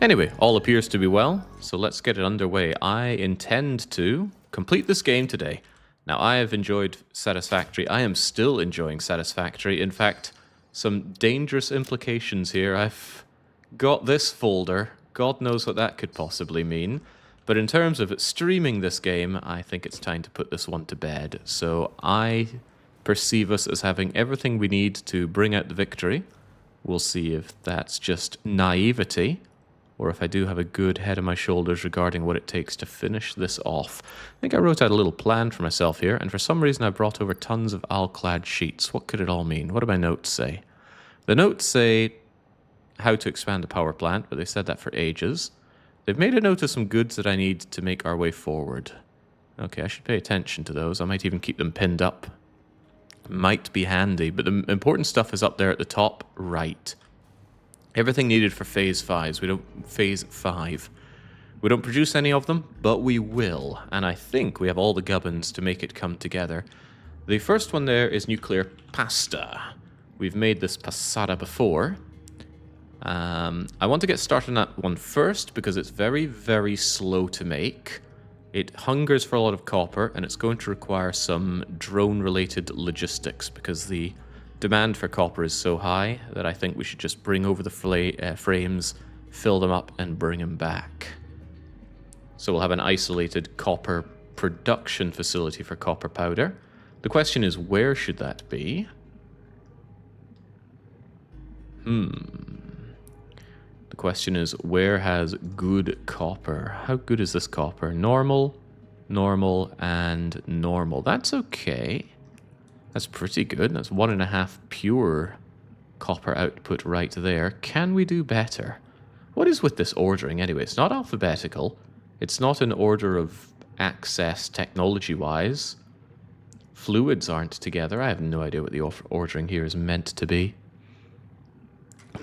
Anyway, all appears to be well, so let's get it underway. I intend to complete this game today. Now, I have enjoyed Satisfactory. I am still enjoying Satisfactory. In fact, some dangerous implications here. I've got this folder. God knows what that could possibly mean. But in terms of streaming this game, I think it's time to put this one to bed. So I perceive us as having everything we need to bring out the victory. We'll see if that's just naivety, or if I do have a good head on my shoulders regarding what it takes to finish this off. I think I wrote out a little plan for myself here, and for some reason I brought over tons of alclad sheets. What could it all mean? What do my notes say? The notes say how to expand a power plant, but they said that for ages. They've made a note of some goods that I need to make our way forward. Okay, I should pay attention to those. I might even keep them pinned up. Might be handy, but the important stuff is up there at the top right. Everything needed for phase 5. Phase 5. We don't produce any of them, but we will. And I think we have all the gubbins to make it come together. The first one there is nuclear pasta. We've made this passata before. I want to get started on that one first because it's very, very slow to make. It hungers for a lot of copper, and it's going to require some drone-related logistics because the demand for copper is so high that I think we should just bring over the frames, fill them up, and bring them back. So we'll have an isolated copper production facility for copper powder. The question is, where should that be? The question is, where has good copper? How good is this copper? Normal, normal, and normal. That's okay. That's pretty good. That's 1.5 pure copper output right there. Can we do better? What is with this ordering anyway? It's not alphabetical. It's not in order of access technology-wise. Fluids aren't together. I have no idea what the ordering here is meant to be.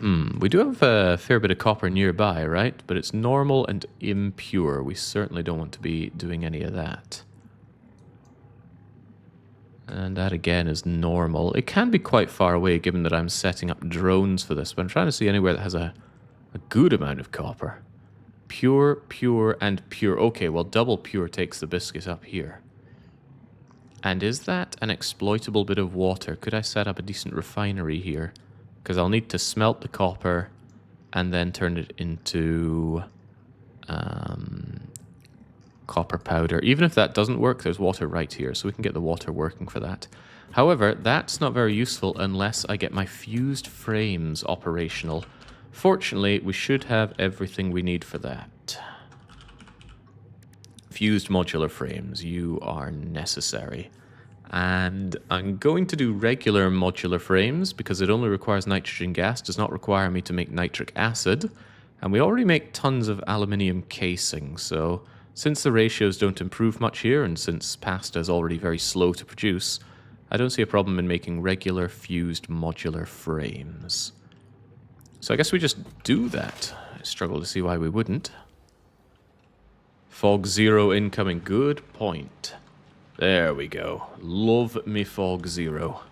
We do have a fair bit of copper nearby, right? But it's normal and impure. We certainly don't want to be doing any of that. And that again is normal. It can be quite far away given that I'm setting up drones for this, but I'm trying to see anywhere that has a good amount of copper. Pure, pure, and pure. Okay, well, double pure takes the biscuit up here. And is that an exploitable bit of water? Could I set up a decent refinery here? Because I'll need to smelt the copper and then turn it into copper powder. Even if that doesn't work, there's water right here, so we can get the water working for that. However, that's not very useful unless I get my fused frames operational. Fortunately, we should have everything we need for that. Fused modular frames, you are necessary. And I'm going to do regular modular frames because it only requires nitrogen gas, does not require me to make nitric acid. And we already make tons of aluminium casing, so since the ratios don't improve much here, and since pasta is already very slow to produce, I don't see a problem in making regular fused modular frames. So I guess we just do that. I struggle to see why we wouldn't. Fog 0 incoming. Good point. There we go. Love me fog 0.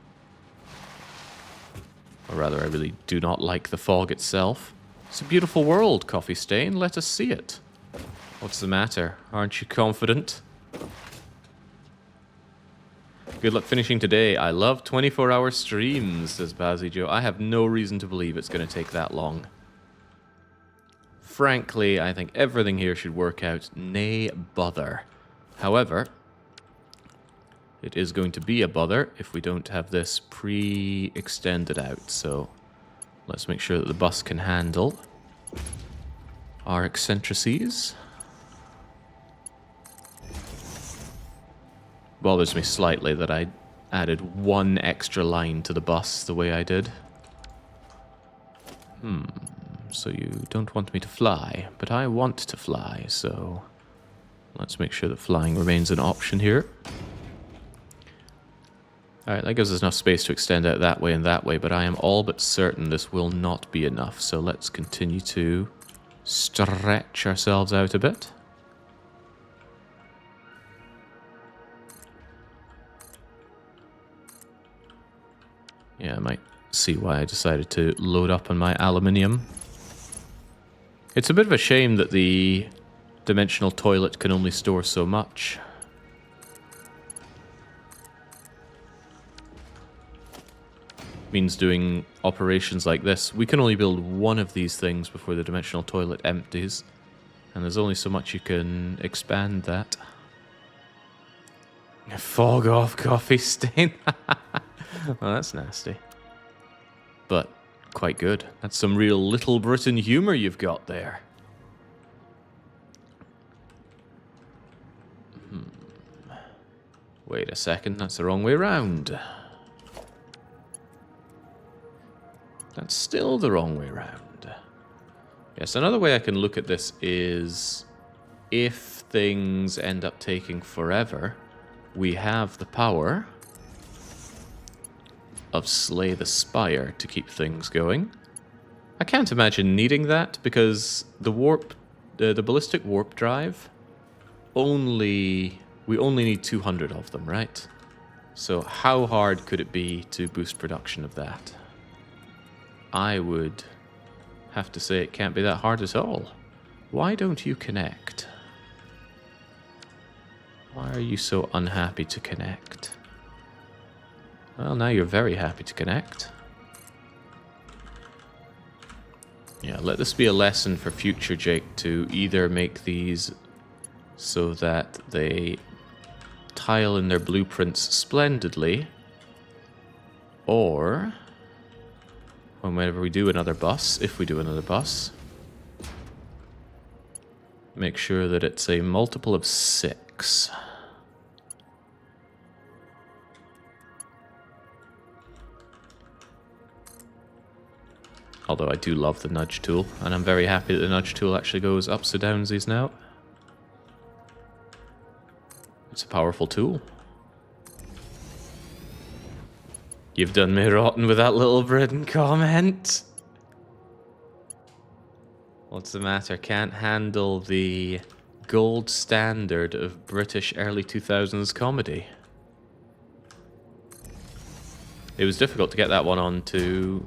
Or rather, I really do not like the fog itself. It's a beautiful world, Coffee Stain. Let us see it. What's the matter? Aren't you confident? Good luck finishing today. I love 24-hour streams, says Bazzy Joe. I have no reason to believe it's going to take that long. Frankly, I think everything here should work out. Nay, bother. However, it is going to be a bother if we don't have this pre-extended out. So let's make sure that the bus can handle our eccentricities. Bothers me slightly that I added one extra line to the bus the way I did. So you don't want me to fly, but I want to fly, so let's make sure that flying remains an option here. Alright, that gives us enough space to extend out that way and that way, but I am all but certain this will not be enough, so let's continue to stretch ourselves out a bit. Yeah, I might see why I decided to load up on my aluminium. It's a bit of a shame that the dimensional toilet can only store so much. Means doing operations like this. We can only build one of these things before the dimensional toilet empties. And there's only so much you can expand that. Fog off coffee stain. Well, that's nasty. But quite good. That's some real Little Britain humor you've got there. Wait a second, that's the wrong way round. That's still the wrong way round. Yes, another way I can look at this is if things end up taking forever, we have the power of Slay the Spire to keep things going. I can't imagine needing that because the ballistic warp drive, we only need 200 of them, right? So how hard could it be to boost production of that? I would have to say it can't be that hard at all. Why don't you connect? Why are you so unhappy to connect? Well, now you're very happy to connect. Yeah, let this be a lesson for future Jake to either make these so that they tile in their blueprints splendidly, or whenever we do another bus, if we do another bus, make sure that it's a multiple of 6. Although I do love the nudge tool, and I'm very happy that the nudge tool actually goes ups or downsies now. It's a powerful tool. You've done me rotten with that Little Britain comment. What's the matter? Can't handle the gold standard of British early 2000s comedy. It was difficult to get that one onto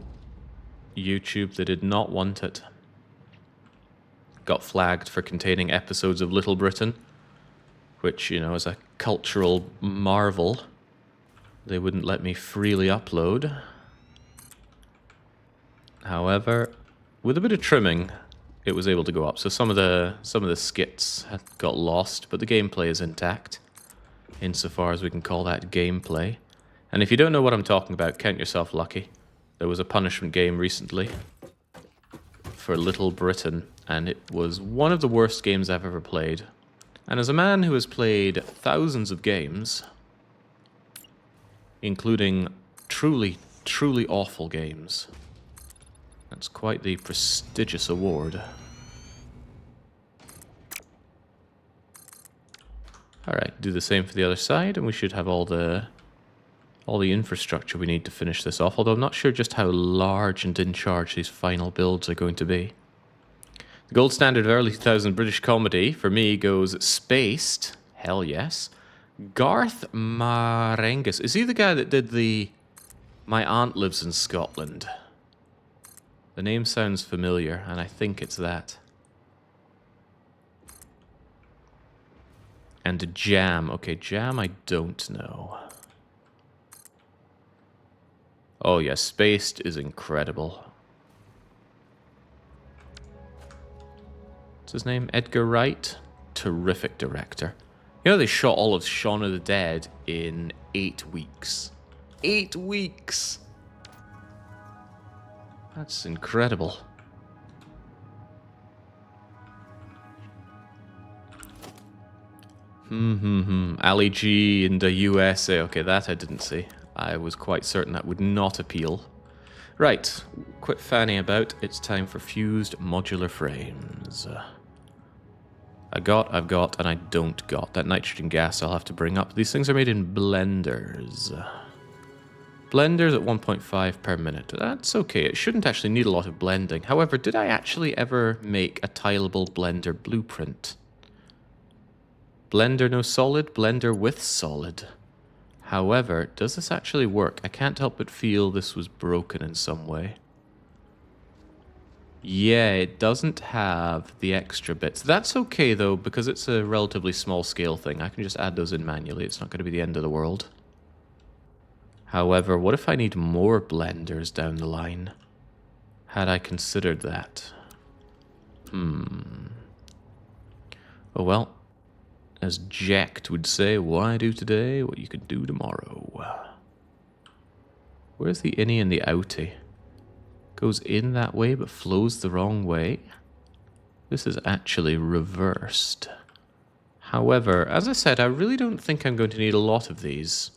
YouTube. They did not want it. Got flagged for containing episodes of Little Britain, which, you know, is a cultural marvel. They wouldn't let me freely upload. However, with a bit of trimming, it was able to go up. So some of the skits had got lost, but the gameplay is intact, insofar as we can call that gameplay. And if you don't know what I'm talking about, count yourself lucky. There was a punishment game recently for Little Britain, and it was one of the worst games I've ever played. And as a man who has played thousands of games, including truly, truly awful games, that's quite the prestigious award. Alright, do the same for the other side, and we should have all the infrastructure we need to finish this off, although I'm not sure just how large and in charge these final builds are going to be. The gold standard of early 2000 British comedy, for me, goes Spaced. Hell yes. Garth Marengis. Is he the guy that did the My Aunt Lives in Scotland? The name sounds familiar, and I think it's that. And Jam. Okay, Jam I don't know. Oh yes, Spaced is incredible. What's his name? Edgar Wright? Terrific director. You know, they shot all of Shaun of the Dead in 8 weeks. 8 weeks! That's incredible. Ali G in the USA. Okay, that I didn't see. I was quite certain that would not appeal. Right, quit fanning about. It's time for fused modular frames. I've got, and I don't got. That nitrogen gas I'll have to bring up. These things are made in blenders. Blenders at 1.5 per minute. That's okay. It shouldn't actually need a lot of blending. However, did I actually ever make a tileable blender blueprint? Blender no solid, blender with solid. However, does this actually work? I can't help but feel this was broken in some way. Yeah, it doesn't have the extra bits. That's okay, though, because it's a relatively small scale thing. I can just add those in manually. It's not going to be the end of the world. However, what if I need more blenders down the line? Had I considered that? Oh well, as Jacked would say, why do today what you could do tomorrow? Where's the innie and the outie? Goes in that way but flows the wrong way. This is actually reversed. However, as I said, I really don't think I'm going to need a lot of these.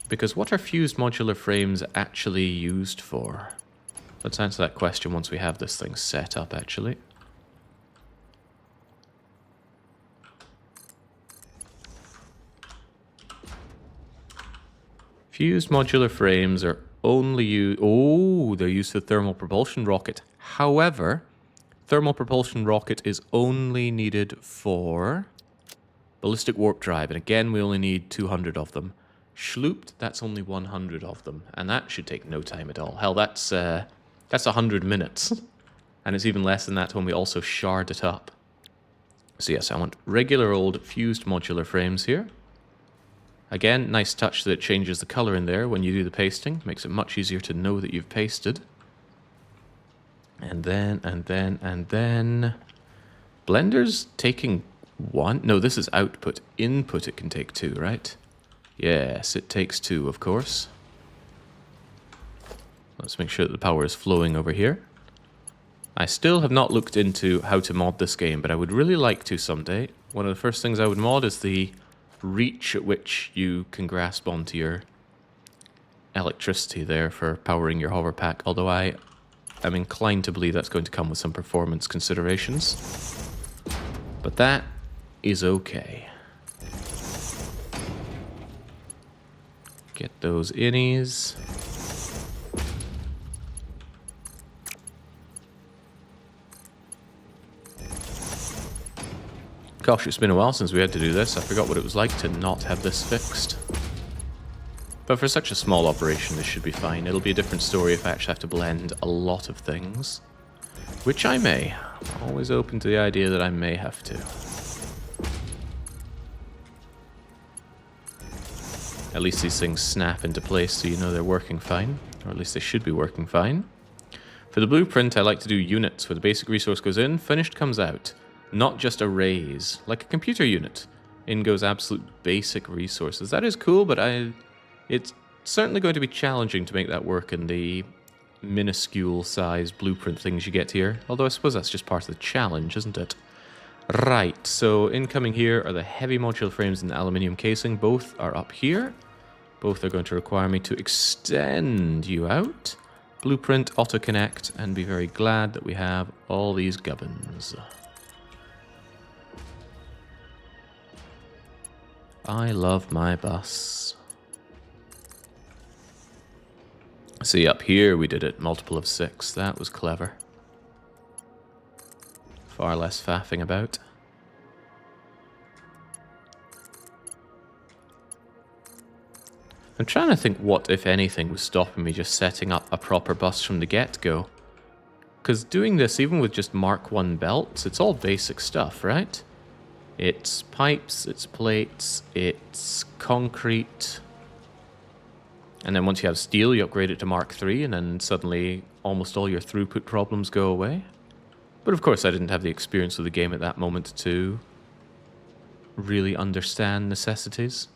Because what are fused modular frames actually used for? Let's answer that question once we have this thing set up, actually. Fused modular frames are only used... Oh, they're used for thermal propulsion rocket. However, thermal propulsion rocket is only needed for ballistic warp drive. And again, we only need 200 of them. Schlooped, that's only 100 of them. And that should take no time at all. Hell, that's 100 minutes. And it's even less than that when we also shard it up. So yes, I want regular old fused modular frames here. Again, nice touch that it changes the color in there when you do the pasting. Makes it much easier to know that you've pasted. And then... Blender's taking one? No, this is output. Input it can take two, right? Yes, it takes two, of course. Let's make sure that the power is flowing over here. I still have not looked into how to mod this game, but I would really like to someday. One of the first things I would mod is the reach at which you can grasp onto your electricity there for powering your hover pack, although I am inclined to believe that's going to come with some performance considerations. But that is okay. Get those innies. Gosh, it's been a while since we had to do this. I forgot what it was like to not have this fixed. But for such a small operation, this should be fine. It'll be a different story if I actually have to blend a lot of things. Which I may. Always open to the idea that I may have to. At least these things snap into place so you know they're working fine. Or at least they should be working fine. For the blueprint, I like to do units where the basic resource goes in, finished comes out. Not just arrays, like a computer unit. In goes absolute basic resources. That is cool, but it's certainly going to be challenging to make that work in the minuscule size blueprint things you get here. Although I suppose that's just part of the challenge, isn't it? Right, so incoming here are the heavy modular frames and the aluminium casing. Both are up here. Both are going to require me to extend you out. Blueprint, auto-connect, and be very glad that we have all these gubbins. I love my bus. See, up here we did it multiple of 6. That was clever. Far less faffing about. I'm trying to think what, if anything, was stopping me just setting up a proper bus from the get-go. Because doing this, even with just Mark 1 belts, it's all basic stuff, right? It's pipes, it's plates, it's concrete. And then once you have steel, you upgrade it to Mark 3, and then suddenly almost all your throughput problems go away. But of course I didn't have the experience of the game at that moment to really understand necessities.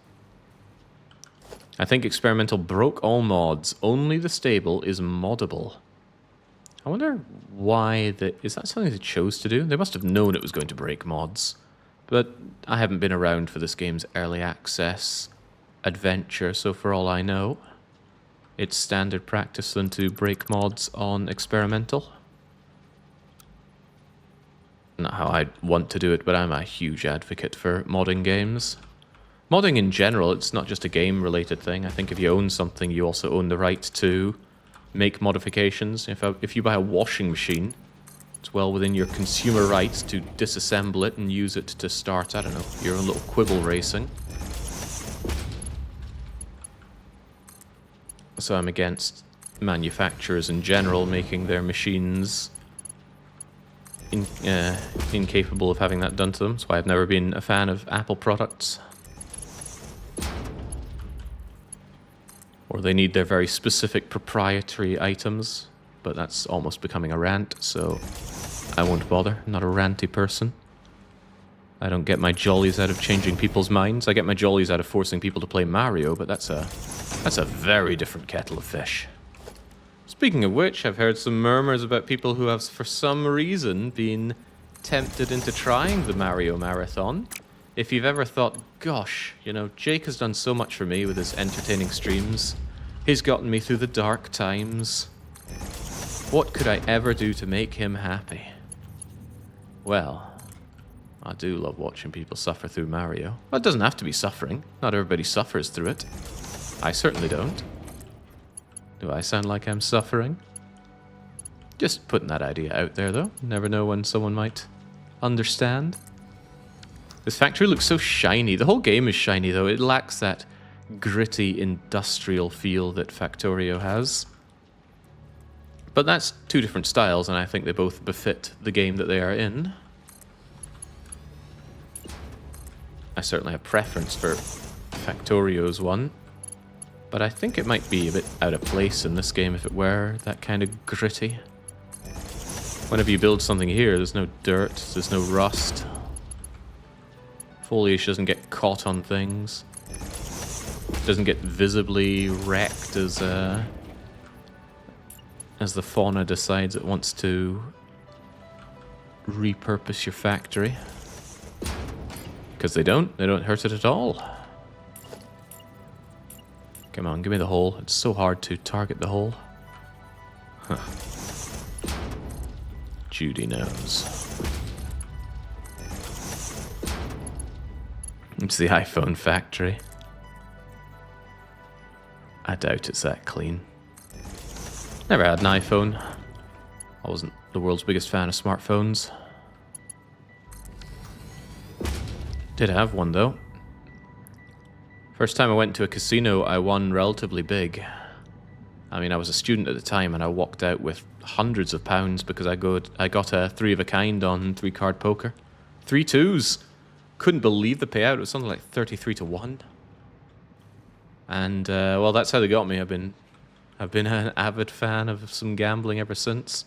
I think Experimental broke all mods. Only the stable is moddable. I wonder why is that something they chose to do? They must have known it was going to break mods. But I haven't been around for this game's early access adventure, so for all I know, it's standard practice then to break mods on Experimental. Not how I'd want to do it, but I'm a huge advocate for modding games. Modding in general, it's not just a game-related thing. I think if you own something, you also own the right to make modifications. If you buy a washing machine, it's well within your consumer rights to disassemble it and use it to start, I don't know, your own little quibble racing. So I'm against manufacturers in general making their machines incapable of having that done to them. That's why I've never been a fan of Apple products. Or they need their very specific proprietary items, but that's almost becoming a rant, so I won't bother. I'm not a ranty person. I don't get my jollies out of changing people's minds. I get my jollies out of forcing people to play Mario, but that's a very different kettle of fish. Speaking of which, I've heard some murmurs about people who have, for some reason, been tempted into trying the Mario Marathon. If you've ever thought, gosh, you know, Jake has done so much for me with his entertaining streams. He's gotten me through the dark times. What could I ever do to make him happy? Well, I do love watching people suffer through Mario. Well, it doesn't have to be suffering. Not everybody suffers through it. I certainly don't. Do I sound like I'm suffering? Just putting that idea out there, though. Never know when someone might understand. This factory looks so shiny. The whole game is shiny, though. It lacks that gritty industrial feel that Factorio has. But that's two different styles, and I think they both befit the game that they are in. I certainly have preference for Factorio's one, but I think it might be a bit out of place in this game if it were that kind of gritty. Whenever you build something here, there's no dirt, there's no rust. Foliage doesn't get caught on things. Doesn't get visibly wrecked as the fauna decides it wants to repurpose your factory. Because they don't hurt it at all. Come on, give me the hole. It's so hard to target the hole. Huh. Judy knows. It's the iPhone factory. I doubt it's that clean. Never had an iPhone. I wasn't the world's biggest fan of smartphones. Did have one, though. First time I went to a casino, I won relatively big. I mean, I was a student at the time, and I walked out with hundreds of pounds because I got a 3 of a kind on 3-card poker. 3 twos. Couldn't believe the payout. It was something like 33 to 1. And, well, that's how they got me. I've been an avid fan of some gambling ever since.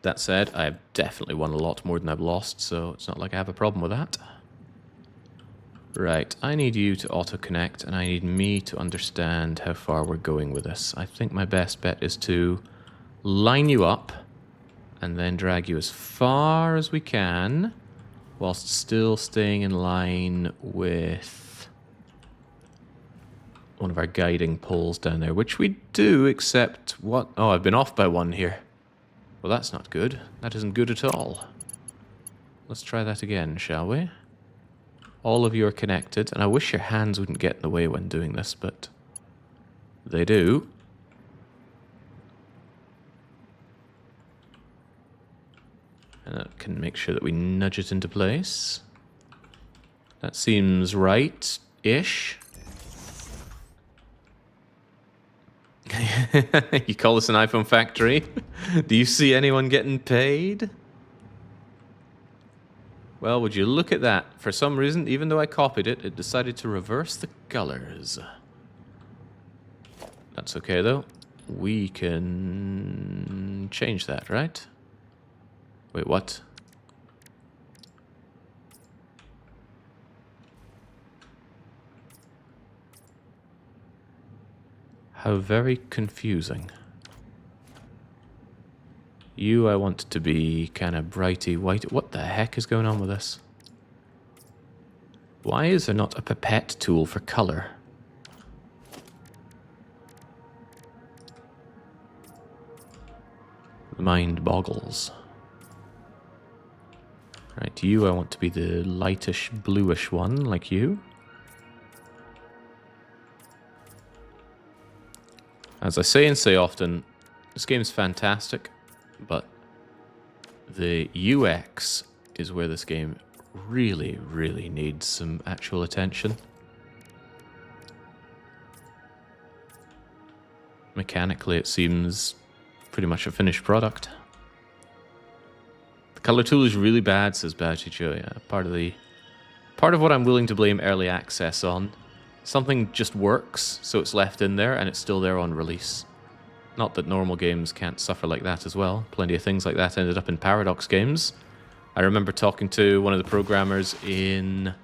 That said, I've definitely won a lot more than I've lost, so it's not like I have a problem with that. Right, I need you to auto-connect, and I need me to understand how far we're going with this. I think my best bet is to line you up, and then drag you as far as we can, whilst still staying in line with one of our guiding poles down there, which we do, except what? Oh, I've been off by 1 here. Well, that's not good. That isn't good at all. Let's try that again, shall we? All of you are connected, and I wish your hands wouldn't get in the way when doing this, but they do. And that can make sure that we nudge it into place. That seems right-ish. You call this an iPhone factory? Do you see anyone getting paid? Well, would you look at that? For some reason, even though I copied it, it decided to reverse the colors. That's okay, though. We can change that, right? Wait, what? How very confusing. You, I want to be kind of brighty white. What the heck is going on with this? Why is there not a pipette tool for color? The mind boggles. Right, you, I want to be the lightish bluish one, like you. As I say and say often, this game's fantastic, but the UX is where this game really, really needs some actual attention. Mechanically, it seems pretty much a finished product. Color tool is really bad, says Bachicho. Yeah, part of what I'm willing to blame early access on. Something just works, so it's left in there, and it's still there on release. Not that normal games can't suffer like that as well. Plenty of things like that ended up in Paradox games. I remember talking to one of the programmers in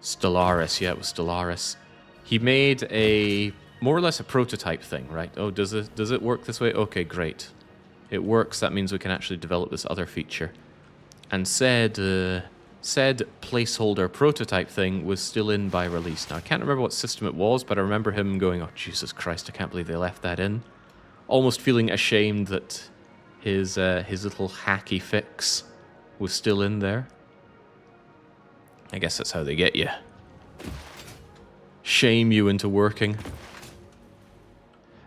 Stellaris. Yeah, it was Stellaris. He made a more or less a prototype thing, right? Oh, does it work this way? Okay, great. It works. That means we can actually develop this other feature. And said placeholder prototype thing was still in by release. Now, I can't remember what system it was, but I remember him going, oh, Jesus Christ, I can't believe they left that in. Almost feeling ashamed that his little hacky fix was still in there. I guess that's how they get you. Shame you into working.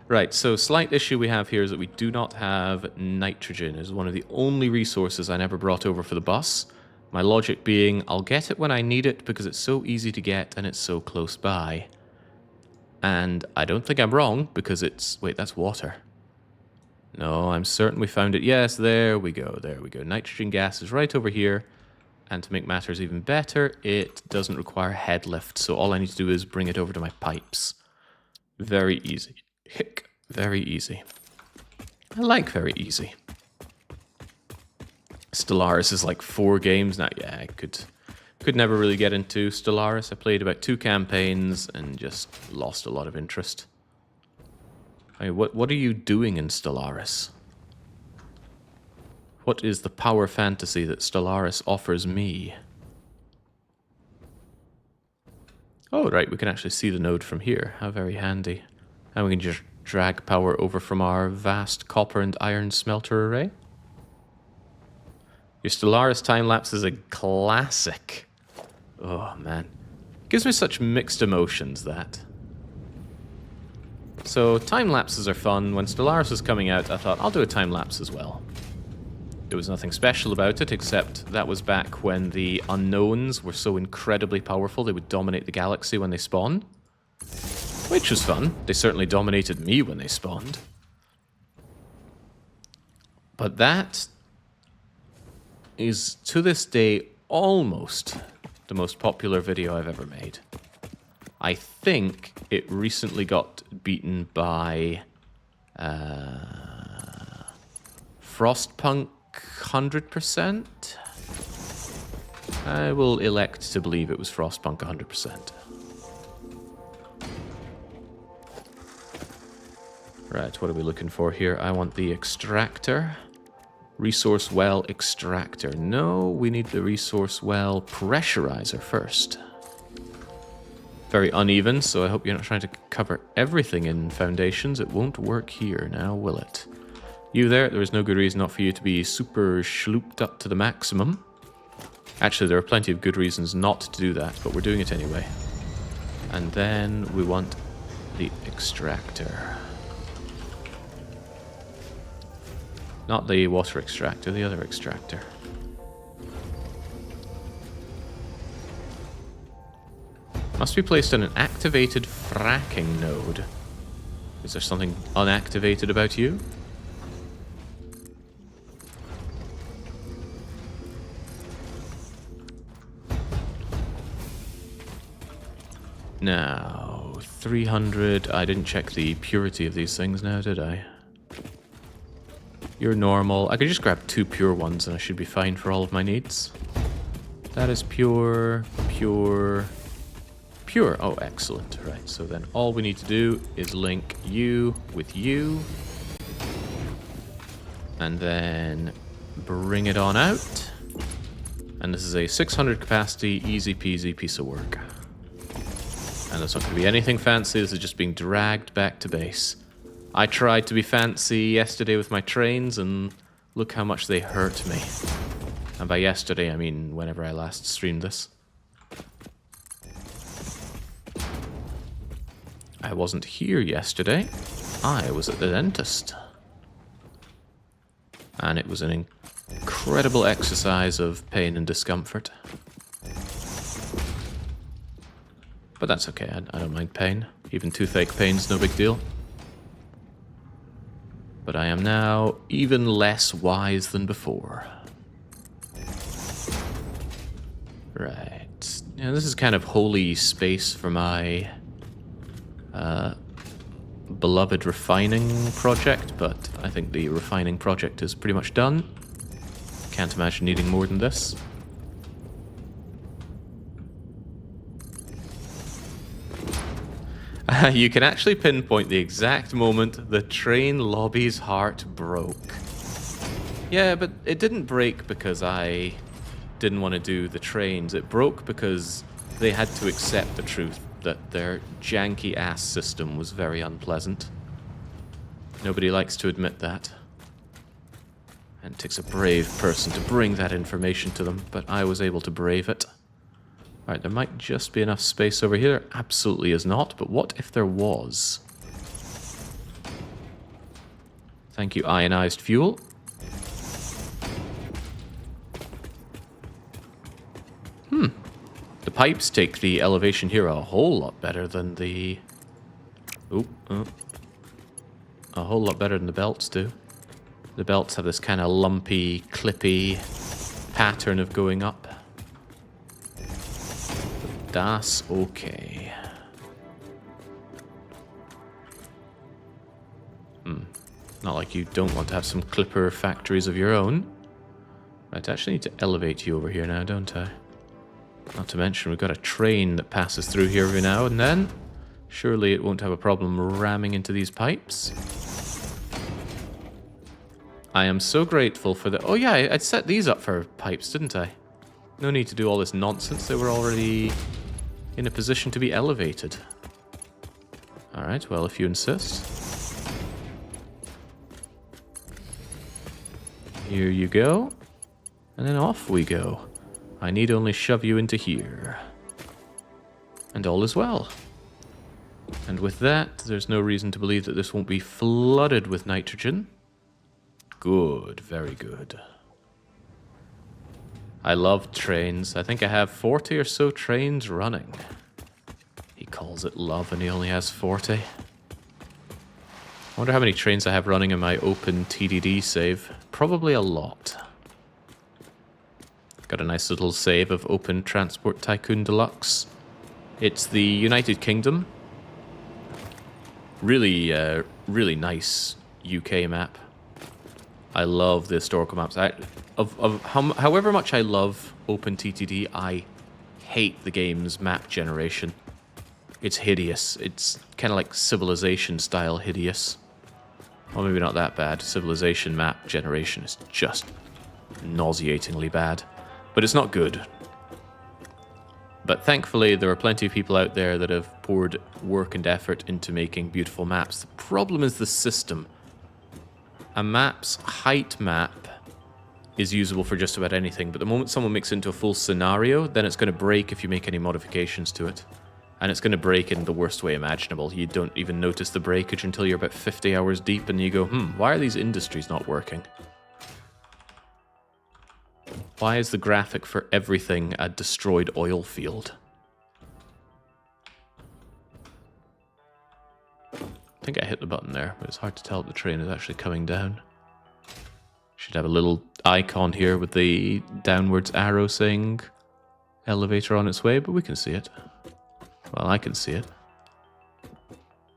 Right, so slight issue we have here is that we do not have nitrogen. It's one of the only resources I never brought over for the bus. My logic being, I'll get it when I need it because it's so easy to get and it's so close by. And I don't think I'm wrong because it's... Wait, that's water. No, I'm certain we found it. Yes, there we go, there we go. Nitrogen gas is right over here. And to make matters even better, it doesn't require head lift. So all I need to do is bring it over to my pipes. Very easy. Hick. Very easy. I like very easy. Stellaris is like 4 games now. Yeah, I could never really get into Stellaris. I played about 2 campaigns and just lost a lot of interest. I mean, what are you doing in Stellaris? What is the power fantasy that Stellaris offers me? Oh, right, we can actually see the node from here. How very handy. And we can just drag power over from our vast copper and iron smelter array. Your Stellaris time-lapse is a classic. Oh, man. Gives me such mixed emotions, that. So, time-lapses are fun. When Stellaris was coming out, I thought, I'll do a time-lapse as well. There was nothing special about it, except that was back when the unknowns were so incredibly powerful they would dominate the galaxy when they spawned. Which was fun. They certainly dominated me when they spawned. But that is, to this day, almost the most popular video I've ever made. I think it recently got beaten by Frostpunk 100%. I will elect to believe it was Frostpunk 100%. Right, what are we looking for here? I want the extractor. Resource well extractor. No, we need the resource well pressurizer first. Very uneven, so I hope you're not trying to cover everything in foundations. It won't work here now, will it? You there is no good reason not for you to be super schlooped up to the maximum. Actually, there are plenty of good reasons not to do that, but we're doing it anyway. And then we want the extractor. Not the water extractor, the other extractor. Must be placed on an activated fracking node. Is there something unactivated about you? Now, 300. I didn't check the purity of these things now, did I? You're normal. I could just grab 2 pure ones and I should be fine for all of my needs. That is pure, pure, pure. Oh, excellent. Right, so then all we need to do is link you with you. And then bring it on out. And this is a 600 capacity, easy peasy piece of work. And it's not going to be anything fancy. This is just being dragged back to base. I tried to be fancy yesterday with my trains, and look how much they hurt me. And by yesterday, I mean whenever I last streamed this. I wasn't here yesterday. I was at the dentist. And it was an incredible exercise of pain and discomfort. But that's okay, I don't mind pain. Even toothache pain's no big deal. But I am now even less wise than before. Right. Yeah, this is kind of holy space for my beloved refining project, but I think the refining project is pretty much done. Can't imagine needing more than this. You can actually pinpoint the exact moment the train lobby's heart broke. Yeah, but it didn't break because I didn't want to do the trains. It broke because they had to accept the truth that their janky-ass system was very unpleasant. Nobody likes to admit that. And it takes a brave person to bring that information to them, but I was able to brave it. Alright, there might just be enough space over here. There absolutely is not, but what if there was? Thank you, ionized fuel. The pipes take the elevation here a whole lot better than the... a whole lot better than the belts do. The belts have this kind of lumpy, clippy pattern of going up. Das okay. Not like you don't want to have some clipper factories of your own. Right, I actually need to elevate you over here now, don't I? Not to mention, we've got a train that passes through here every now and then. Surely it won't have a problem ramming into these pipes. I am so grateful for the... Oh yeah, I'd set these up for pipes, didn't I? No need to do all this nonsense. They were already in a position to be elevated. Alright, well, if you insist. Here you go. And then off we go. I need only shove you into here. And all is well. And with that, there's no reason to believe that this won't be flooded with nitrogen. Good, very good. I love trains. I think I have 40 or so trains running. He calls it love and he only has 40. I wonder how many trains I have running in my open TDD save. Probably a lot. Got a nice little save of Open Transport Tycoon Deluxe. It's the United Kingdom. Really, really nice UK map. I love the historical maps. However much I love OpenTTD, I hate the game's map generation. It's hideous. It's kind of like Civilization style hideous. Well, maybe not that bad. Civilization map generation is just nauseatingly bad. But it's not good. But thankfully, there are plenty of people out there that have poured work and effort into making beautiful maps. The problem is the system. A map's height map is usable for just about anything, but the moment someone makes it into a full scenario, then it's going to break if you make any modifications to it. And it's going to break in the worst way imaginable. You don't even notice the breakage until you're about 50 hours deep and you go, why are these industries not working? Why is the graphic for everything a destroyed oil field? I think I hit the button there, but it's hard to tell if the train is actually coming down. Should have a little icon here with the downwards arrow saying elevator on its way, but we can see it. Well, I can see it.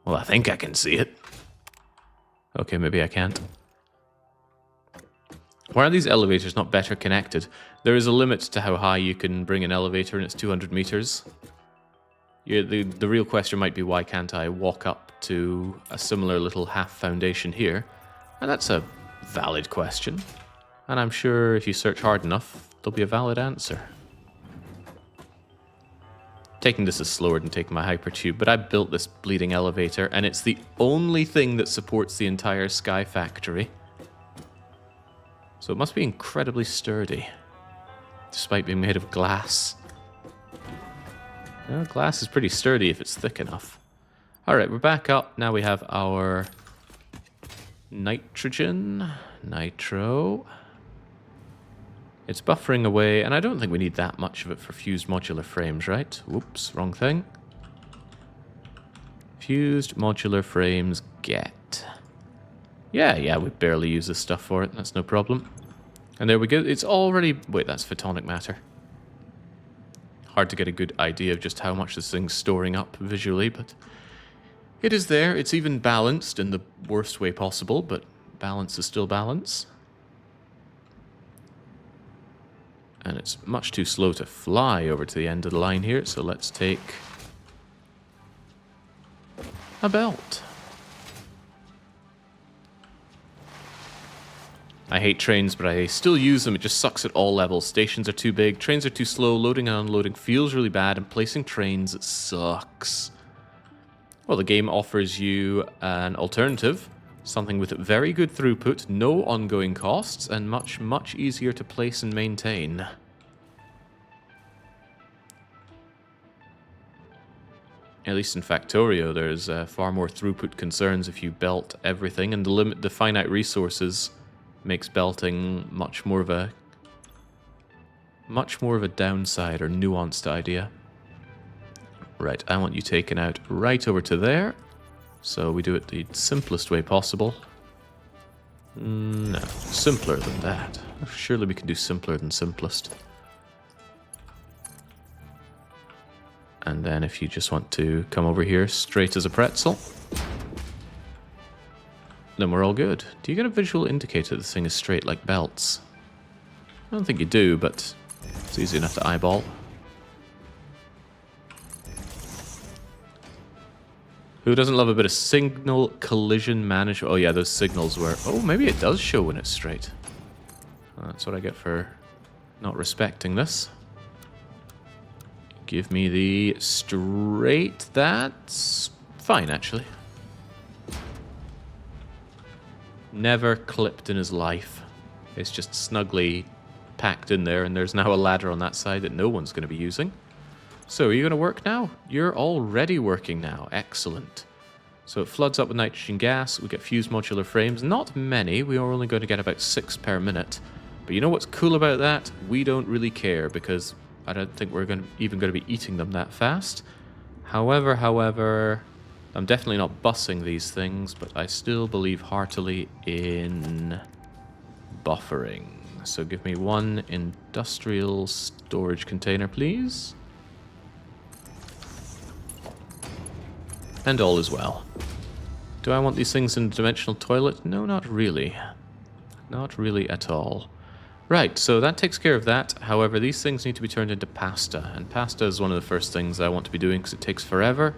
Well, I think I can see it. Okay, maybe I can't. Why are these elevators not better connected? There is a limit to how high you can bring an elevator, and it's 200 meters. Yeah, the real question might be, why can't I walk up to a similar little half foundation here? And that's a valid question. And I'm sure if you search hard enough, there'll be a valid answer. Taking this is slower than taking my hypertube, but I built this bleeding elevator, and it's the only thing that supports the entire Sky Factory. So it must be incredibly sturdy, despite being made of glass. Well, glass is pretty sturdy if it's thick enough. Alright, we're back up. Now we have our nitrogen, nitro. It's buffering away, and I don't think we need that much of it for fused modular frames, right? Whoops, wrong thing. Fused modular frames get. Yeah, we barely use this stuff for it. That's no problem. And there we go. It's already... Wait, that's photonic matter. hard to get a good idea of just how much this thing's storing up visually, but it is there. It's even balanced in the worst way possible, but balance is still balance. And it's much too slow to fly over to the end of the line here, so let's take a belt. I hate trains, but I still use them. It just sucks at all levels. Stations are too big, trains are too slow, loading and unloading feels really bad, and placing trains sucks. Well, the game offers you an alternative, something with very good throughput, no ongoing costs, and much, much easier to place and maintain. At least in Factorio, there's far more throughput concerns if you belt everything, and the finite resources makes belting much more of a downside or nuanced idea. Right, I want you taken out right over to there. So we do it the simplest way possible. No, simpler than that. Surely we can do simpler than simplest. And then if you just want to come over here straight as a pretzel, then we're all good. Do you get a visual indicator that the thing is straight like belts? I don't think you do, but it's easy enough to eyeball. Who doesn't love a bit of signal collision management? Oh yeah, those signals were... Oh, maybe it does show when it's straight. That's what I get for not respecting this. Give me the straight. That's fine, actually. Never clipped in his life. It's just snugly packed in there, and there's now a ladder on that side that no one's going to be using. So, are you going to work now? You're already working now. Excellent. So it floods up with nitrogen gas. We get fused modular frames. Not many. We are only going to get about 6 per minute. But you know what's cool about that? We don't really care, because I don't think we're even going to be eating them that fast. However, I'm definitely not bussing these things, but I still believe heartily in buffering. So give me one industrial storage container, please. And all is well. Do I want these things in the dimensional toilet? No, not really. Not really at all. Right, so that takes care of that. However, these things need to be turned into pasta. And pasta is one of the first things I want to be doing because it takes forever.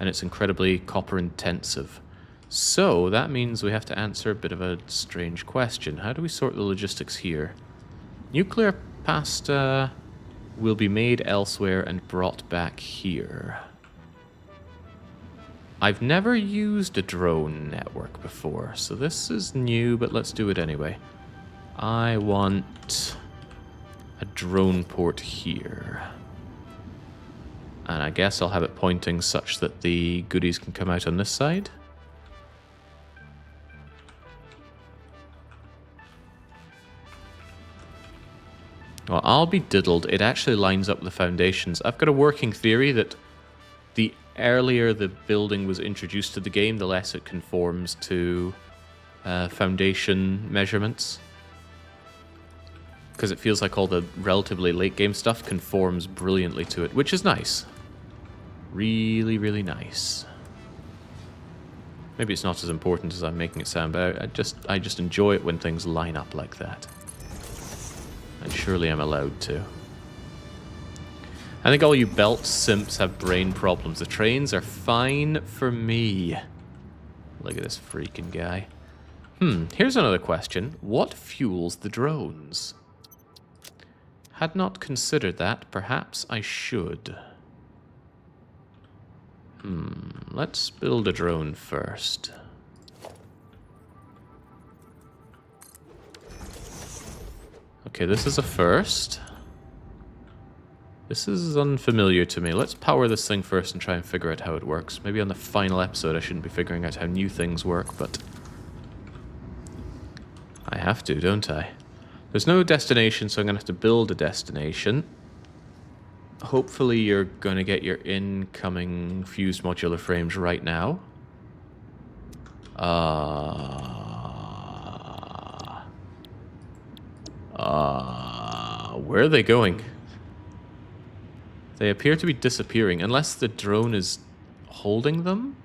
And it's incredibly copper intensive. So that means we have to answer a bit of a strange question. How do we sort the logistics here? Nuclear pasta will be made elsewhere and brought back here. I've never used a drone network before, so this is new, but let's do it anyway. I want a drone port here. And I guess I'll have it pointing such that the goodies can come out on this side. Well, I'll be diddled. It actually lines up with the foundations. I've got a working theory that the earlier the building was introduced to the game, the less it conforms to foundation measurements. Because it feels like all the relatively late game stuff conforms brilliantly to it, which is nice. Really, really nice. Maybe it's not as important as I'm making it sound, but I just enjoy it when things line up like that. And surely I'm allowed to. I think all you belt simps have brain problems. The trains are fine for me. Look at this freaking guy. Here's another question. What fuels the drones? Had not considered that. Perhaps I should. Let's build a drone first. Okay, this is a first. This is unfamiliar to me. Let's power this thing first and try and figure out how it works. Maybe on the final episode I shouldn't be figuring out how new things work, but I have to, don't I? There's no destination, so I'm going to have to build a destination. Hopefully you're going to get your incoming fused modular frames right now. Where are they going? They appear to be disappearing, unless the drone is holding them?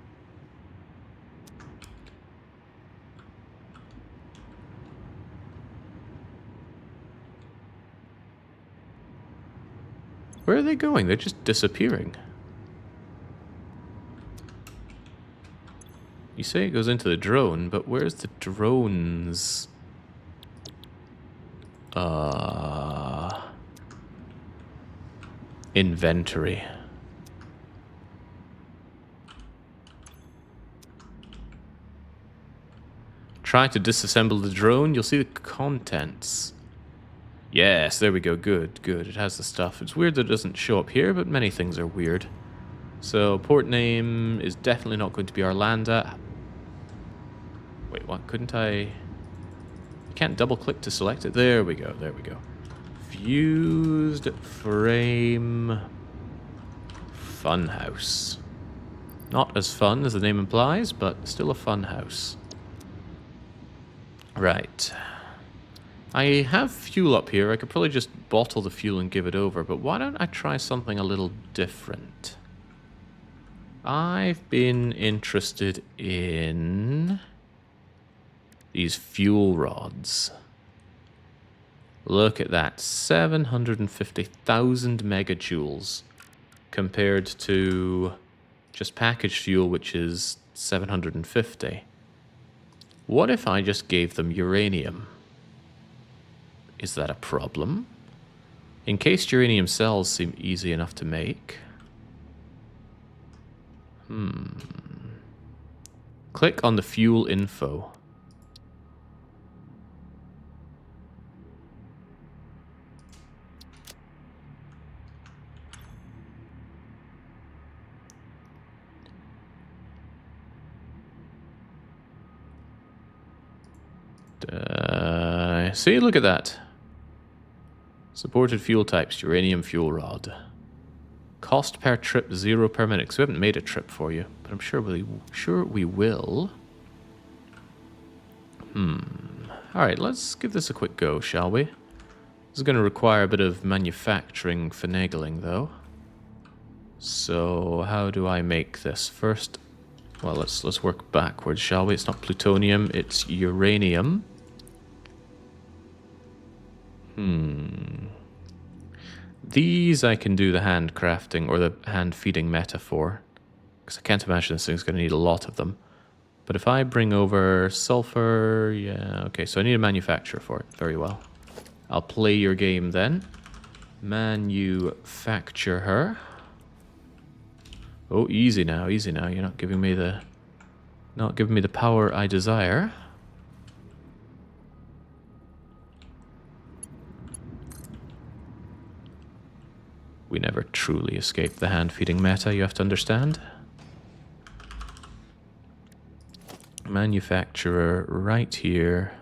Where are they going? They're just disappearing. You say it goes into the drone, but where's the drone's... inventory? Try to disassemble the drone, you'll see the contents. Yes, there we go. Good, good. It has the stuff. It's weird that it doesn't show up here, but many things are weird. So, port name is definitely not going to be Arlanda. Wait, what? Couldn't I... You can't double-click to select it. There we go, there we go. Fused frame funhouse. Not as fun as the name implies, but still a fun house. Right. I have fuel up here. I could probably just bottle the fuel and give it over, but why don't I try something a little different? I've been interested in these fuel rods. Look at that, 750,000 megajoules compared to just packaged fuel, which is 750. What if I just gave them uranium? Is that a problem? Encased uranium cells seem easy enough to make. Click on the fuel info. See, look at that. Supported fuel types, uranium fuel rod. Cost per trip, 0 per minute. Because we haven't made a trip for you, but I'm sure we will. Alright, let's give this a quick go, shall we? This is going to require a bit of manufacturing finagling, though. So, how do I make this? First, well, let's work backwards, shall we? It's not plutonium, it's uranium. These I can do the hand crafting or the hand feeding metaphor, because I can't imagine this thing's going to need a lot of them. But if I bring over sulfur, yeah, okay, so I need a manufacturer for it. Very well. I'll play your game then. Manufacture her. Oh, easy now, easy now. You're not giving me the power I desire. We never truly escape the hand-feeding meta, you have to understand. Manufacturer right here.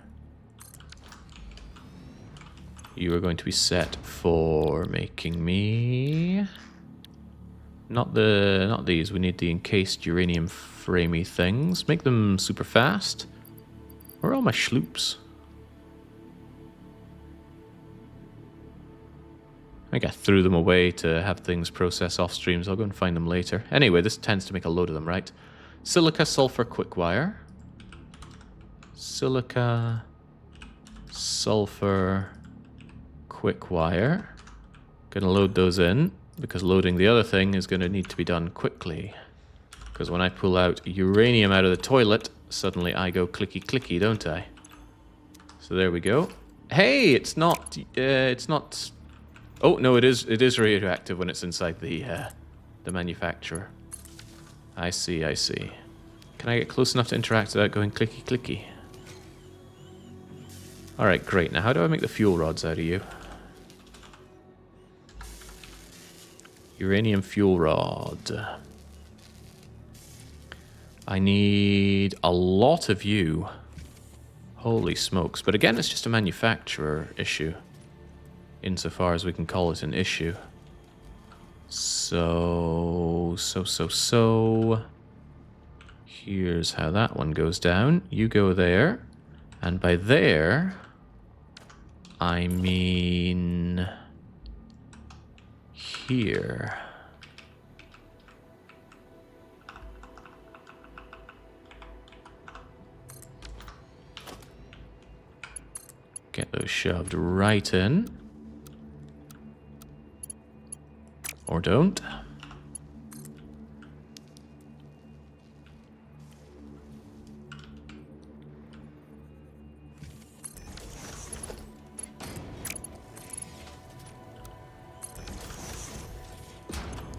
You are going to be set for making me... Not these, we need the encased uranium framey things. Make them super fast. Where are all my schloops? I think I threw them away to have things process off streams. I'll go and find them later. Anyway, this tends to make a load of them, right? Silica, sulfur, quickwire. Silica, sulfur, quickwire. Gonna load those in, because loading the other thing is gonna need to be done quickly. Because when I pull out uranium out of the toilet, suddenly I go clicky clicky, don't I? So there we go. Hey, it's not... Oh, no, it is radioactive when it's inside the manufacturer. I see, I see. Can I get close enough to interact without going clicky clicky? Alright, great. Now, how do I make the fuel rods out of you? Uranium fuel rod. I need a lot of you. Holy smokes. But again, it's just a manufacturer issue. Insofar as we can call it an issue. So... Here's how that one goes down. You go there. And by there, I mean... here. Get those shoved right in. Or don't.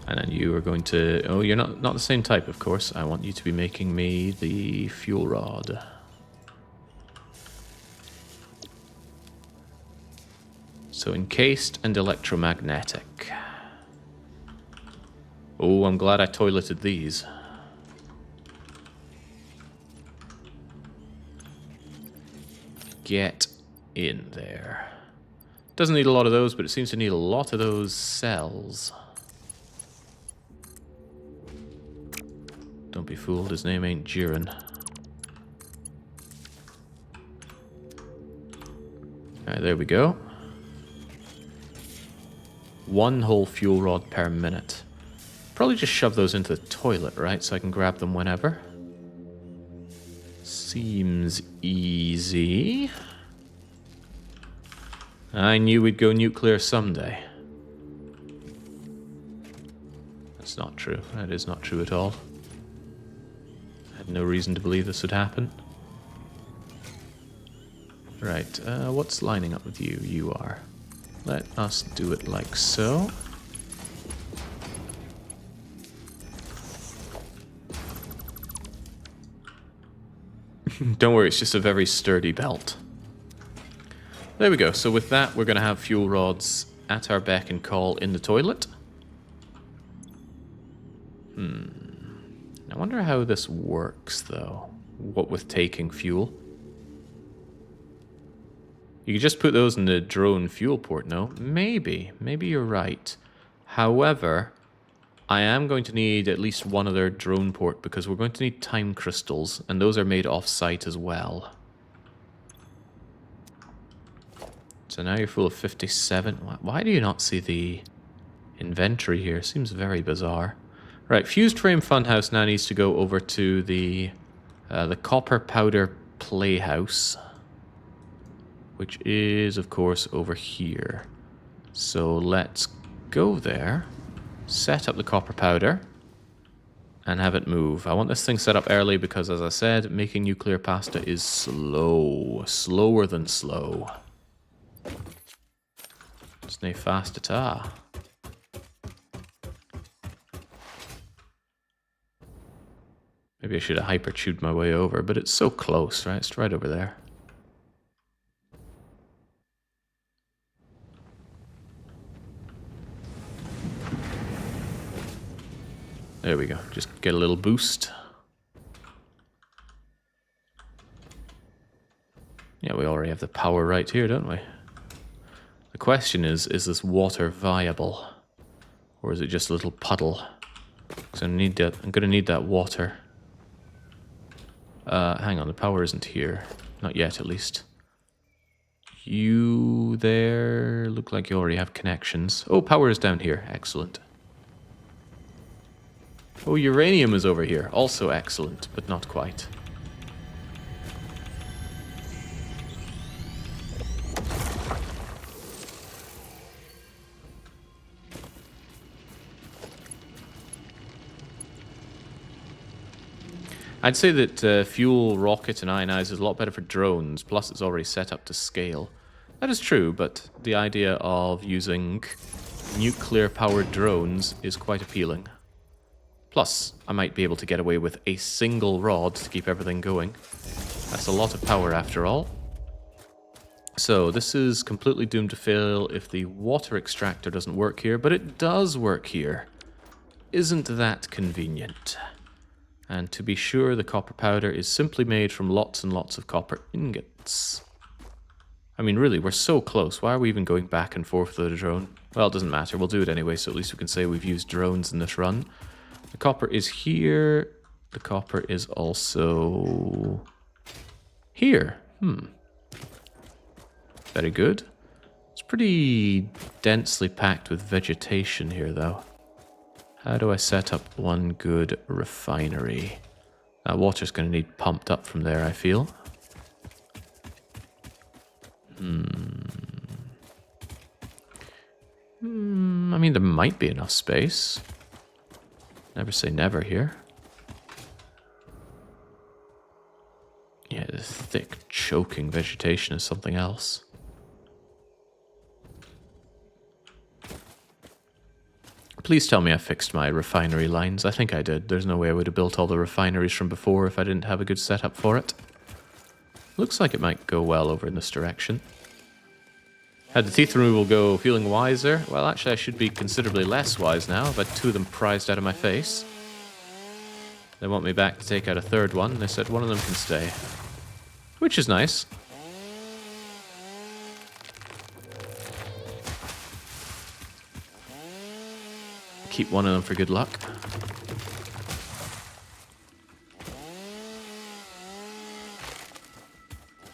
And then you are going to... Oh, you're not the same type, of course. I want you to be making me the fuel rod. So encased and electromagnetic. Oh, I'm glad I toileted these. Get in there. Doesn't need a lot of those, but it seems to need a lot of those cells. Don't be fooled, his name ain't Jiren. Alright, there we go. 1 whole fuel rod per minute. Probably just shove those into the toilet, right? So I can grab them whenever. Seems easy. I knew we'd go nuclear someday. That's not true. That is not true at all. I had no reason to believe this would happen. Right, what's lining up with you? You are. Let us do it like so. Don't worry, it's just a very sturdy belt. There we go. So with that, we're going to have fuel rods at our beck and call in the toilet. I wonder how this works, though. What with taking fuel? You could just put those in the drone fuel port, no? Maybe. Maybe you're right. However, I am going to need at least one other drone port because we're going to need time crystals, and those are made off-site as well. So now you're full of 57. Why do you not see the inventory here? Seems very bizarre. Right, Fused Frame Funhouse now needs to go over to the Copper Powder Playhouse, which is, of course, over here. So let's go there, set up the copper powder, and have it move. I want this thing set up early because, as I said, making nuclear pasta is slow. Slower than slow. It's nae fast at all. Maybe I should have hyper-chewed my way over, but it's so close, right? It's right over there. There we go. Just get a little boost. Yeah, we already have the power right here, don't we? The question is this water viable? Or is it just a little puddle? Because I'm going to need that water. Hang on, the power isn't here. Not yet, at least. You there look like you already have connections. Oh, power is down here. Excellent. Oh, uranium is over here. Also excellent, but not quite. I'd say that fuel, rocket, and ionize is a lot better for drones, plus it's already set up to scale. That is true, but the idea of using nuclear-powered drones is quite appealing. Plus, I might be able to get away with a single rod to keep everything going. That's a lot of power after all. So, this is completely doomed to fail if the water extractor doesn't work here, but it does work here. Isn't that convenient? And to be sure, the copper powder is simply made from lots and lots of copper ingots. I mean, really, we're so close. Why are we even going back and forth with the drone? Well, it doesn't matter. We'll do it anyway, so at least we can say we've used drones in this run. The copper is here. The copper is also here. Very good. It's Pretty densely packed with vegetation here, though. How do I set up one good refinery? That water's going to need pumped up from there, I feel. I mean, there might be enough space. Never say never here. Yeah, the thick, choking vegetation is something else. Please tell me I fixed my refinery lines. I think I did. There's no way I would have built all the refineries from before if I didn't have a good setup for it. Looks like it might go well over in this direction. Had the teeth removal go feeling wiser? Well, actually, I should be considerably less wise now. I've had two of them prized out of my face. They want me back to take out a third one. They said one of them can stay. Which is nice. Keep one of them for good luck.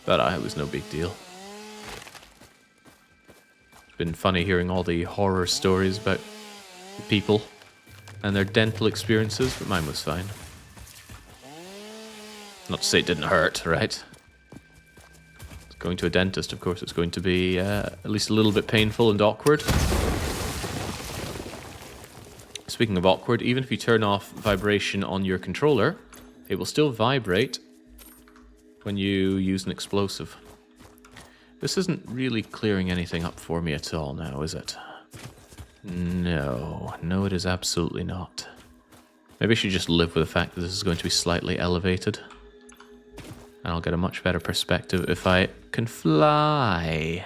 But it was no big deal. It's been funny hearing all the horror stories about people and their dental experiences, but mine was fine. Not to say it didn't hurt, right? Going to a dentist, of course, it's going to be at least a little bit painful and awkward. Speaking of awkward, even if you turn off vibration on your controller, it will still vibrate when you use an explosive. This isn't really clearing anything up for me at all now, is it? No, it is absolutely not. Maybe I should just live with the fact that this is going to be slightly elevated. And I'll get a much better perspective if I can fly.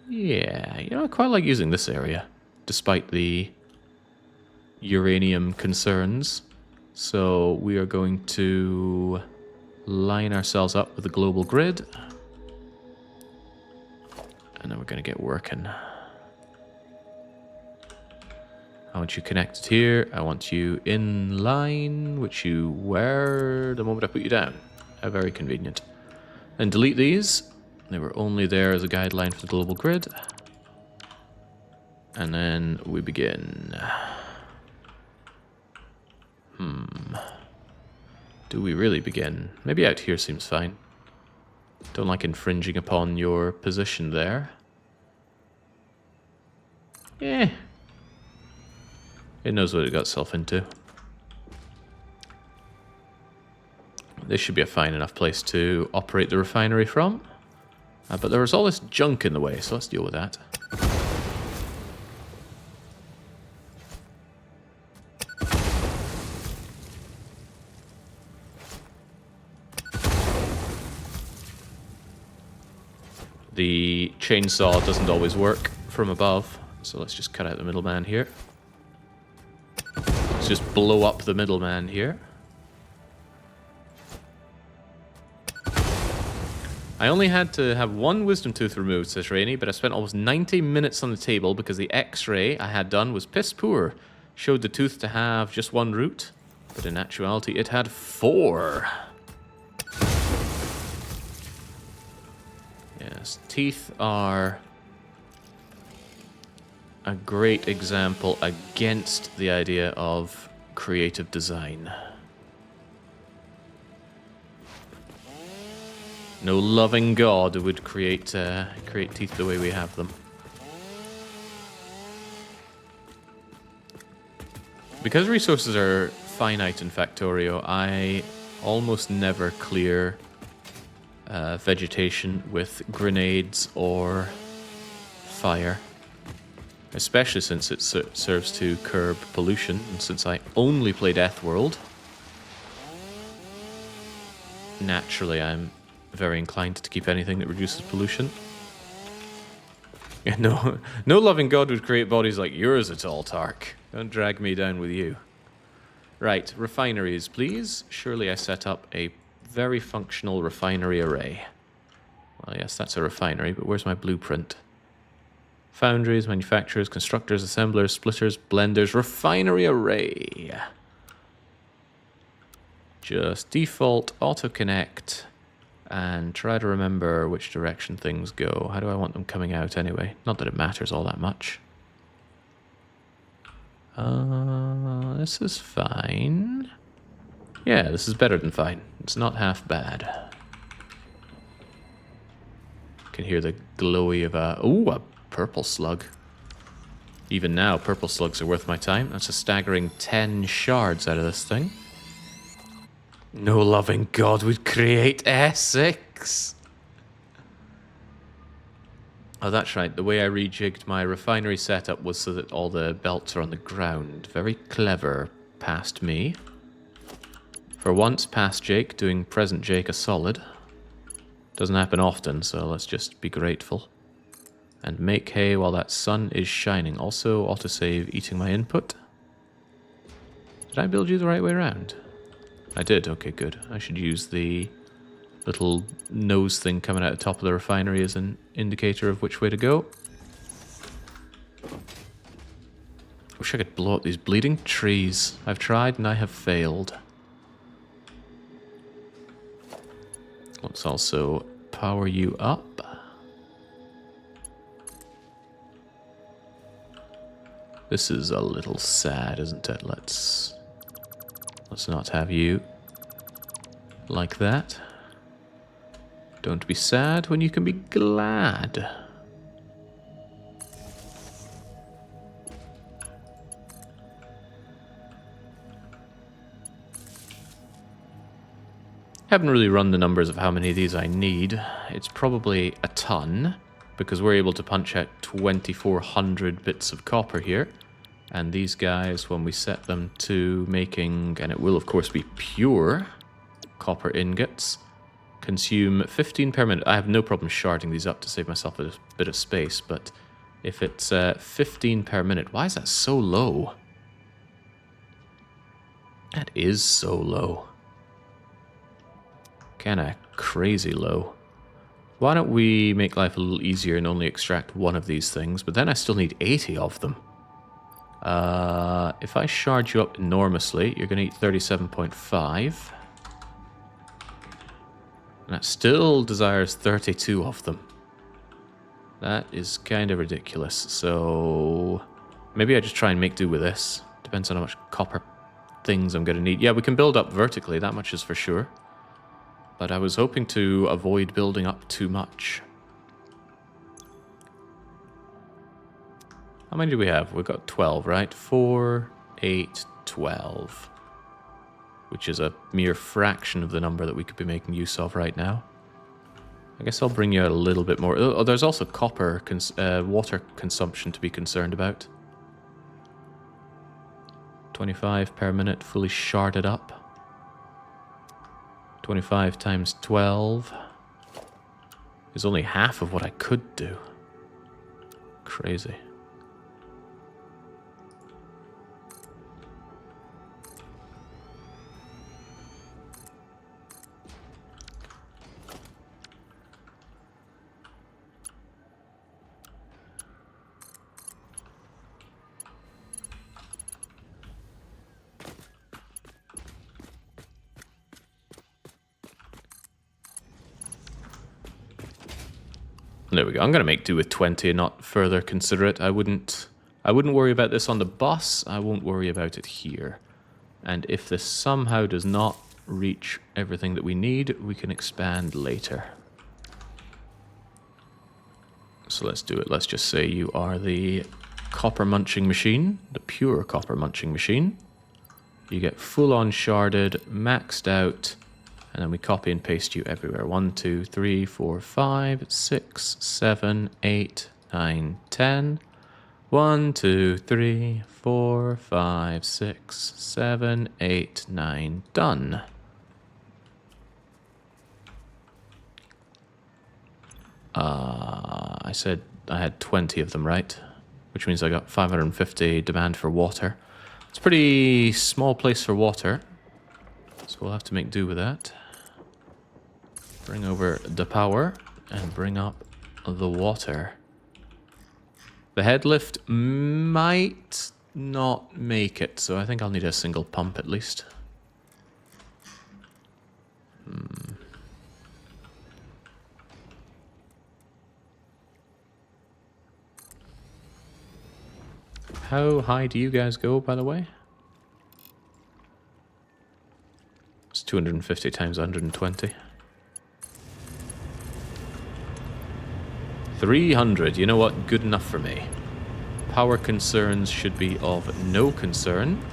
Yeah, I quite like using this area, despite the uranium concerns. So we are going to line ourselves up with the global grid. And then we're going to get working. I want you connected here. I want you in line, which you were the moment I put you down. How very convenient. Then delete these. They were only there as a guideline for the global grid. And then we begin. Do we really begin? Maybe out here seems fine. Don't like infringing upon your position there. Eh. It knows what it got itself into. This should be a fine enough place to operate the refinery from. But there was all this junk in the way, so let's deal with that. The chainsaw doesn't always work from above, so let's just cut out the middleman here. Let's just blow up the middleman here. I only had to have one wisdom tooth removed, says Rainey, but I spent almost 90 minutes on the table because the x-ray I had done was piss poor. Showed the tooth to have just one root, but in actuality it had 4. Yes, teeth are a great example against the idea of creative design. No loving God would create teeth the way we have them. Because resources are finite in Factorio, I almost never clear vegetation with grenades or fire. Especially since it serves to curb pollution, and since I only play Death World, naturally I'm very inclined to keep anything that reduces pollution. No loving God would create bodies like yours at all, Tark. Don't drag me down with you. Right, refineries, please. Surely I set up a very functional refinery array. Well, yes, that's a refinery, but where's my blueprint? Foundries, manufacturers, constructors, assemblers, splitters, blenders, refinery array. Just default, auto-connect, and try to remember which direction things go. How do I want them coming out anyway? Not that it matters all that much. This is fine. Yeah, this is better than fine. It's not half bad. Can hear the glowy of a... Ooh, a purple slug. Even now, purple slugs are worth my time. That's a staggering 10 shards out of this thing. No loving god would create Essex. Oh, that's right. The way I rejigged my refinery setup was so that all the belts are on the ground. Very clever past me. For once, past Jake, doing present Jake a solid. Doesn't happen often, so let's just be grateful. And make hay while that sun is shining. Also, autosave eating my input. Did I build you the right way around? I did. Okay, good. I should use the little nose thing coming out the top of the refinery as an indicator of which way to go. Wish I could blow up these bleeding trees. I've tried and I have failed. Let's also power you up. This is a little sad, isn't it? Let's not have you like that. Don't be sad when you can be glad. Haven't really run the numbers of how many of these I need. It's probably a ton, because we're able to punch out 2,400 bits of copper here. And these guys, when we set them to making, and it will of course be pure copper ingots, consume 15 per minute. I have no problem sharding these up to save myself a bit of space, but if it's 15 per minute, why is that so low? That is so low. Kinda crazy low. Why don't we make life a little easier and only extract one of these things, but then I still need 80 of them. If I shard you up enormously, you're going to eat 37.5. And that still desires 32 of them. That is kind of ridiculous. So maybe I just try and make do with this. Depends on how much copper things I'm going to need. Yeah, we can build up vertically, that much is for sure. But I was hoping to avoid building up too much. How many do we have? We've got 12, right? 4, 8, 12. Which is a mere fraction of the number that we could be making use of right now. I guess I'll bring you out a little bit more. Oh, there's also copper, water consumption to be concerned about. 25 per minute, fully sharded up. 25 times 12 is only half of what I could do. Crazy. There we go. I'm going to make do with 20 and not further consider it. I wouldn't worry about this on the bus. I won't worry about it here. And if this somehow does not reach everything that we need, we can expand later. So let's do it. Let's just say you are the copper munching machine, the pure copper munching machine. You get full on sharded, maxed out, and then we copy and paste you everywhere. 1, 2, 3, 4, 5, 6, 7, 8, 9, 10. 1, 2, 3, 4, 5, 6, 7, 8, 9. Done. I said I had 20 of them, right? Which means I got 550 demand for water. It's a pretty small place for water, so we'll have to make do with that. Bring over the power and bring up the water. The head lift might not make it, so I think I'll need a single pump at least. How high do you guys go, by the way? It's 250 times 120. 300. You know what? Good enough for me. Power concerns should be of no concern.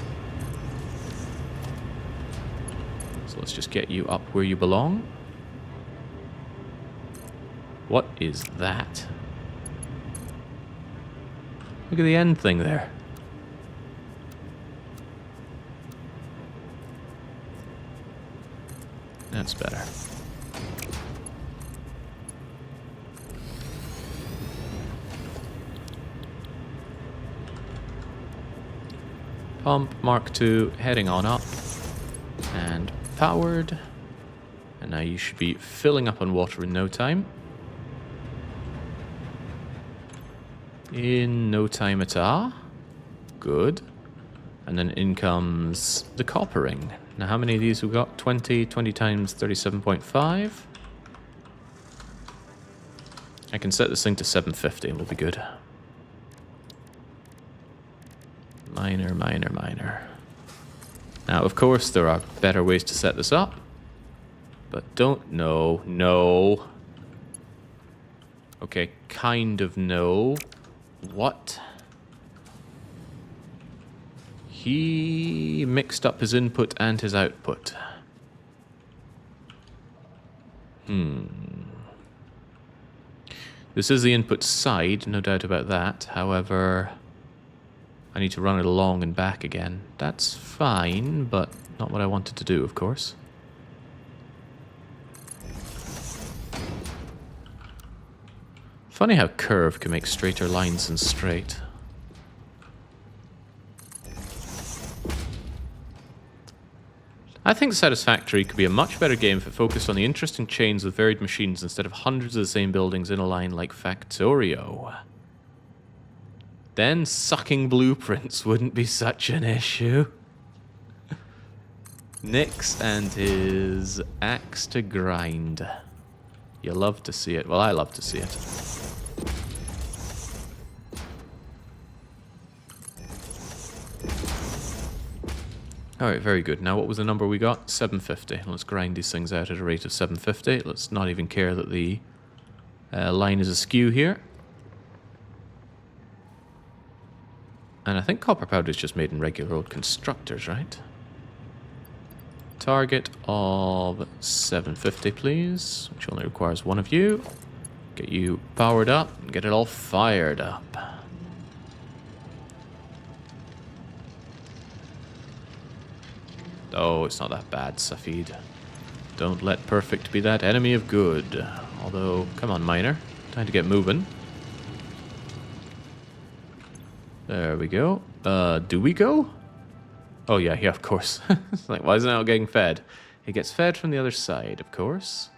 So let's just get you up where you belong. What is that? Look at the end thing there. That's better. Pump Mark II heading on up. And powered. And now you should be filling up on water in no time. In no time at all. Good. And then in comes the coppering. Now how many of these we got? 20 times 37.5. I can set this thing to 750 and we'll be good. Minor, minor, minor. Now, of course, there are better ways to set this up. But don't know. No. Okay, kind of no. What? He mixed up his input and his output. This is the input side, no doubt about that. However, I need to run it along and back again. That's fine, but not what I wanted to do, of course. Funny how curve can make straighter lines than straight. I think Satisfactory could be a much better game if it focused on the interesting chains of varied machines instead of hundreds of the same buildings in a line like Factorio. Then sucking blueprints wouldn't be such an issue. Nix and his axe to grind. You love to see it. Well, I love to see it. Alright, very good. Now what was the number we got? 750. Let's grind these things out at a rate of 750. Let's not even care that the line is askew here. And I think copper powder is just made in regular old constructors, right? Target of 750, please, which only requires one of you. Get you powered up and get it all fired up. Oh, it's not that bad, Safid. Don't let perfect be that enemy of good. Although, come on, miner. Time to get moving. There we go. Do we go? Oh, yeah, of course. It's like, why isn't it not getting fed? It gets fed from the other side, of course.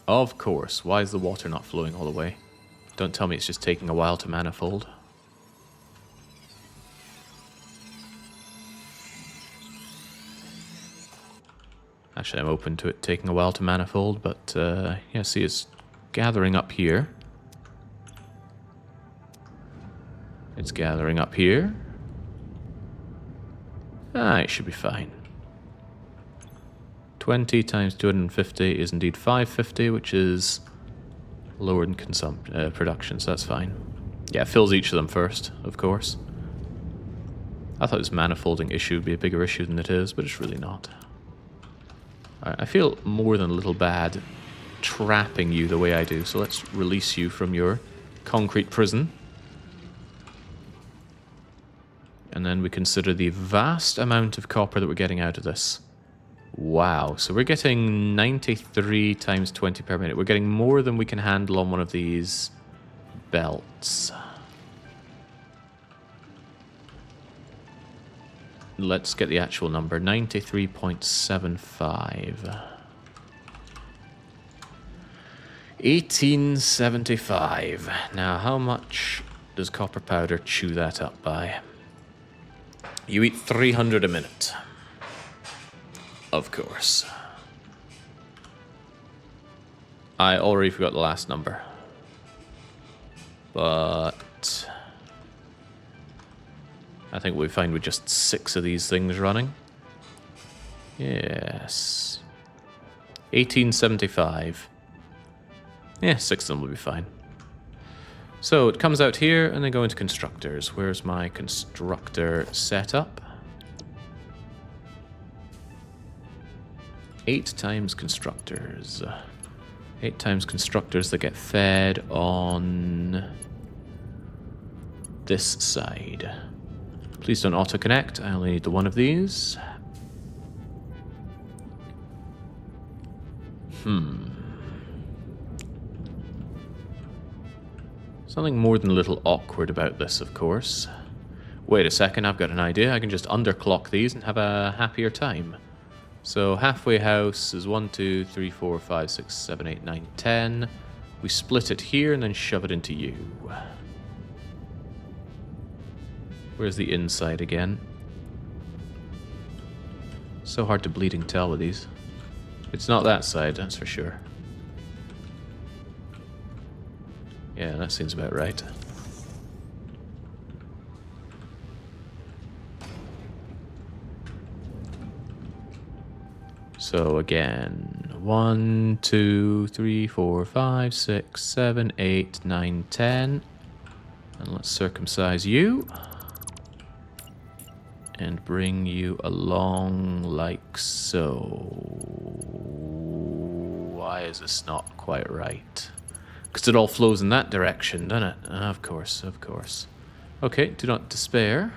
Of course. Why is the water not flowing all the way? Don't tell me it's just taking a while to manifold. Actually, I'm open to it taking a while to manifold, but yeah, see, it's gathering up here. It's gathering up here. Ah, it should be fine. 20 times 250 is indeed 550, which is lower in production, so that's fine. Yeah, it fills each of them first, of course. I thought this manifolding issue would be a bigger issue than it is, but it's really not. Alright, I feel more than a little bad trapping you the way I do, so let's release you from your concrete prison. And then we consider the vast amount of copper that we're getting out of this. Wow, so we're getting 93 times 20 per minute. We're getting more than we can handle on one of these belts. Let's get the actual number, 93.75. 1875. Now, how much does copper powder chew that up by? You eat 300 a minute. Of course. I already forgot the last number. But I think we'll be fine with just 6 of these things running. Yes. 1875. Yeah, 6 of them will be fine. So it comes out here and then go into constructors. Where's my constructor setup? 8 times constructors. 8 times constructors that get fed on this side. Please don't auto-connect. I only need the one of these. Something more than a little awkward about this, of course. Wait a second, I've got an idea. I can just underclock these and have a happier time. So halfway house is 1, 2, 3, 4, 5, 6, 7, 8, 9, 10. We split it here and then shove it into you. Where's the inside again? So hard to bleeding tell with these. It's not that side, that's for sure. Yeah, that seems about right. So again, 1, 2, 3, 4, 5, 6, 7, 8, 9, 10. And let's circumcise you. And bring you along like so. Why is this not quite right? Because it all flows in that direction, doesn't it? Of course, of course. Okay, do not despair.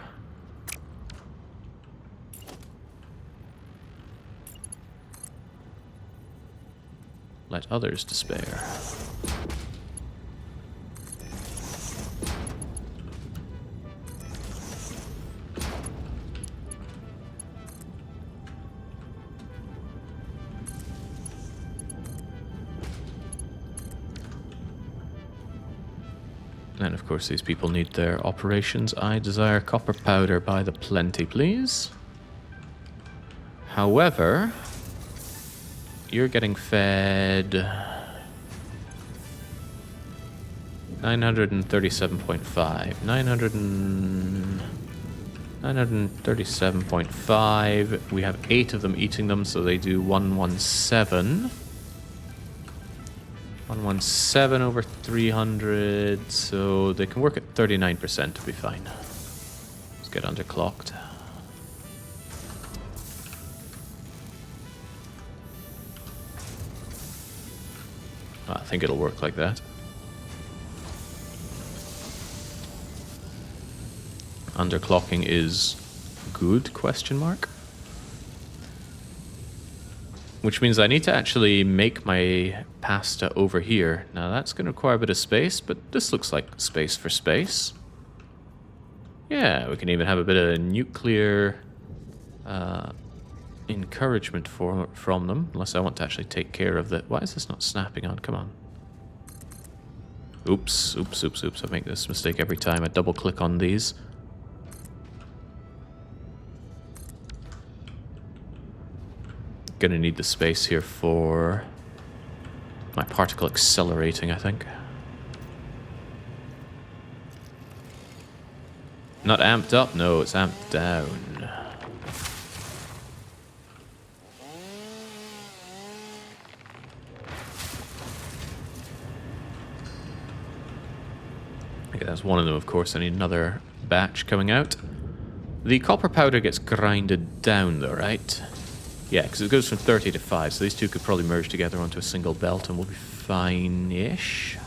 Let others despair. And of course these people need their operations. I desire copper powder by the plenty, please. However, you're getting fed 937.5. 937.5. We have 8 of them eating them, so they do 117. 117 over 300, so they can work at 39% to be fine. Let's get underclocked. I think it'll work like that. Underclocking is good, question mark? Which means I need to actually make my pasta over here. Now that's going to require a bit of space, but this looks like space for space. Yeah, we can even have a bit of nuclear encouragement from them, unless I want to actually take care of the... Why is this not snapping on? Come on. Oops, oops, oops, oops. I make this mistake every time I double click on these. Gonna need the space here for my particle accelerating, I think. Not amped up? No, it's amped down. Okay, that's one of them, of course. I need another batch coming out. The copper powder gets grinded down, though, right? Yeah, because it goes from 30 to 5, so these two could probably merge together onto a single belt and we'll be fine-ish.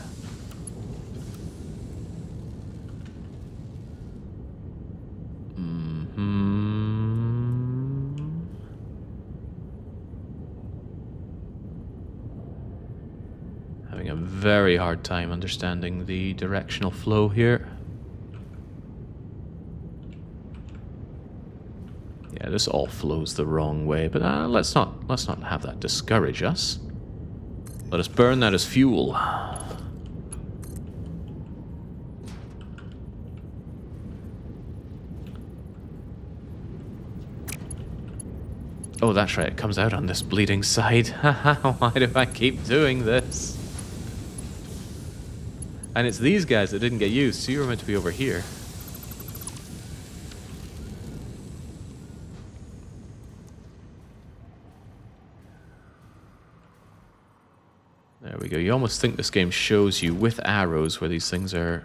Having a very hard time understanding the directional flow here. Yeah, this all flows the wrong way, but let's not have that discourage us. Let us burn that as fuel. Oh, that's right, it comes out on this bleeding side. Why do I keep doing this? And it's these guys that didn't get used, so you were meant to be over here. There we go. You almost think this game shows you with arrows where these things are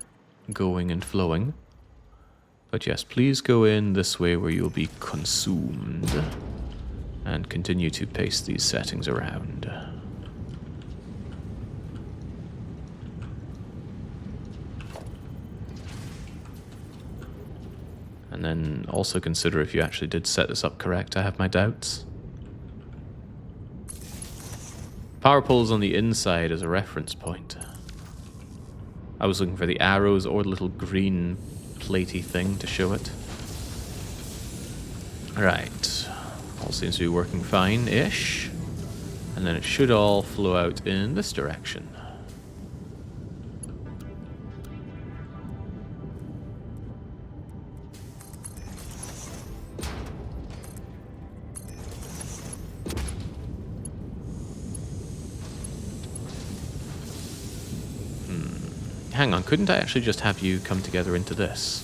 going and flowing. But yes, please go in this way where you'll be consumed. And continue to paste these settings around. And then also consider if you actually did set this up correct. I have my doubts. Power poles on the inside as a reference point. I was looking for the arrows or the little green platey thing to show it. Right. All seems to be working fine-ish. And then it should all flow out in this direction. Hang on, couldn't I actually just have you come together into this?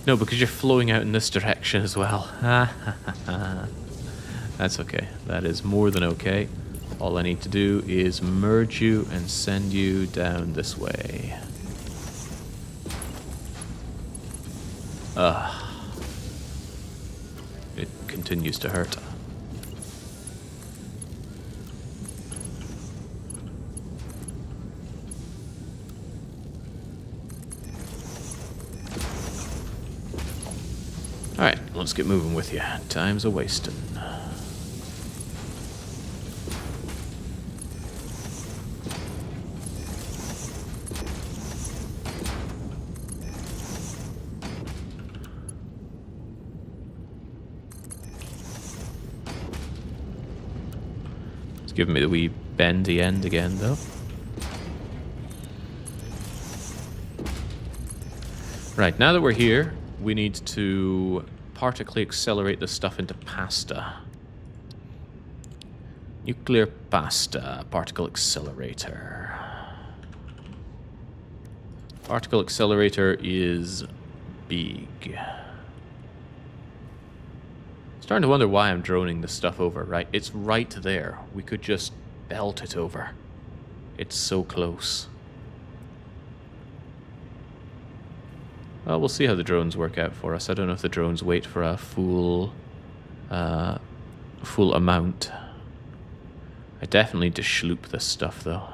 No, because you're flowing out in this direction as well. That's okay. That is more than okay. All I need to do is merge you and send you down this way. It continues to hurt. Alright, let's get moving with you. Time's a-wasting. It's giving me the wee bendy end again, though. Right, now that we're here, we need to partically accelerate this stuff into pasta. Nuclear pasta, particle accelerator. Particle accelerator is big. Starting to wonder why I'm droning this stuff over, right? It's right there. We could just belt it over. It's so close. Well, we'll see how the drones work out for us. I don't know if the drones wait for a full amount. I definitely need to schloop this stuff, though.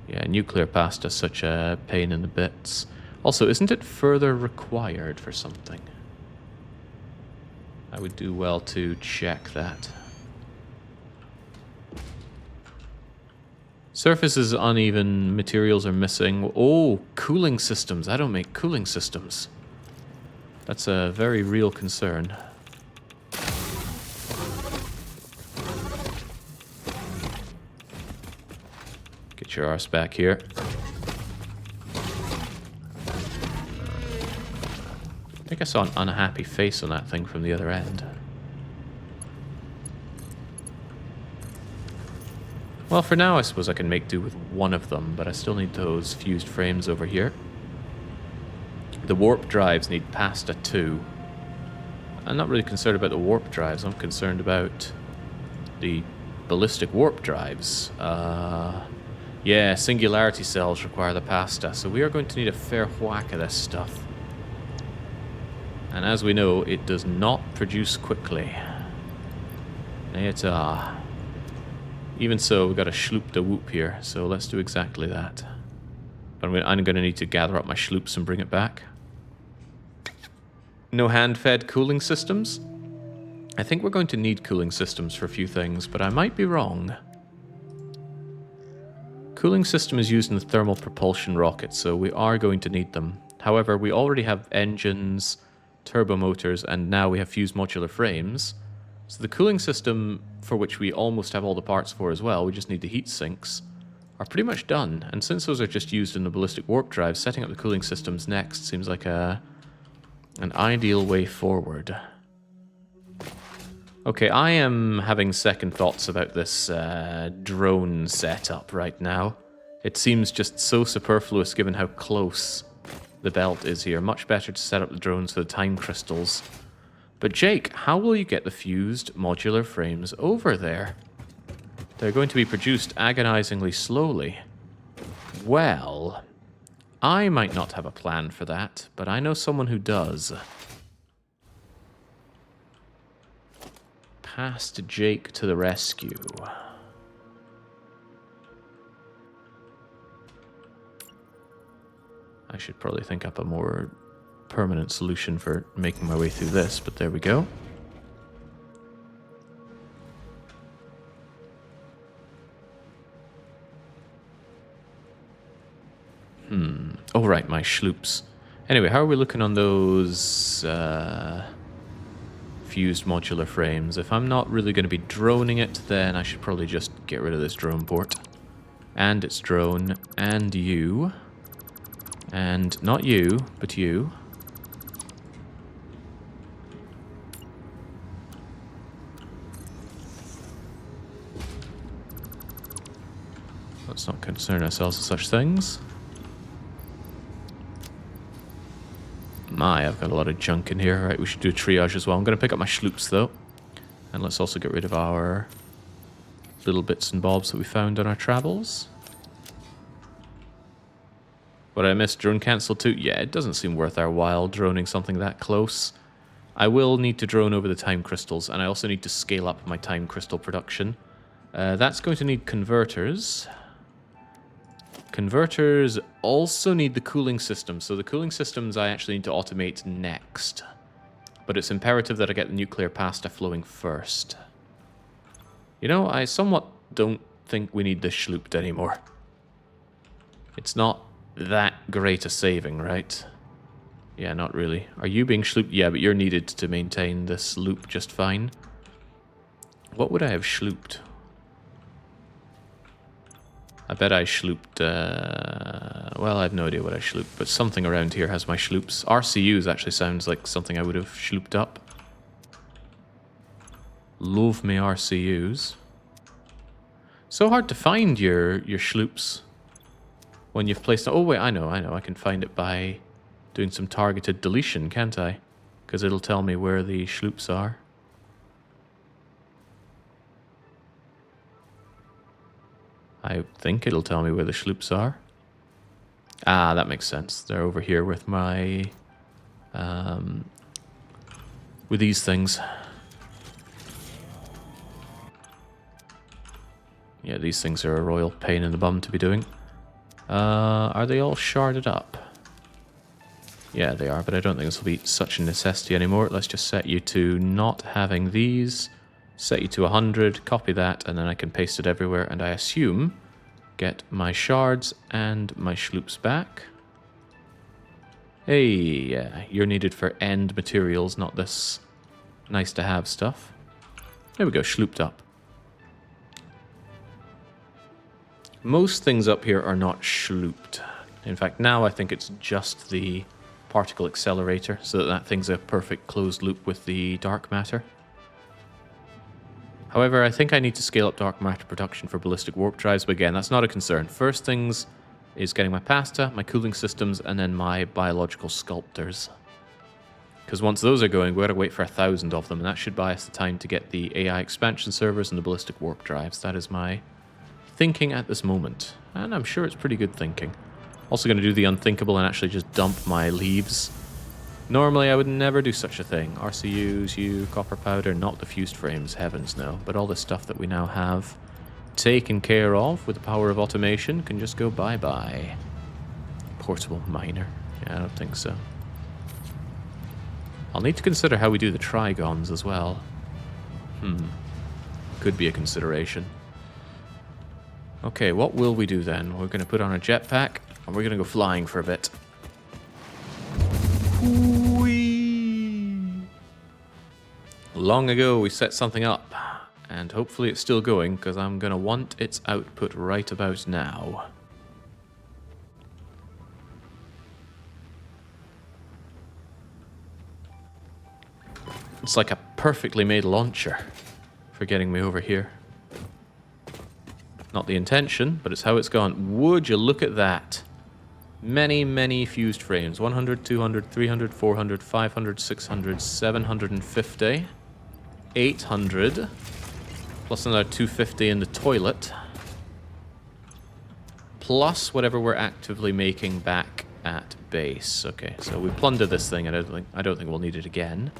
Yeah, nuclear pasta's such a pain in the bits. Also, isn't it further required for something? I would do well to check that. Surface is uneven, materials are missing. Oh, cooling systems. I don't make cooling systems. That's a very real concern. Get your arse back here. I think I saw an unhappy face on that thing from the other end. Well, for now, I suppose I can make do with one of them, but I still need those fused frames over here. The warp drives need pasta too. I'm not really concerned about the warp drives. I'm concerned about the ballistic warp drives. Yeah, singularity cells require the pasta, so we are going to need a fair whack of this stuff. And as we know, it does not produce quickly. Even so, we've got a schloop de whoop here, so let's do exactly that. But I'm going to need to gather up my schloops and bring it back. No hand-fed cooling systems? I think we're going to need cooling systems for a few things, but I might be wrong. Cooling system is used in the thermal propulsion rockets, so we are going to need them. However, we already have engines, turbo motors, and now we have fused modular frames. So the cooling system, for which we almost have all the parts for as well, we just need the heat sinks, are pretty much done. And since those are just used in the ballistic warp drive, setting up the cooling systems next seems like an ideal way forward. Okay, I am having second thoughts about this drone setup right now. It seems just so superfluous given how close the belt is here. Much better to set up the drones for the time crystals. But Jake, how will you get the fused modular frames over there? They're going to be produced agonizingly slowly. Well, I might not have a plan for that, but I know someone who does. Past Jake to the rescue. I should probably think up a more permanent solution for making my way through this, but there we go. Oh, right, my schloops. Anyway, how are we looking on those fused modular frames? If I'm not really going to be droning it, then I should probably just get rid of this drone port. And its drone, and you. And not you, but you. Let's not concern ourselves with such things. My, I've got a lot of junk in here. Right, we should do a triage as well. I'm going to pick up my schloops, though. And let's also get rid of our little bits and bobs that we found on our travels. What I missed, drone cancel too? Yeah, it doesn't seem worth our while droning something that close. I will need to drone over the time crystals, and I also need to scale up my time crystal production. That's going to need converters. Converters also need the cooling system, so the cooling systems I actually need to automate next. But it's imperative that I get the nuclear pasta flowing first. You know, I somewhat don't think we need this schlooped anymore. It's not that great a saving, right? Yeah, not really. Are you being schlooped? Yeah, but you're needed to maintain this loop just fine. What would I have schlooped? I bet I schlooped, well, I have no idea what I schlooped, but something around here has my schloops. RCUs actually sounds like something I would have schlooped up. Love me RCUs. So hard to find your schloops when you've placed... Oh, wait, I know. I can find it by doing some targeted deletion, can't I? Because it'll tell me where the schloops are. I think it'll tell me where the schloops are. Ah, that makes sense. They're over here with my... with these things. Yeah, these things are a royal pain in the bum to be doing. Are they all sharded up? Yeah, they are, but I don't think this will be such a necessity anymore. Let's just set you to not having these. Set you to 100, copy that, and then I can paste it everywhere, and I assume get my shards and my schloops back. Hey, yeah, you're needed for end materials, not this nice-to-have stuff. There we go, schlooped up. Most things up here are not schlooped. In fact, now I think it's just the particle accelerator, so that that thing's a perfect closed loop with the dark matter. However, I think I need to scale up dark matter production for ballistic warp drives, but again, that's not a concern. First things is getting my pasta, my cooling systems, and then my biological sculptors. Because once those are going, we've got to wait for 1,000 of them, and that should buy us the time to get the AI expansion servers and the ballistic warp drives. That is my thinking at this moment, and I'm sure it's pretty good thinking. Also going to do the unthinkable and actually just dump my leaves. Normally I would never do such a thing. RCUs, copper powder, not the fused frames, heavens no. But all this stuff that we now have taken care of with the power of automation can just go bye-bye. Portable miner. Yeah, I don't think so. I'll need to consider how we do the trigons as well. Could be a consideration. Okay, what will we do then? We're going to put on a jetpack, and we're going to go flying for a bit. Whee! Long ago, we set something up, and hopefully it's still going, because I'm going to want its output right about now. It's like a perfectly made launcher for getting me over here. Not the intention, but it's how it's gone. Would you look at that? Many, many fused frames. 100, 200, 300, 400, 500, 600, 750, 800, plus another 250 in the toilet, plus whatever we're actively making back at base. Okay, so we plunder this thing. I don't think we'll need it again.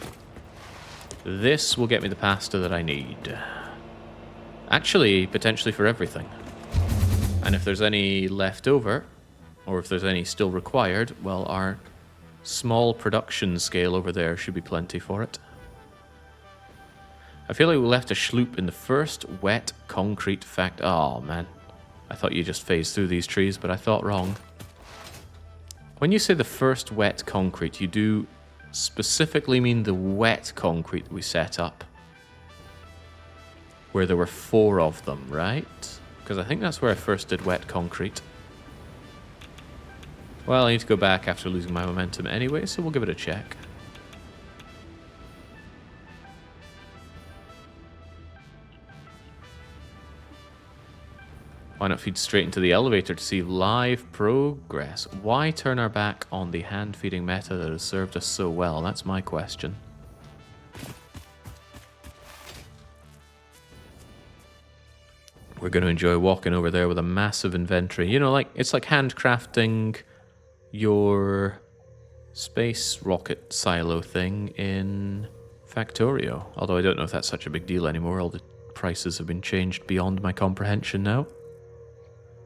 This will get me the pasta that I need. Actually, potentially for everything. And if there's any left over, or if there's any still required, well, our small production scale over there should be plenty for it. I feel like we left a schloop in the first wet concrete Oh, man. I thought you just phased through these trees, but I thought wrong. When you say the first wet concrete, you do specifically mean the wet concrete we set up. Where there were 4 of them, right? Because I think that's where I first did wet concrete. Well, I need to go back after losing my momentum anyway, so we'll give it a check. Why not feed straight into the elevator to see live progress? Why turn our back on the hand-feeding meta that has served us so well? That's my question. We're going to enjoy walking over there with a massive inventory. You know, like it's like handcrafting your space rocket silo thing in Factorio. Although I don't know if that's such a big deal anymore. All the prices have been changed beyond my comprehension now.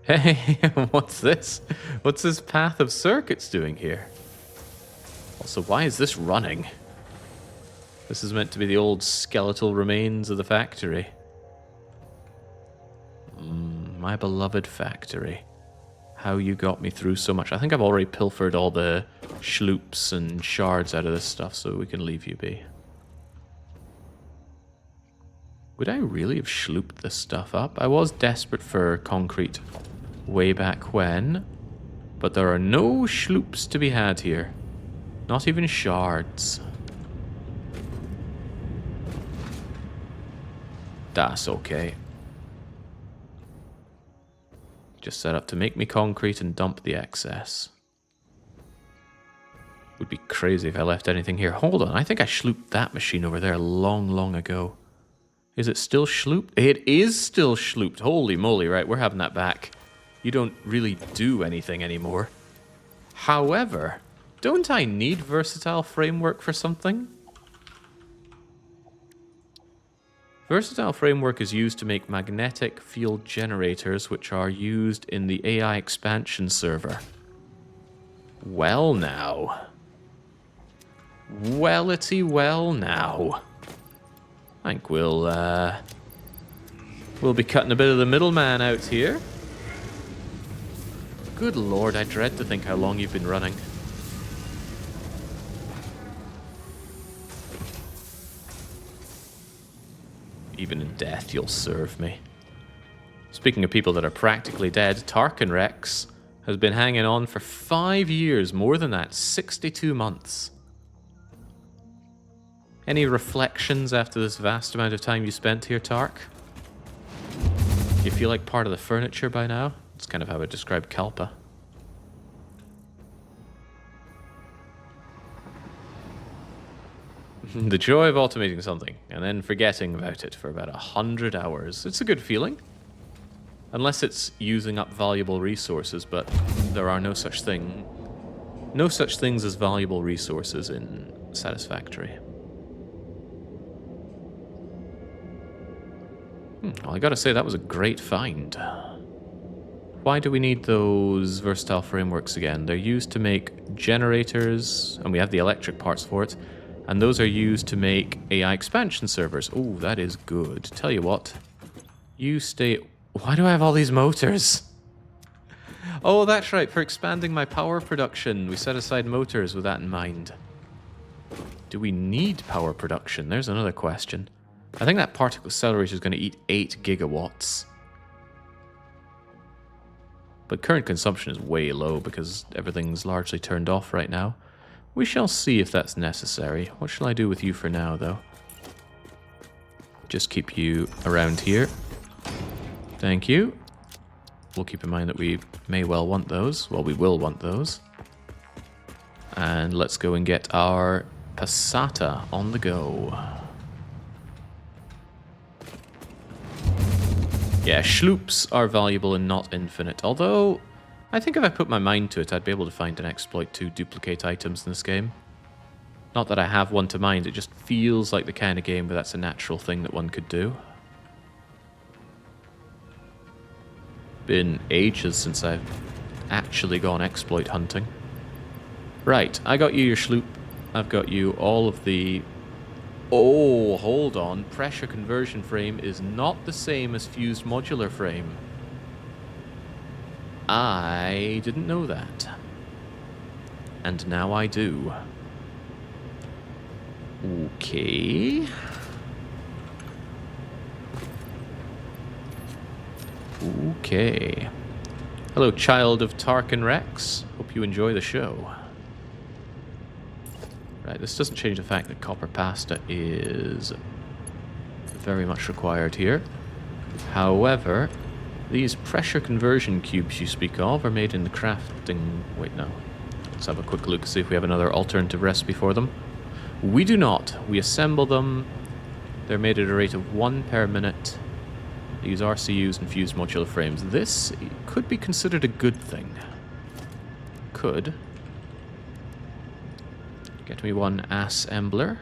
Hey, what's this? What's this path of circuits doing here? Also, why is this running? This is meant to be the old skeletal remains of the factory. My beloved factory. How you got me through so much. I think I've already pilfered all the schloops and shards out of this stuff, so we can leave you be. Would I really have schlooped this stuff up? I was desperate for concrete way back when, but there are no schloops to be had here. Not even shards. That's okay. Just set up to make me concrete and dump the excess. Would be crazy if I left anything here. Hold on, I think I schlooped that machine over there long, long ago. Is it still schlooped? It is still schlooped. Holy moly, right, we're having that back. You don't really do anything anymore. However, don't I need versatile framework for something? Versatile framework is used to make magnetic field generators, which are used in the AI expansion server. Well now. Wellity well now. I think we'll be cutting a bit of the middleman out here. Good lord, I dread to think how long you've been running. Even in death, you'll serve me. Speaking of people that are practically dead, Tarkin Rex has been hanging on for 5 years, more than that, 62 months. Any reflections after this vast amount of time you spent here, Tark? Do you feel like part of the furniture by now? That's kind of how I describe Kalpa. The joy of automating something, and then forgetting about it for about 100 hours. It's a good feeling. Unless it's using up valuable resources, but there are no such things as valuable resources in Satisfactory. Well, I gotta say, that was a great find. Why do we need those versatile frameworks again? They're used to make generators, and we have the electric parts for it, and those are used to make AI expansion servers. Oh, that is good. Tell you what, you stay... Why do I have all these motors? Oh, that's right, for expanding my power production. We set aside motors with that in mind. Do we need power production? There's another question. I think that particle accelerator is going to eat 8 gigawatts. But current consumption is way low because everything's largely turned off right now. We shall see if that's necessary. What shall I do with you for now, though? Just keep you around here. Thank you. we'll keep in mind that we may well want those. Well, we will want those. And let's go and get our passata on the go. Yeah, schloops are valuable and not infinite. Although, I think if I put my mind to it, I'd be able to find an exploit to duplicate items in this game. Not that I have one to mind, it just feels like the kind of game where that's a natural thing that one could do. Been ages since I've actually gone exploit hunting. Right, I got you your sloop. I've got you all of the... Oh, hold on. Pressure conversion frame is not the same as fused modular frame. I didn't know that. And now I do. Okay. Okay. Hello, child of Tarkin Rex. Hope you enjoy the show. Right, this doesn't change the fact that copper pasta is very much required here. However, these pressure conversion cubes you speak of are made in the crafting... Wait, no. Let's have a quick look, see if we have another alternative recipe for them. We do not. We assemble them. They're made at a rate of 1 per minute. They use RCUs and fused modular frames. This could be considered a good thing. Could. Get me one assembler.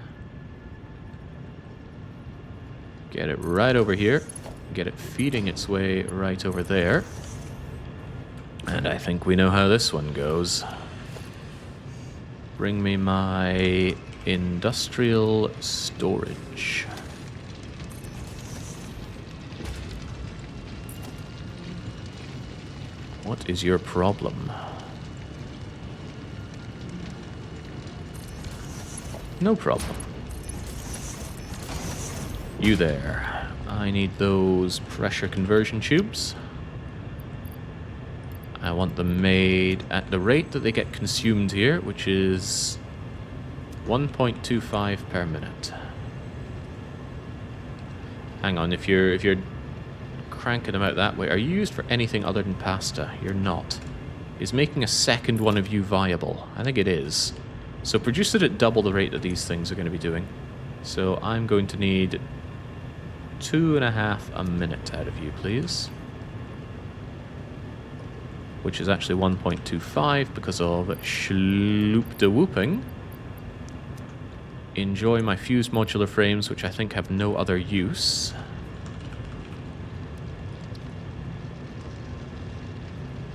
Get it right over here. Get it feeding its way right over there. And I think we know how this one goes. Bring me my industrial storage. What is your problem? No problem. You there. I need those pressure conversion tubes. I want them made at the rate that they get consumed here, which is 1.25 per minute. Hang on, if you're cranking them out that way, are you used for anything other than pasta? You're not. Is making a second one of you viable? I think it is. So produce it at double the rate that these things are going to be doing. So I'm going to need 2.5 a minute out of you, please. Which is actually 1.25 because of schloop-de-whooping. Enjoy my fused modular frames, which I think have no other use.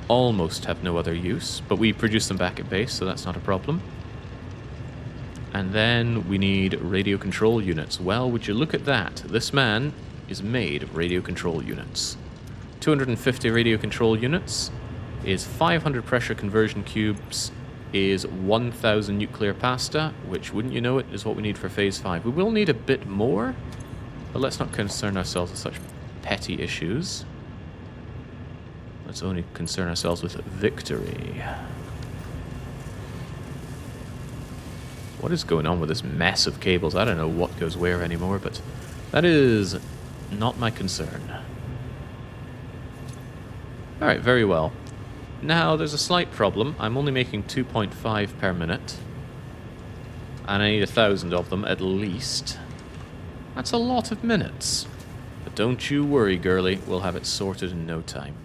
Almost have no other use, but we produce them back at base, so that's not a problem. And then we need radio control units. Well, would you look at that? This man is made of radio control units. 250 radio control units is 500 pressure conversion cubes, is 1,000 nuclear pasta, which, wouldn't you know it, is what we need for Phase 5. We will need a bit more, but let's not concern ourselves with such petty issues. Let's only concern ourselves with victory. What is going on with this mess of cables? I don't know what goes where anymore, but that is not my concern. Alright, very well. Now, there's a slight problem. I'm only making 2.5 per minute. And I need 1,000 of them, at least. That's a lot of minutes. But don't you worry, girlie. We'll have it sorted in no time.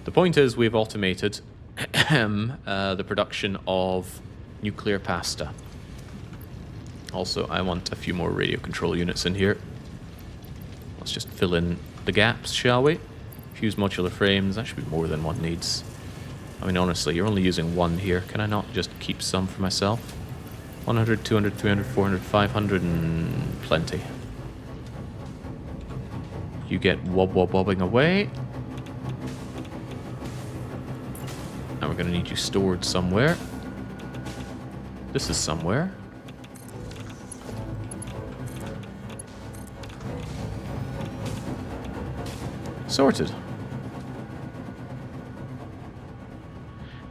The point is, we've automated the production of nuclear pasta. Also, I want a few more radio control units in here. Let's just fill in the gaps, shall we? Fuse modular frames. That should be more than one needs. I mean, honestly, you're only using one here. Can I not just keep some for myself? 100, 200, 300, 400, 500, and plenty. You get wobbing away. And we're going to need you stored somewhere. This is somewhere. Sorted.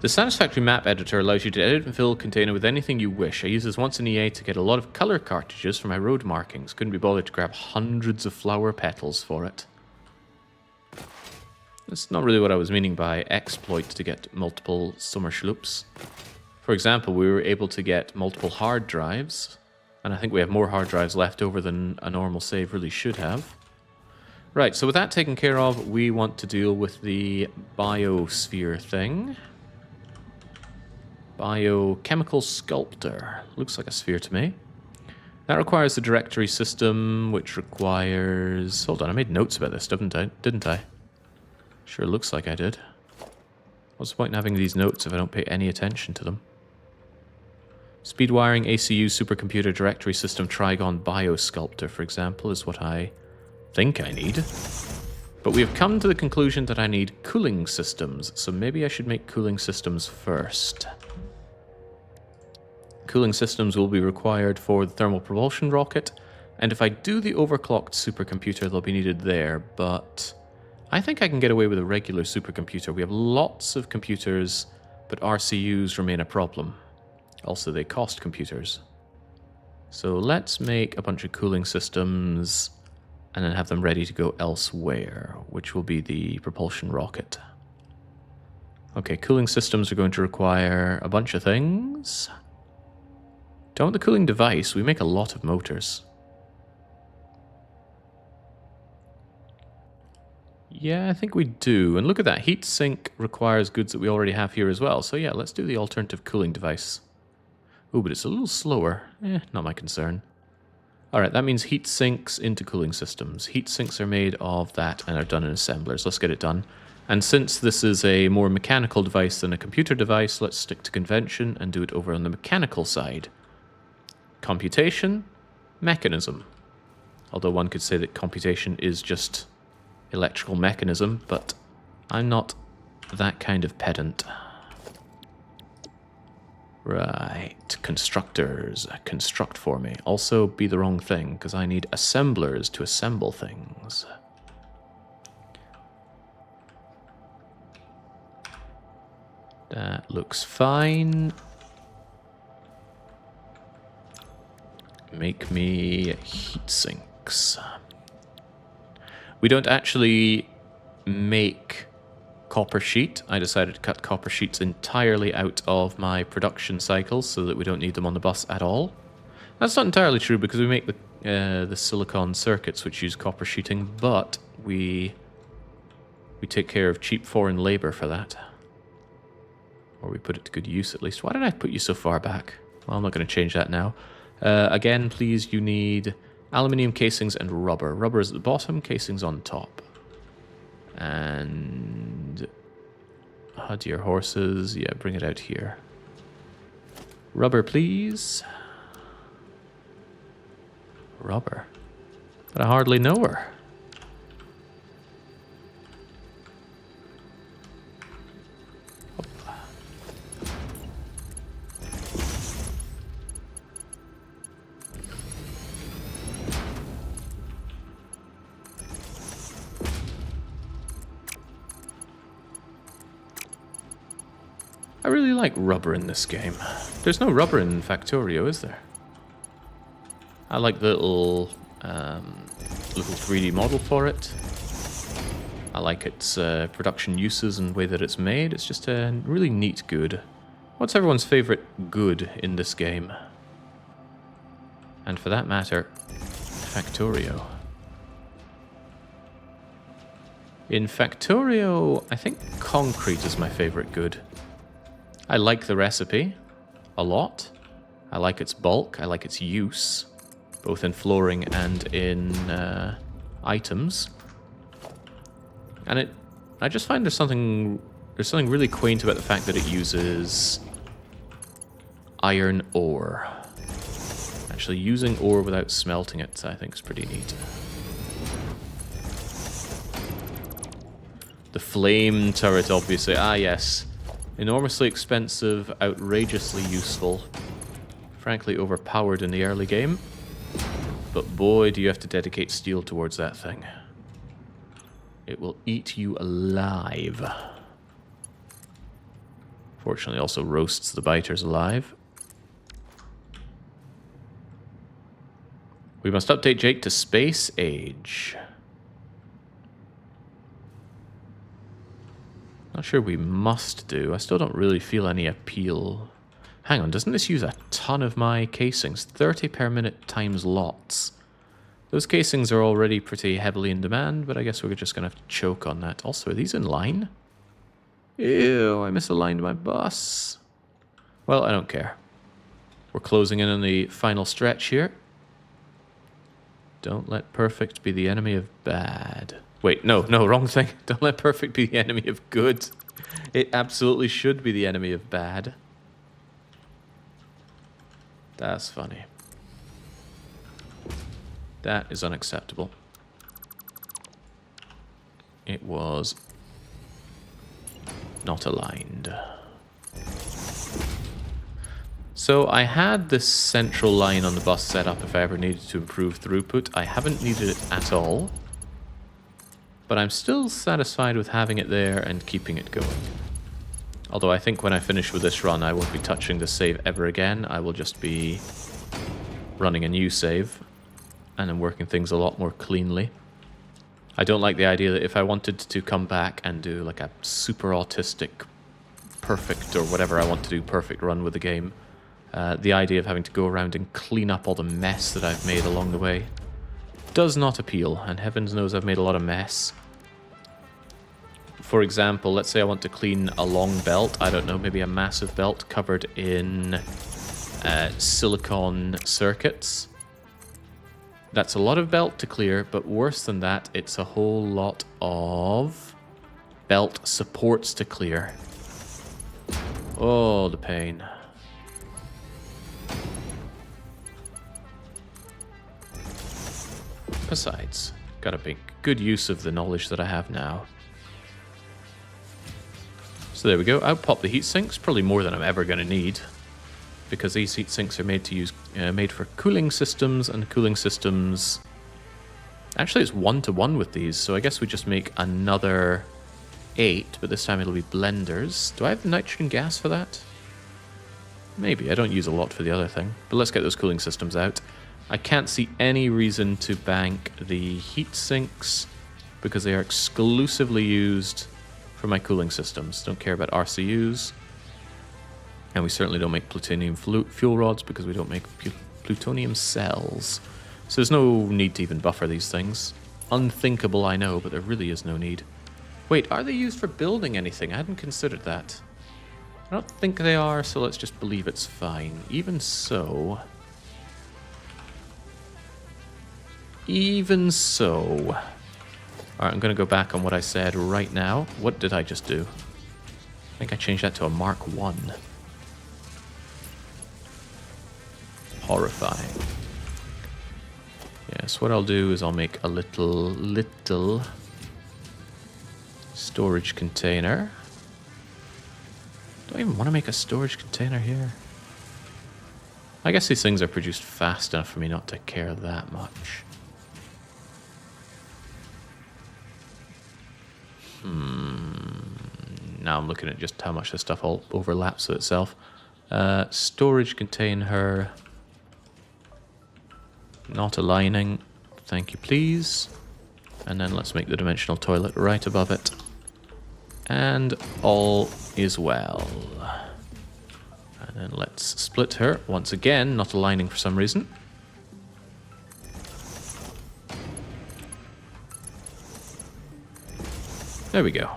The Satisfactory map editor allows you to edit and fill a container with anything you wish. I use this once in EA to get a lot of color cartridges for my road markings. Couldn't be bothered to grab hundreds of flower petals for it. That's not really what I was meaning by exploit to get multiple Sommerschlupps. For example, we were able to get multiple hard drives, and I think we have more hard drives left over than a normal save really should have. Right, so with that taken care of, we want to deal with the biosphere thing. Biochemical sculptor. Looks like a sphere to me. That requires the directory system, which requires... Hold on, I made notes about this, didn't I? Sure looks like I did. What's the point in having these notes if I don't pay any attention to them? Speed wiring, ACU, supercomputer, directory system, Trigon, biosculptor, for example, is what I think I need. But we have come to the conclusion that I need cooling systems, so maybe I should make cooling systems first. Cooling systems will be required for the thermal propulsion rocket, and if I do the overclocked supercomputer, they'll be needed there, but I think I can get away with a regular supercomputer. We have lots of computers, but RCUs remain a problem. Also, they cost computers. So let's make a bunch of cooling systems and then have them ready to go elsewhere, which will be the propulsion rocket. Okay, cooling systems are going to require a bunch of things. Don't want the cooling device. We make a lot of motors. Yeah, I think we do. And look at that. Heat sink requires goods that we already have here as well. So yeah, let's do the alternative cooling device. Oh, but it's a little slower. Not my concern. Alright, that means heat sinks into cooling systems. Heat sinks are made of that and are done in assemblers. Let's get it done. And since this is a more mechanical device than a computer device, let's stick to convention and do it over on the mechanical side. Computation, mechanism. Although one could say that computation is just electrical mechanism, but I'm not that kind of pedant. Right, constructors, construct for me. Also be the wrong thing, because I need assemblers to assemble things. That looks fine. Make me heat sinks. We don't actually make copper sheet. I decided to cut copper sheets entirely out of my production cycles so that we don't need them on the bus at all. That's not entirely true because we make the silicon circuits which use copper sheeting, but we take care of cheap foreign labor for that. Or we put it to good use at least. Why did I put you so far back? Well, I'm not going to change that now. Again, please, you need aluminium casings and rubber. Rubber is at the bottom, casings on top. And dear horses, yeah, bring it out here. Rubber, please. Rubber. But I hardly know her. I really like rubber in this game. There's no rubber in Factorio, is there? I like the little 3D model for it. I like its production uses and way that it's made. It's just a really neat good. What's everyone's favorite good in this game? And for that matter, Factorio. In Factorio, I think concrete is my favorite good. I like the recipe a lot. I like its bulk. I like its use, both in flooring and in items. And I just find there's something really quaint about the fact that it uses iron ore. Actually, using ore without smelting it, I think, is pretty neat. The flame turret, obviously. Ah, yes. Enormously expensive, outrageously useful, frankly overpowered in the early game, but boy do you have to dedicate steel towards that thing. It will eat you alive. Fortunately also roasts the biters alive. We must update Jake to space age. Not sure we must do. I still don't really feel any appeal. Hang on, doesn't this use a ton of my casings? 30 per minute times lots. Those casings are already pretty heavily in demand, but I guess we're just going to have to choke on that. Also, are these in line? Ew, I misaligned my bus. Well, I don't care. We're closing in on the final stretch here. Don't let perfect be the enemy of bad. Wait, no, wrong thing. Don't let perfect be the enemy of good. It absolutely should be the enemy of bad. That's funny. That is unacceptable. It was not aligned. So I had this central line on the bus set up if I ever needed to improve throughput. I haven't needed it at all. But I'm still satisfied with having it there and keeping it going. Although I think when I finish with this run, I won't be touching the save ever again. I will just be running a new save and then working things a lot more cleanly. I don't like the idea that if I wanted to come back and do like a super autistic perfect or whatever I want to do perfect run with the game, the idea of having to go around and clean up all the mess that I've made along the way does not appeal, and heavens knows I've made a lot of mess. For example, let's say I want to clean a long belt, I don't know, maybe a massive belt covered in silicon circuits. That's a lot of belt to clear, but worse than that, it's a whole lot of belt supports to clear. Oh, the pain. Besides, gotta make good use of the knowledge that I have now. So there we go. Out pop the heat sinks, probably more than I'm ever gonna need, because these heat sinks are made for cooling systems, and cooling systems. Actually, it's 1-to-1 with these, so I guess we just make another 8, but this time it'll be blenders. Do I have the nitrogen gas for that? Maybe. I don't use a lot for the other thing, but let's get those cooling systems out. I can't see any reason to bank the heat sinks because they are exclusively used for my cooling systems. Don't care about RCUs. And we certainly don't make plutonium fuel rods because we don't make plutonium cells. So there's no need to even buffer these things. Unthinkable, I know, but there really is no need. Wait, are they used for building anything? I hadn't considered that. I don't think they are, so let's just believe it's fine. Even so... Alright, I'm going to go back on what I said right now. What did I just do? I think I changed that to a Mark 1. Horrifying. Yes, what I'll do is I'll make a little storage container. Do I even want to make a storage container here? I guess these things are produced fast enough for me not to care that much. Now I'm looking at just how much this stuff all overlaps with itself. Storage container. Not aligning. Thank you, please. And then let's make the dimensional toilet right above it. And all is well. And then let's split her once again, not aligning for some reason. There we go.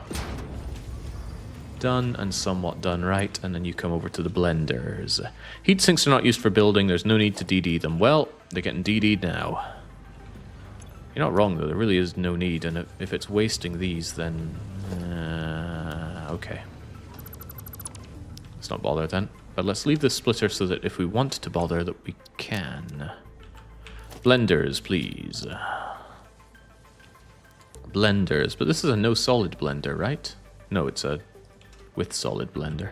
Done and somewhat done right, and then you come over to the blenders. Heat sinks are not used for building, there's no need to DD them. Well, they're getting DD'd now. You're not wrong though, there really is no need, and if it's wasting these, then... okay. Let's not bother then. But let's leave the splitter so that if we want to bother, that we can. Blenders, please. Blenders, but this is a no solid blender, right? No, it's a with solid blender.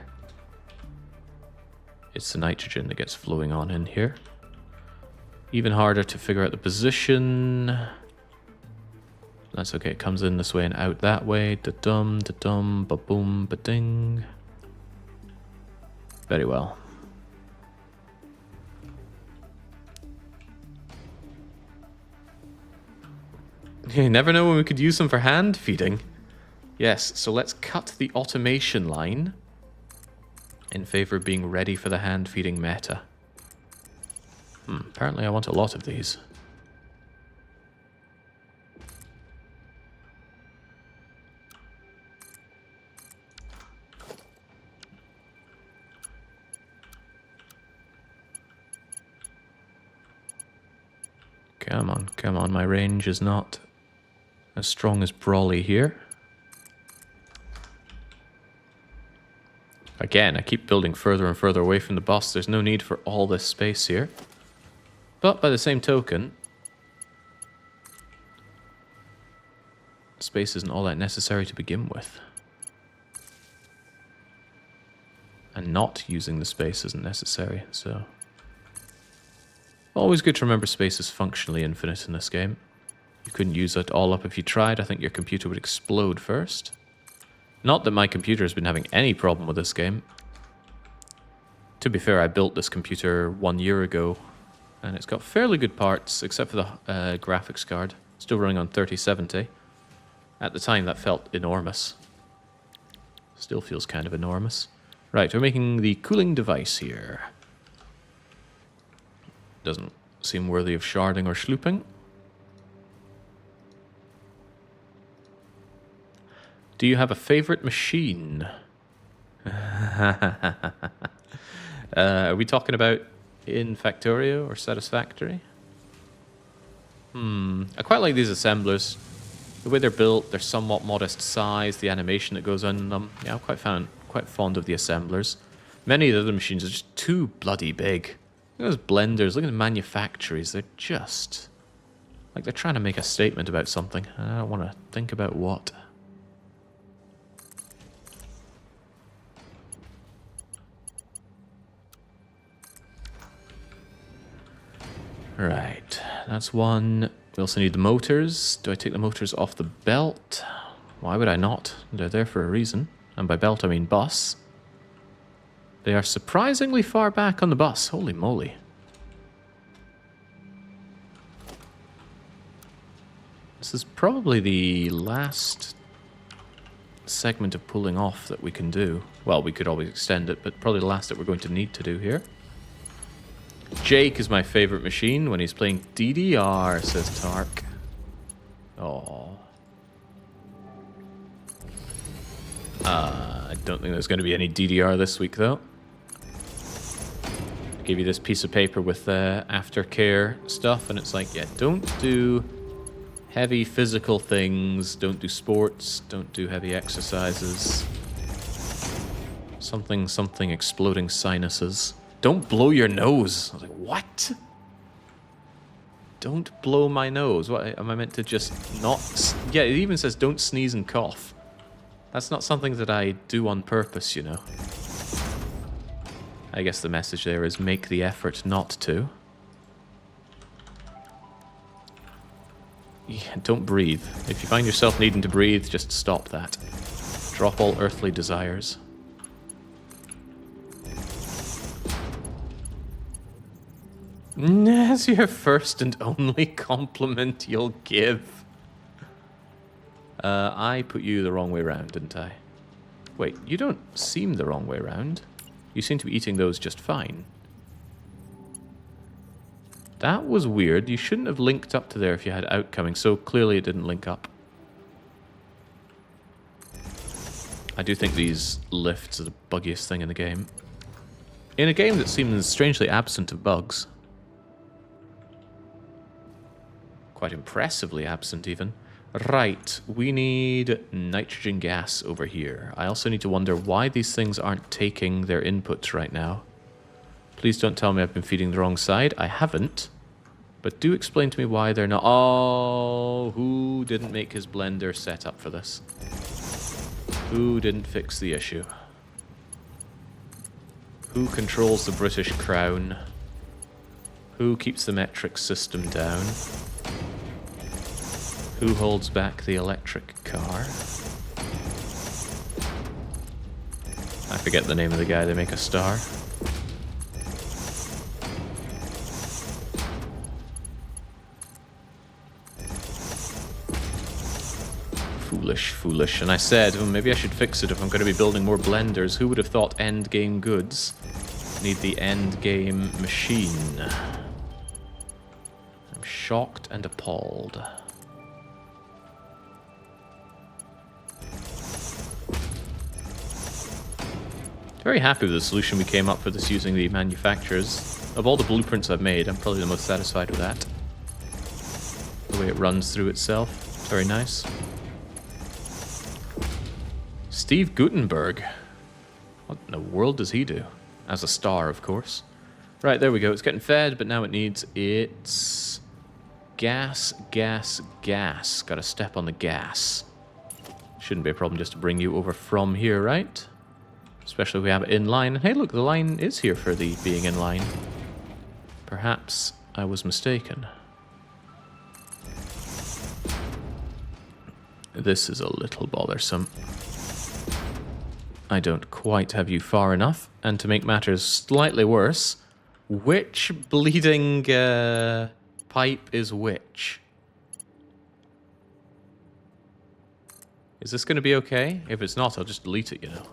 It's the nitrogen that gets flowing on in here. Even harder to figure out the position. That's okay, it comes in this way and out that way. Da-dum, da-dum, ba-boom, ba-ding. Very well. You never know when we could use them for hand feeding. Yes, so let's cut the automation line in favor of being ready for the hand-feeding meta. Apparently I want a lot of these. Come on, my range is not as strong as Brawly here. Again, I keep building further and further away from the boss. There's no need for all this space here. But by the same token, space isn't all that necessary to begin with. And not using the space isn't necessary, so... Always good to remember space is functionally infinite in this game. You couldn't use it all up if you tried. I think your computer would explode first. Not that my computer has been having any problem with this game. To be fair, I built this computer 1 year ago, and it's got fairly good parts, except for the graphics card. Still running on 3070. At the time, that felt enormous. Still feels kind of enormous. Right, we're making the cooling device here. Doesn't seem worthy of sharding or slooping. Do you have a favorite machine? Are we talking about in Factorio or Satisfactory? I quite like these assemblers. The way they're built, they're somewhat modest size, the animation that goes on in them. Yeah, I'm quite fond of the assemblers. Many of the other machines are just too bloody big. Look at those blenders, look at the manufactories. They're just... like they're trying to make a statement about something. I don't want to think about what. Right, that's one. We also need the motors. Do I take the motors off the belt? Why would I not? They're there for a reason. And by belt, I mean bus. They are surprisingly far back on the bus. Holy moly. This is probably the last segment of pulling off that we can do. Well, we could always extend it, but probably the last that we're going to need to do here. Jake is my favorite machine when he's playing DDR, says Tark. Oh. I don't think there's going to be any DDR this week, though. I give you this piece of paper with aftercare stuff, and it's like, yeah, don't do heavy physical things, don't do sports, don't do heavy exercises. Something exploding sinuses. Don't blow your nose. I was like, what? Don't blow my nose. What, am I meant to just not... Yeah, it even says don't sneeze and cough. That's not something that I do on purpose, you know. I guess the message there is make the effort not to. Yeah, don't breathe. If you find yourself needing to breathe, just stop that. Drop all earthly desires. That's your first and only compliment you'll give. I put you the wrong way round, didn't I? Wait, you don't seem the wrong way round. You seem to be eating those just fine. That was weird. You shouldn't have linked up to there if you had outcoming, so clearly it didn't link up. I do think these lifts are the buggiest thing in the game. In a game that seems strangely absent of bugs. Quite impressively absent, even. Right, we need nitrogen gas over here. I also need to wonder why these things aren't taking their inputs right now. Please don't tell me I've been feeding the wrong side. I haven't. But do explain to me why they're not... Oh, who didn't make his blender set up for this? Who didn't fix the issue? Who controls the British Crown? Who keeps the metric system down? Who holds back the electric car? I forget the name of the guy they make a star. Foolish, foolish. And I said, well, maybe I should fix it if I'm going to be building more blenders. Who would have thought end game goods need the end game machine? I'm shocked and appalled. Very happy with the solution we came up with this using the manufacturers. Of all the blueprints I've made, I'm probably the most satisfied with that. The way it runs through itself. It's very nice. Steve Gutenberg. What in the world does he do? As a star, of course. Right, there we go. It's getting fed, but now it needs its gas, gas, gas. Gotta step on the gas. Shouldn't be a problem just to bring you over from here, right? Especially if we have it in line. And hey, look, the line is here for the being in line. Perhaps I was mistaken. This is a little bothersome. I don't quite have you far enough. And to make matters slightly worse, which bleeding pipe is which? Is this going to be okay? If it's not, I'll just delete it, you know.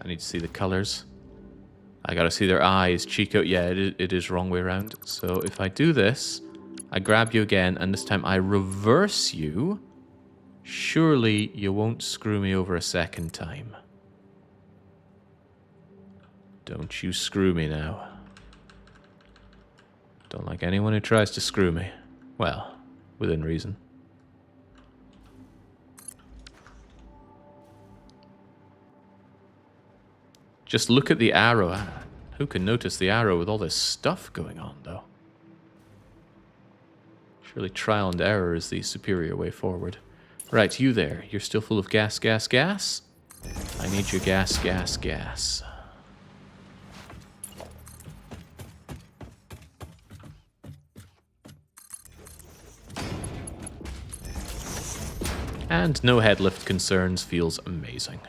I need to see the colors. I gotta see their eyes. Chico, yeah, it is wrong way around. So if I do this, I grab you again, and this time I reverse you. Surely you won't screw me over a second time. Don't you screw me now. Don't like anyone who tries to screw me. Well, within reason. Just look at the arrow. Who can notice the arrow with all this stuff going on, though? Surely trial and error is the superior way forward. Right, you there. You're still full of gas, gas, gas? I need your gas, gas, gas. And no head lift concerns feels amazing.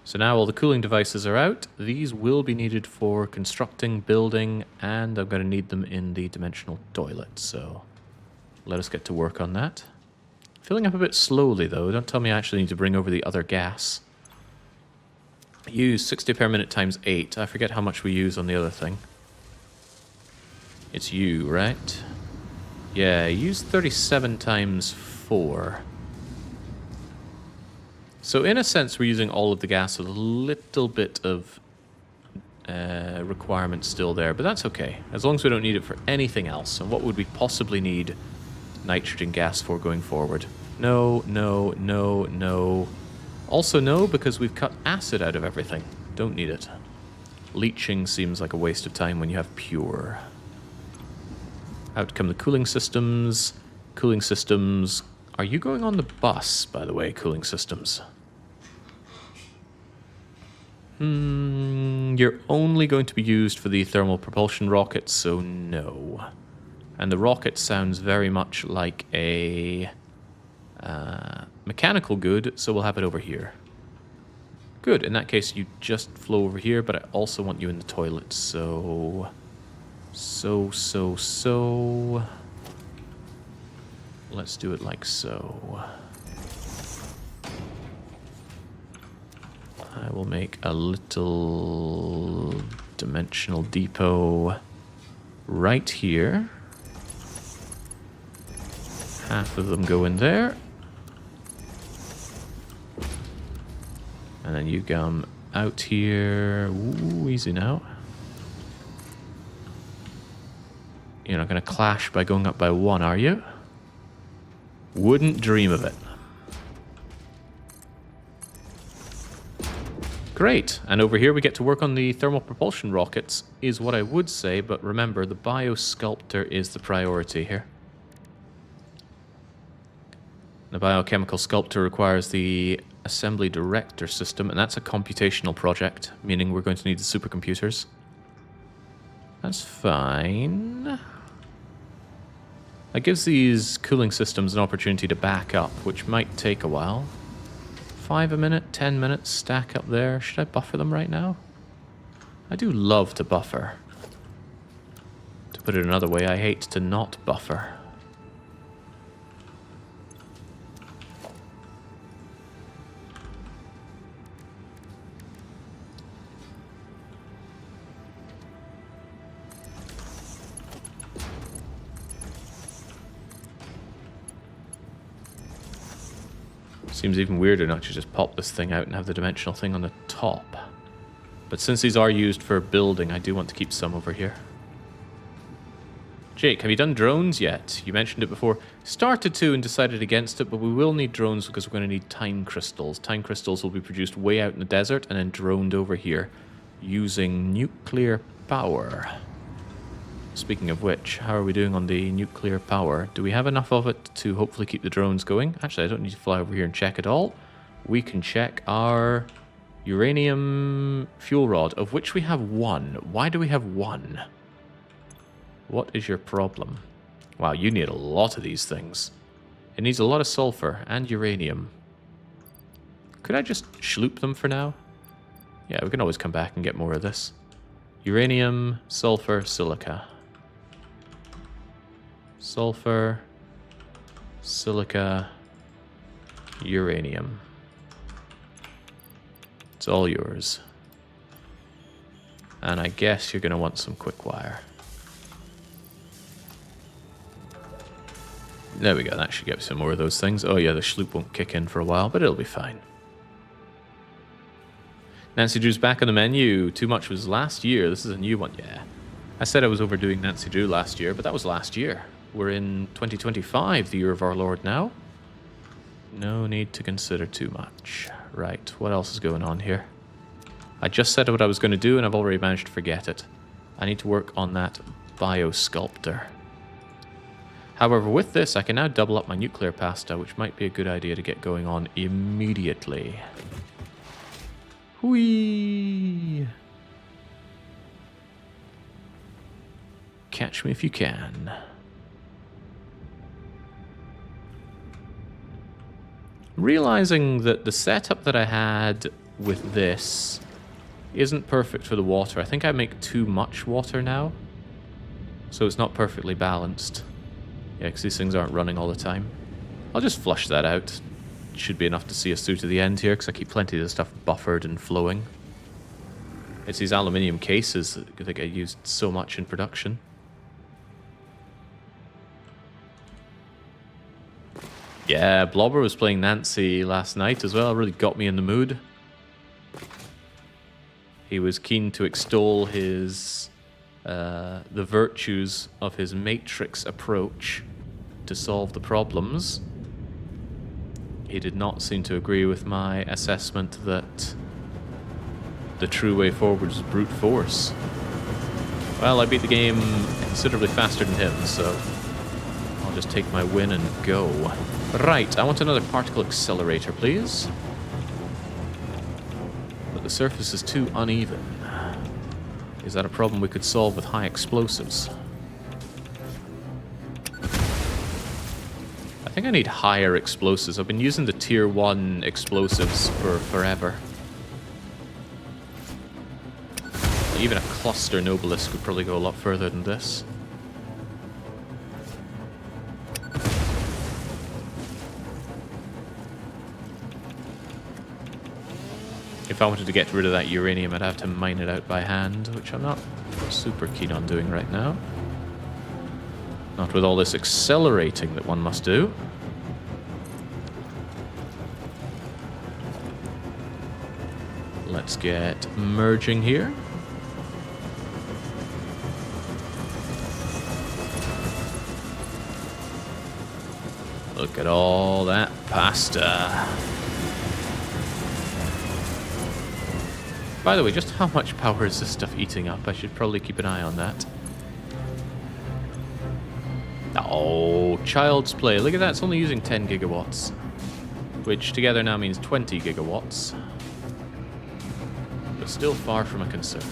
So now all the cooling devices are out. These will be needed for constructing, building, and I'm going to need them in the dimensional toilet. So let us get to work on that. Filling up a bit slowly, though. Don't tell me I actually need to bring over the other gas. Use 60 per minute times 8. I forget how much we use on the other thing. It's you, right? Yeah, use 37 times 4. So in a sense, we're using all of the gas with a little bit of requirement still there, but that's okay. As long as we don't need it for anything else. And what would we possibly need nitrogen gas for going forward? No, no, no, no. Also no, because we've cut acid out of everything. Don't need it. Leaching seems like a waste of time when you have pure. Out come the cooling systems. Cooling systems. Are you going on the bus, by the way, cooling systems? You're only going to be used for the thermal propulsion rockets, so no. And the rocket sounds very much like a mechanical good, so we'll have it over here. Good, in that case you just flow over here, but I also want you in the toilet, so... Let's do it like so. I will make a little dimensional depot right here. Half of them go in there. And then you come out here. Ooh, easy now. You're not going to clash by going up by 1, are you? Wouldn't dream of it. Great, and over here we get to work on the thermal propulsion rockets, is what I would say, but remember, the biosculptor is the priority here. The biochemical sculptor requires the assembly director system, and that's a computational project, meaning we're going to need the supercomputers. That's fine. That gives these cooling systems an opportunity to back up, which might take a while. 5 a minute, 10 minutes, stack up there. Should I buffer them right now? I do love to buffer. To put it another way, I hate to not buffer. Seems even weirder not to just pop this thing out and have the dimensional thing on the top. But since these are used for building, I do want to keep some over here. Jake, have you done drones yet? You mentioned it before. Started to and decided against it, but we will need drones because we're going to need time crystals. Time crystals will be produced way out in the desert and then droned over here using nuclear power. Speaking of which, how are we doing on the nuclear power? Do we have enough of it to hopefully keep the drones going? Actually, I don't need to fly over here and check it all. We can check our uranium fuel rod, of which we have one. Why do we have one? What is your problem? Wow, you need a lot of these things. It needs a lot of sulfur and uranium. Could I just schloop them for now? Yeah, we can always come back and get more of this. Uranium, sulfur, silica. Sulfur, silica, uranium. It's all yours. And I guess you're going to want some quick wire. There we go, that should get some more of those things. Oh yeah, the schloop won't kick in for a while, but it'll be fine. Nancy Drew's back on the menu. Too much was last year. This is a new one, yeah. I said I was overdoing Nancy Drew last year, but that was last year. We're in 2025, the year of our Lord now. No need to consider too much. Right, what else is going on here? I just said what I was going to do, and I've already managed to forget it. I need to work on that biosculptor. However, with this, I can now double up my nuclear pasta, which might be a good idea to get going on immediately. Whee! Catch me if you can. Realizing that the setup that I had with this isn't perfect for the water. I think I make too much water now, so it's not perfectly balanced. Yeah, because these things aren't running all the time. I'll just flush that out. It should be enough to see us through to the end here, because I keep plenty of the stuff buffered and flowing. It's these aluminium cases that get used so much in production. Yeah, Blobber was playing Nancy last night as well. Really got me in the mood. He was keen to extol his the virtues of his matrix approach to solve the problems. He did not seem to agree with my assessment that the true way forward is brute force. Well, I beat the game considerably faster than him, so I'll just take my win and go. Right, I want another particle accelerator, please. But the surface is too uneven. Is that a problem we could solve with high explosives? I think I need higher explosives. I've been using the tier 1 explosives for forever. Even a cluster Nobilis could probably go a lot further than this. If I wanted to get rid of that uranium, I'd have to mine it out by hand, which I'm not super keen on doing right now. Not with all this accelerating that one must do. Let's get merging here. Look at all that pasta. By the way, just how much power is this stuff eating up? I should probably keep an eye on that. Oh, child's play. Look at that, it's only using 10 gigawatts. Which together now means 20 gigawatts. But still far from a concern.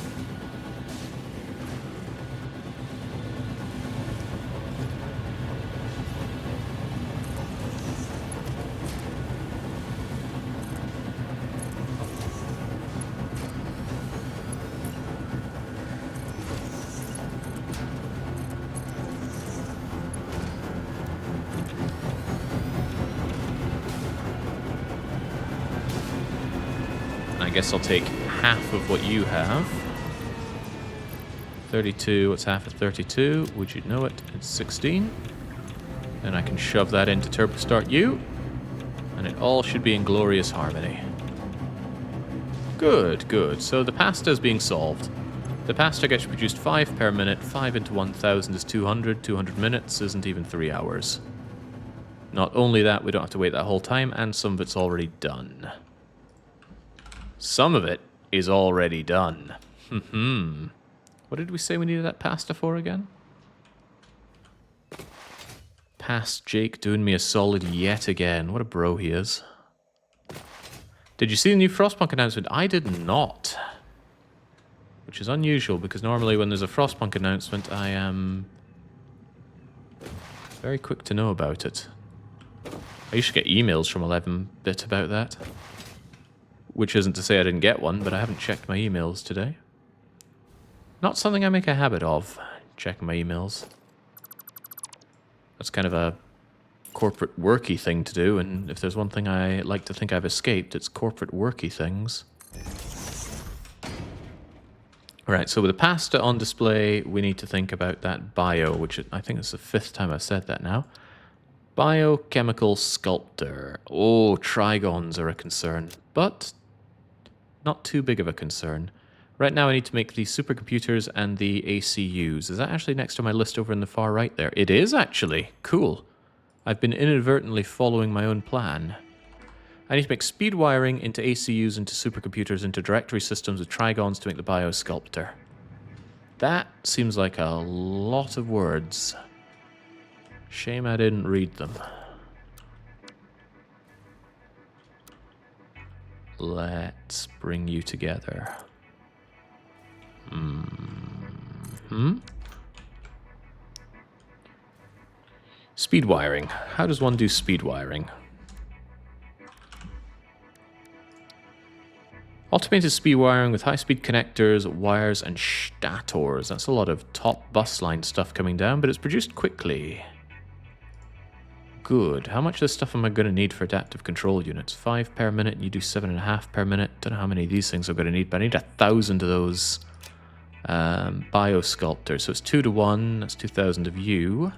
I guess I'll take half of what you have. 32, what's half of 32? Would you know it? It's 16. And I can shove that into turbo start you. And it all should be in glorious harmony. Good, good. So the pasta is being solved. The pasta gets produced 5 per minute. 5 into 1,000 is 200. 200 minutes isn't even 3 hours. Not only that, we don't have to wait that whole time, and some of it's already done. Some of it is already done. What did we say we needed that pasta for again? Past Jake doing me a solid yet again. What a bro he is. Did you see the new Frostpunk announcement? I did not. Which is unusual, because normally when there's a Frostpunk announcement, I am very quick to know about it. I usually get emails from 11-bit about that. Which isn't to say I didn't get one, but I haven't checked my emails today. Not something I make a habit of, checking my emails. That's kind of a corporate worky thing to do, and if there's one thing I like to think I've escaped, it's corporate worky things. Right, so with the pasta on display, we need to think about that bio, which I think it's the 5th time I've said that now. Biochemical sculptor. Oh, trigons are a concern, but not too big of a concern. Right now I need to make the supercomputers and the ACUs. Is that actually next to my list over in the far right there? It is actually. Cool. I've been inadvertently following my own plan. I need to make speed wiring into ACUs, into supercomputers, into directory systems with trigons to make the biosculptor. That seems like a lot of words. Shame I didn't read them. Let's bring you together. Speed wiring. How does one do speed wiring? Automated speed wiring with high-speed connectors, wires, and stators. That's a lot of top bus line stuff coming down, but it's produced quickly. Good. How much of this stuff am I going to need for adaptive control units? 5 per minute, and you do 7.5 per minute. Don't know how many of these things I'm going to need, but I need 1,000 of those biosculptors. So it's 2 to 1. That's 2,000 of you.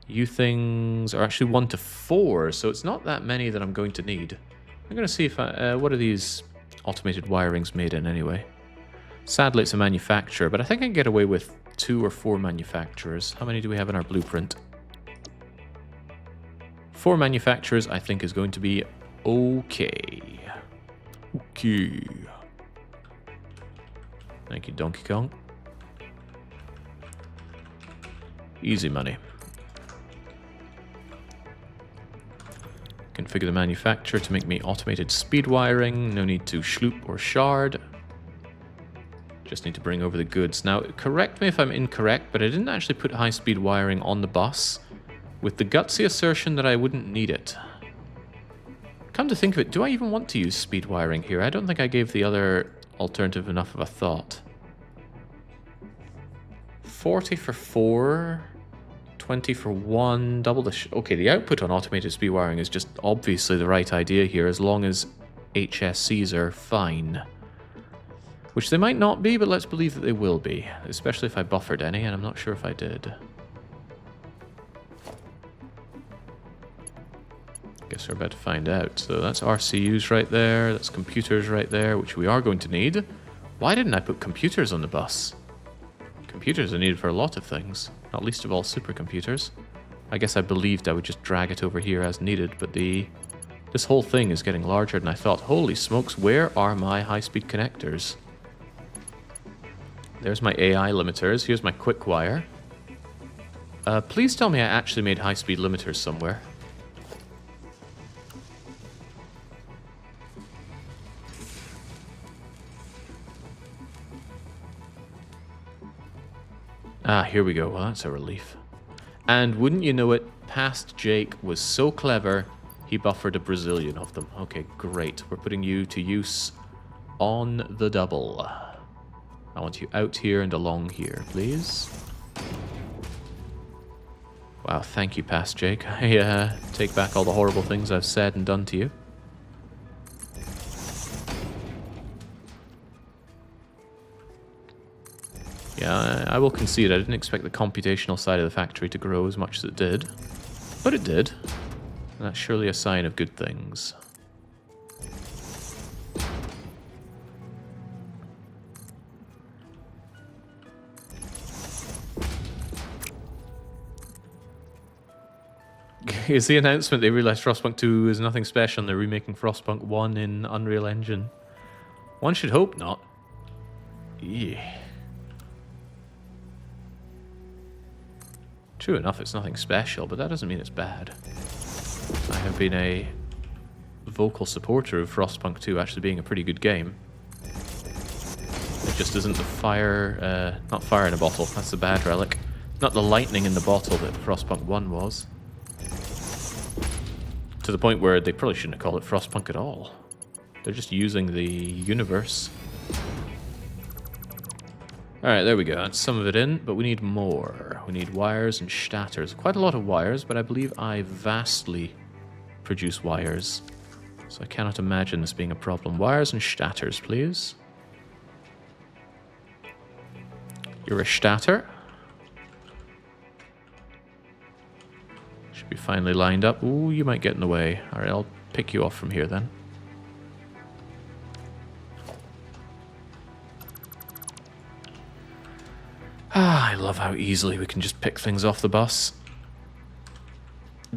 You things are actually 1 to 4, so it's not that many that I'm going to need. I'm going to see if what are these automated wirings made in anyway? Sadly, it's a manufacturer, but I think I can get away with 2 or 4 manufacturers. How many do we have in our blueprint? 4 manufacturers, I think, is going to be okay. Okay. Thank you, Donkey Kong. Easy money. Configure the manufacturer to make me automated speed wiring. No need to schloop or shard. Just need to bring over the goods. Now, correct me if I'm incorrect, but I didn't actually put high-speed wiring on the bus with the gutsy assertion that I wouldn't need it. Come to think of it, do I even want to use speed wiring here? I don't think I gave the other alternative enough of a thought. 40 for 4, 20 for 1, double the... Okay, the output on automated speed wiring is just obviously the right idea here, as long as HSCs are fine. Which they might not be, but let's believe that they will be. Especially if I buffered any, and I'm not sure if I did. Guess we're about to find out. So that's RCUs right there, that's computers right there, which we are going to need. Why didn't I put computers on the bus? Computers are needed for a lot of things, not least of all supercomputers. I guess I believed I would just drag it over here as needed, but this whole thing is getting larger than I thought. Holy smokes, where are my high-speed connectors? There's my AI limiters. Here's my quick wire. Please tell me I actually made high-speed limiters somewhere. Ah, here we go. Well, that's a relief. And wouldn't you know it, Past Jake was so clever, he buffered a Brazilian of them. Okay, great. We're putting you to use on the double. I want you out here and along here, please. Wow, thank you, Past Jake. I take back all the horrible things I've said and done to you. Yeah, I will concede I didn't expect the computational side of the factory to grow as much as it did. But it did. That's surely a sign of good things. Is the announcement they realized Frostpunk 2 is nothing special and they're remaking Frostpunk 1 in Unreal Engine? One should hope not. Yeah. True enough, it's nothing special, but that doesn't mean it's bad. I have been a vocal supporter of Frostpunk 2 actually being a pretty good game. It just isn't the fire, not fire in a bottle, that's the bad relic. Not the lightning in the bottle that Frostpunk 1 was. To the point where they probably shouldn't have called it Frostpunk at all. They're just using the universe. Alright, there we go. That's some of it in, but we need more. We need wires and statters. Quite a lot of wires, but I believe I vastly produce wires. So I cannot imagine this being a problem. Wires and statters, please. You're a statter. Should be finally lined up. Ooh, you might get in the way. Alright, I'll pick you off from here then. Ah, I love how easily we can just pick things off the bus.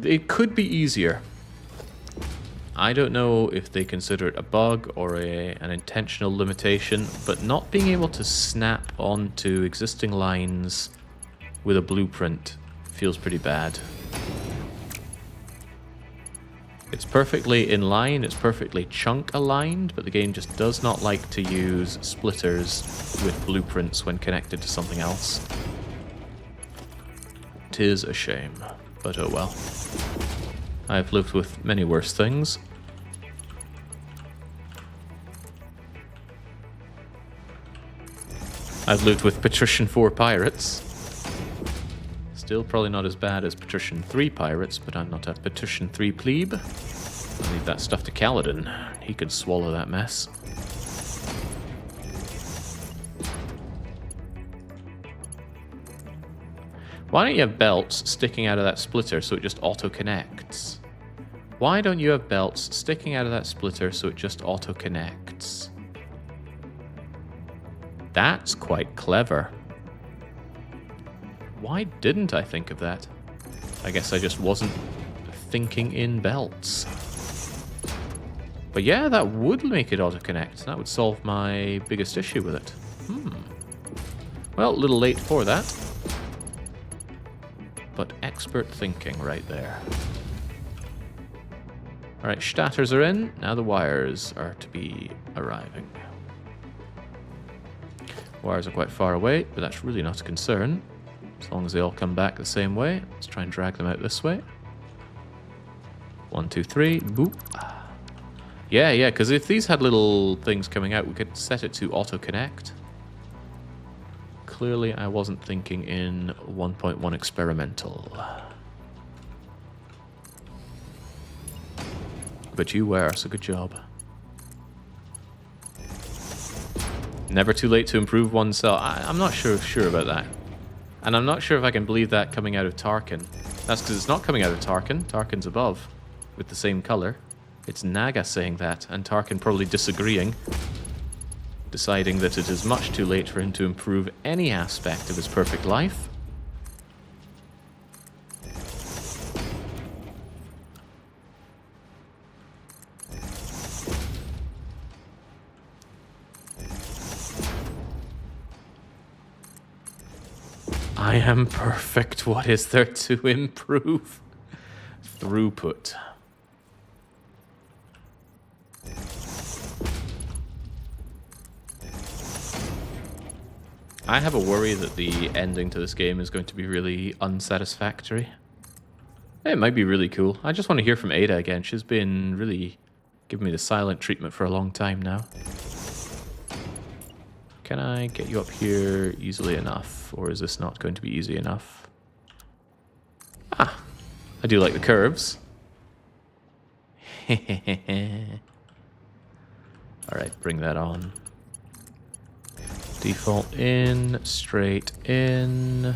It could be easier. I don't know if they consider it a bug or an intentional limitation, but not being able to snap onto existing lines with a blueprint feels pretty bad. It's perfectly in line, it's perfectly chunk aligned, but the game just does not like to use splitters with blueprints when connected to something else. 'Tis a shame, but oh well. I've lived with many worse things. I've lived with Patrician 4 pirates. Still probably not as bad as Patrician 3 pirates, but I'm not a Patrician 3 plebe. I'll leave that stuff to Kaladin. He could swallow that mess. Why don't you have belts sticking out of that splitter so it just auto-connects? Why don't you have belts sticking out of that splitter so it just auto-connects? That's quite clever. Why didn't I think of that? I guess I just wasn't thinking in belts. But yeah, that would make it auto-connect. That would solve my biggest issue with it. Well, a little late for that. But expert thinking right there. Alright, statters are in. Now the wires are to be arriving. Wires are quite far away, but that's really not a concern. As long as they all come back the same way. Let's try and drag them out this way. 1, 2, 3. Boop. Yeah, because if these had little things coming out, we could set it to auto-connect. Clearly, I wasn't thinking in 1.1 experimental. But you were, so good job. Never too late to improve oneself. I'm not sure about that. And I'm not sure if I can believe that coming out of Tarkin. That's because it's not coming out of Tarkin. Tarkin's above, with the same color. It's Naga saying that, and Tarkin probably disagreeing, deciding that it is much too late for him to improve any aspect of his perfect life. I am perfect. What is there to improve? Throughput. I have a worry that the ending to this game is going to be really unsatisfactory. It might be really cool. I just want to hear from Ada again. She's been really giving me the silent treatment for a long time now. Can I get you up here easily enough? Or is this not going to be easy enough? Ah, I do like the curves. Alright, bring that on. Default in, straight in.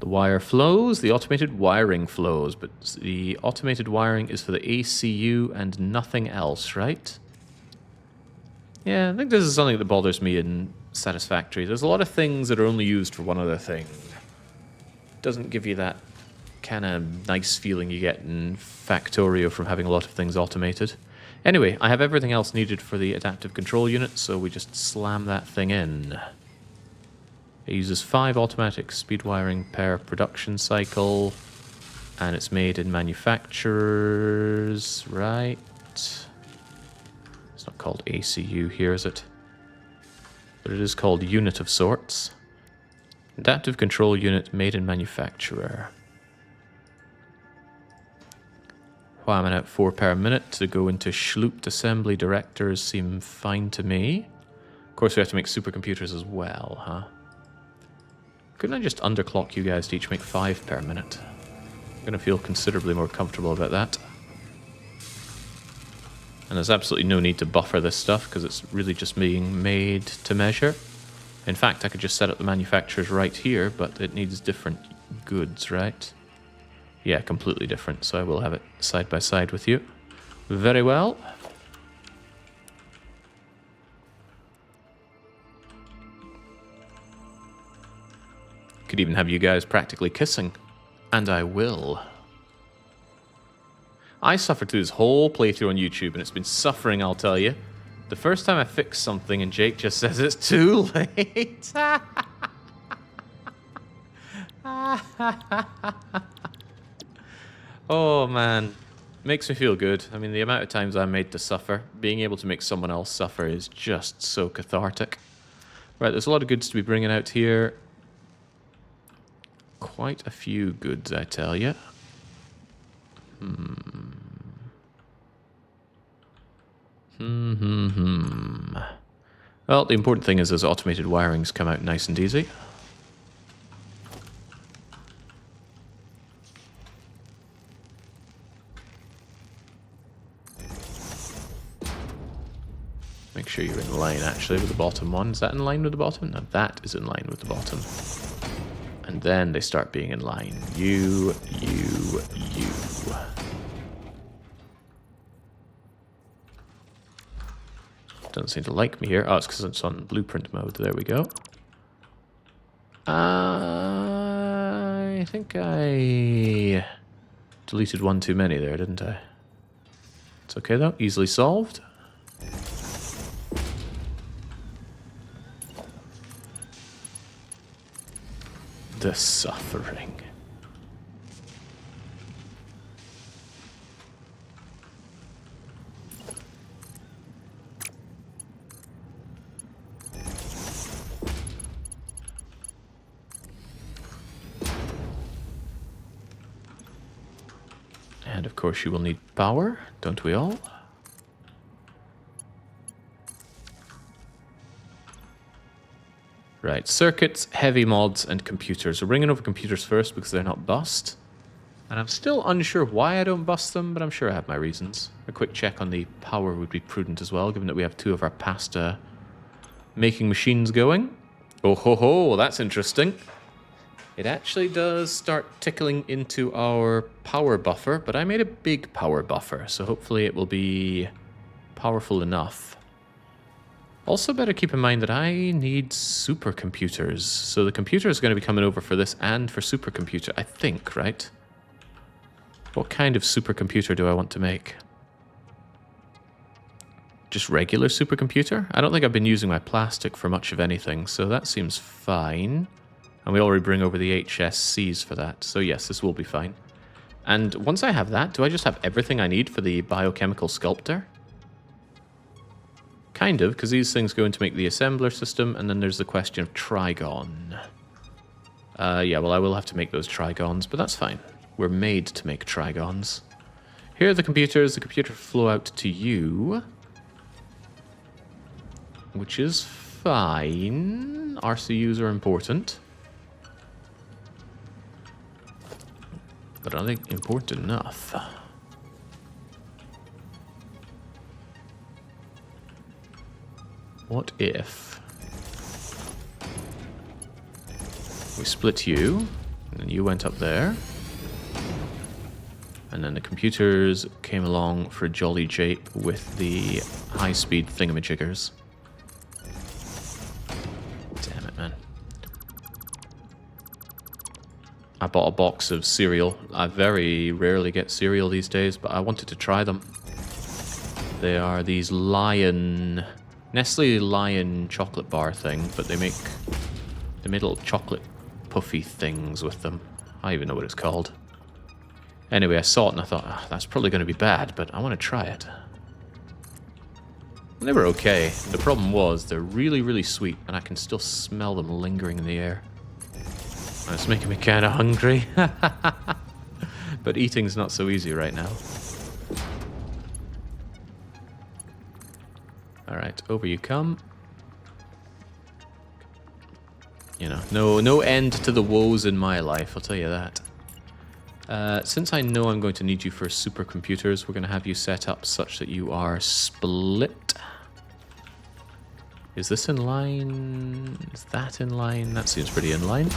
The wire flows, the automated wiring flows, but the automated wiring is for the ACU and nothing else, right? Yeah, I think this is something that bothers me in Satisfactory. There's a lot of things that are only used for one other thing. Doesn't give you that kind of nice feeling you get in Factorio from having a lot of things automated. Anyway, I have everything else needed for the adaptive control unit, so we just slam that thing in. It uses 5 automatic speed wiring per production cycle, and it's made in manufacturers, right? It's not called ACU here, is it? But it is called unit of sorts. Adaptive control unit made in manufacturer. Whamming out 4 per minute to go into schlooped assembly directors seem fine to me. Of course, we have to make supercomputers as well, huh? Couldn't I just underclock you guys to each make 5 per minute? I'm going to feel considerably more comfortable about that. And there's absolutely no need to buffer this stuff because it's really just being made to measure. In fact, I could just set up the manufacturers right here, but it needs different goods, right? Yeah, completely different, so I will have it side by side with you. Very well. Could even have you guys practically kissing. And I will. I suffered through this whole playthrough on YouTube, and it's been suffering, I'll tell you. The first time I fix something and Jake just says it's too late. Oh, man. Makes me feel good. I mean, the amount of times I'm made to suffer, being able to make someone else suffer is just so cathartic. Right, there's a lot of goods to be bringing out here. Quite a few goods, I tell you. Well, the important thing is those automated wirings come out nice and easy. Make sure you're in line, actually, with the bottom one. Is that in line with the bottom? No, that is in line with the bottom. And then they start being in line. You. Doesn't seem to like me here. Oh, it's because it's on blueprint mode. There we go. I think I deleted one too many there, didn't I? It's okay, though. Easily solved. The suffering. And of course you will need power, don't we all? Right, circuits, heavy mods, and computers. We're bringing over computers first because they're not bust. And I'm still unsure why I don't bust them, but I'm sure I have my reasons. A quick check on the power would be prudent as well, given that we have 2 of our pasta making machines going. Oh ho ho, that's interesting. It actually does start tickling into our power buffer, but I made a big power buffer, so hopefully it will be powerful enough. Also better keep in mind that I need supercomputers. So the computer is going to be coming over for this and for supercomputer, I think, right? What kind of supercomputer do I want to make? Just regular supercomputer? I don't think I've been using my plastic for much of anything, so that seems fine. And we already bring over the HSCs for that, so yes, this will be fine. And once I have that, do I just have everything I need for the biochemical sculptor? Kind of, because these things go in to make the assembler system, and then there's the question of trigon. Yeah, well, I will have to make those trigons, but that's fine. We're made to make trigons. Here are the computers. The computer flow out to you, which is fine. RCUs are important. But are they important enough? What if we split you? And you went up there. And then the computers came along for a jolly jape with the high-speed thingamajiggers. Damn it, man. I bought a box of cereal. I very rarely get cereal these days, but I wanted to try them. They are these Nestle Lion chocolate bar thing, but they made little chocolate puffy things with them. I don't even know what it's called. Anyway, I saw it and I thought, that's probably going to be bad, but I want to try it. And they were okay. The problem was they're really, really sweet, and I can still smell them lingering in the air. And it's making me kind of hungry. But eating's not so easy right now. Alright, over you come. You know, no end to the woes in my life, I'll tell you that. Since I know I'm going to need you for supercomputers, we're going to have you set up such that you are split. Is this in line? Is that in line? That seems pretty in line.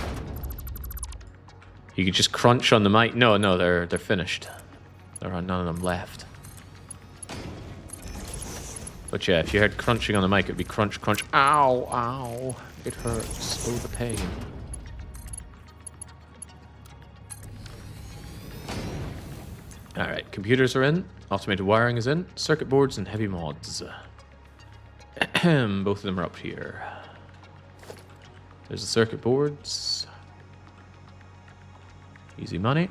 You could just crunch on the mic. No, they're finished. There are none of them left. But yeah, if you heard crunching on the mic, it'd be crunch, crunch. Ow, ow. It hurts. Oh, the pain. Alright, computers are in. Automated wiring is in. Circuit boards and heavy mods. Both of them are up here. There's the circuit boards. Easy money.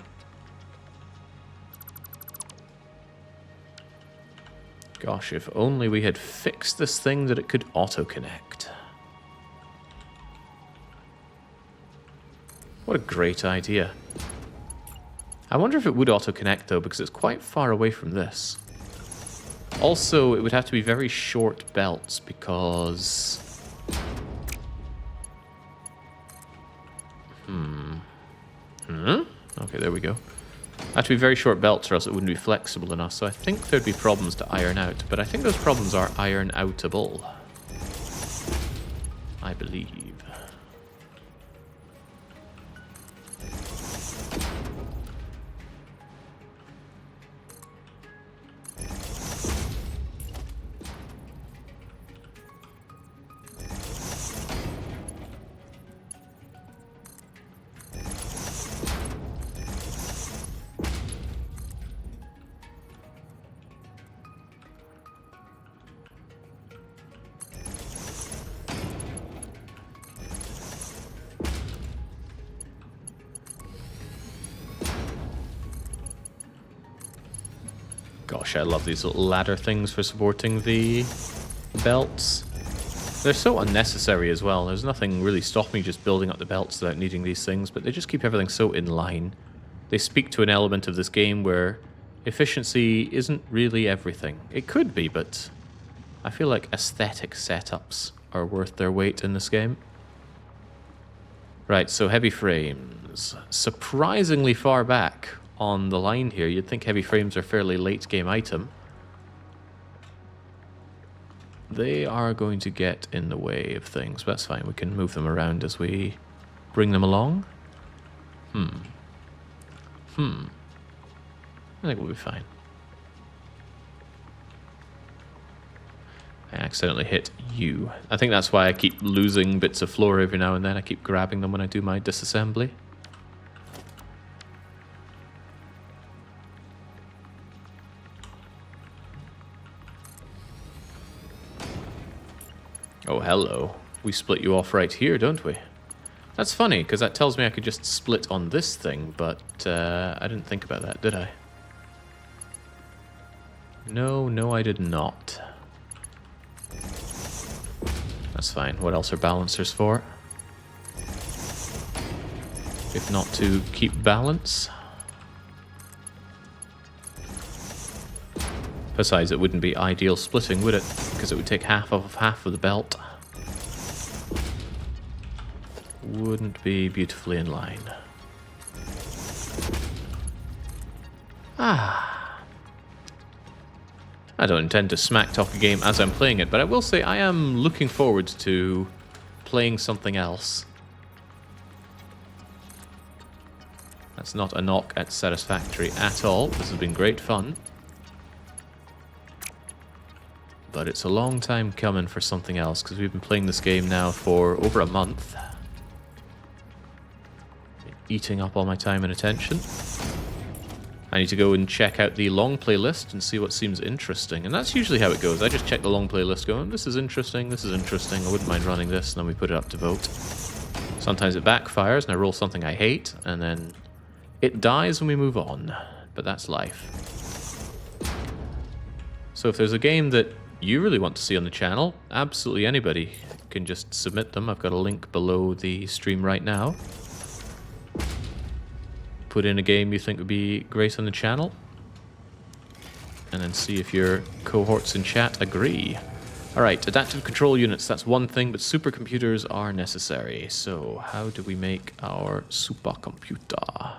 Gosh, if only we had fixed this thing that it could auto-connect. What a great idea. I wonder if it would auto-connect, though, because it's quite far away from this. Also, it would have to be very short belts, because... Okay, there we go. Have to be very short belts or else it wouldn't be flexible enough, so I think there'd be problems to iron out, but I think those problems are iron-outable. I believe. Gosh, I love these little ladder things for supporting the belts. They're so unnecessary as well. There's nothing really stopping me just building up the belts without needing these things, but they just keep everything so in line. They speak to an element of this game where efficiency isn't really everything. It could be, but I feel like aesthetic setups are worth their weight in this game. Right, so heavy frames. Surprisingly far back on the line here. You'd think heavy frames are a fairly late game item. They are going to get in the way of things, but that's fine. We can move them around as we bring them along. I think we'll be fine. I accidentally hit you. I think that's why I keep losing bits of floor every now and then. I keep grabbing them when I do my disassembly. Oh, hello. We split you off right here, don't we? That's funny, because that tells me I could just split on this thing, but I didn't think about that, did I? No, I did not. That's fine. What else are balancers for? If not to keep balance. Besides, it wouldn't be ideal splitting, would it? Because it would take half of the belt. Wouldn't be beautifully in line. I don't intend to smack talk a game as I'm playing it, but I will say I am looking forward to playing something else. That's not a knock at Satisfactory at all. This has been great fun. But it's a long time coming for something else, because we've been playing this game now for over a month. Eating up all my time and attention. I need to go and check out the long playlist and see what seems interesting. And that's usually how it goes. I just check the long playlist going, this is interesting, I wouldn't mind running this, and then we put it up to vote. Sometimes it backfires and I roll something I hate, and then it dies and we move on. But that's life. So if there's a game that you really want to see on the channel, absolutely anybody can just submit them. I've got a link below the stream right now. Put in a game you think would be great on the channel, and then see if your cohorts in chat agree. Alright, adaptive control units, that's one thing, but supercomputers are necessary. So how do we make our supercomputer?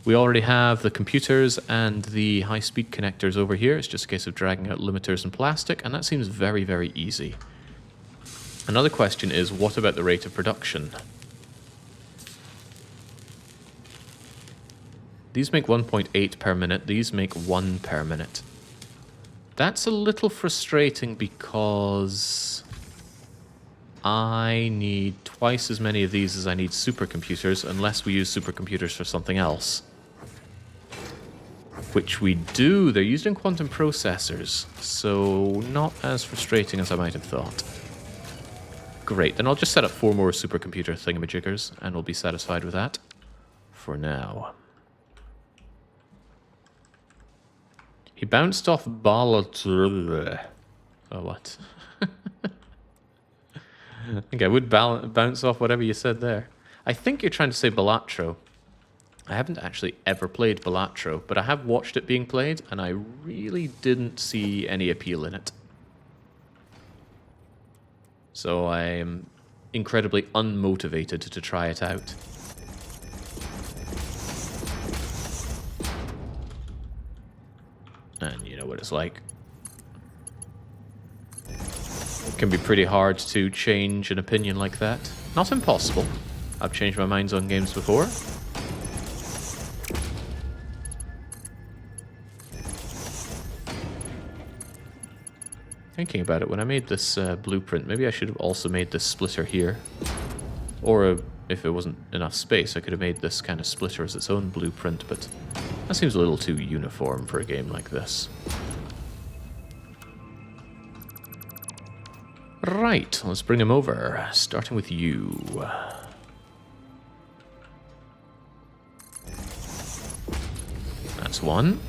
We already have the computers and the high-speed connectors over here. It's just a case of dragging out limiters and plastic, and that seems very, very easy. Another question is, what about the rate of production? These make 1.8 per minute, these make 1 per minute. That's a little frustrating because I need twice as many of these as I need supercomputers, unless we use supercomputers for something else. Which we do, they're used in quantum processors, so not as frustrating as I might have thought. Great, then I'll just set up 4 more supercomputer thingamajiggers, and we'll be satisfied with that for now. He bounced off Balatro. Oh, what? I think I would bounce off whatever you said there. I think you're trying to say Balatro. I haven't actually ever played Balatro, but I have watched it being played, and I really didn't see any appeal in it. So I am incredibly unmotivated to try it out. And you know what it's like. It can be pretty hard to change an opinion like that. Not impossible. I've changed my minds on games before. Thinking about it, when I made this blueprint, maybe I should have also made this splitter here. Or if it wasn't enough space, I could have made this kind of splitter as its own blueprint, but that seems a little too uniform for a game like this. Right, let's bring him over, starting with you. That's one.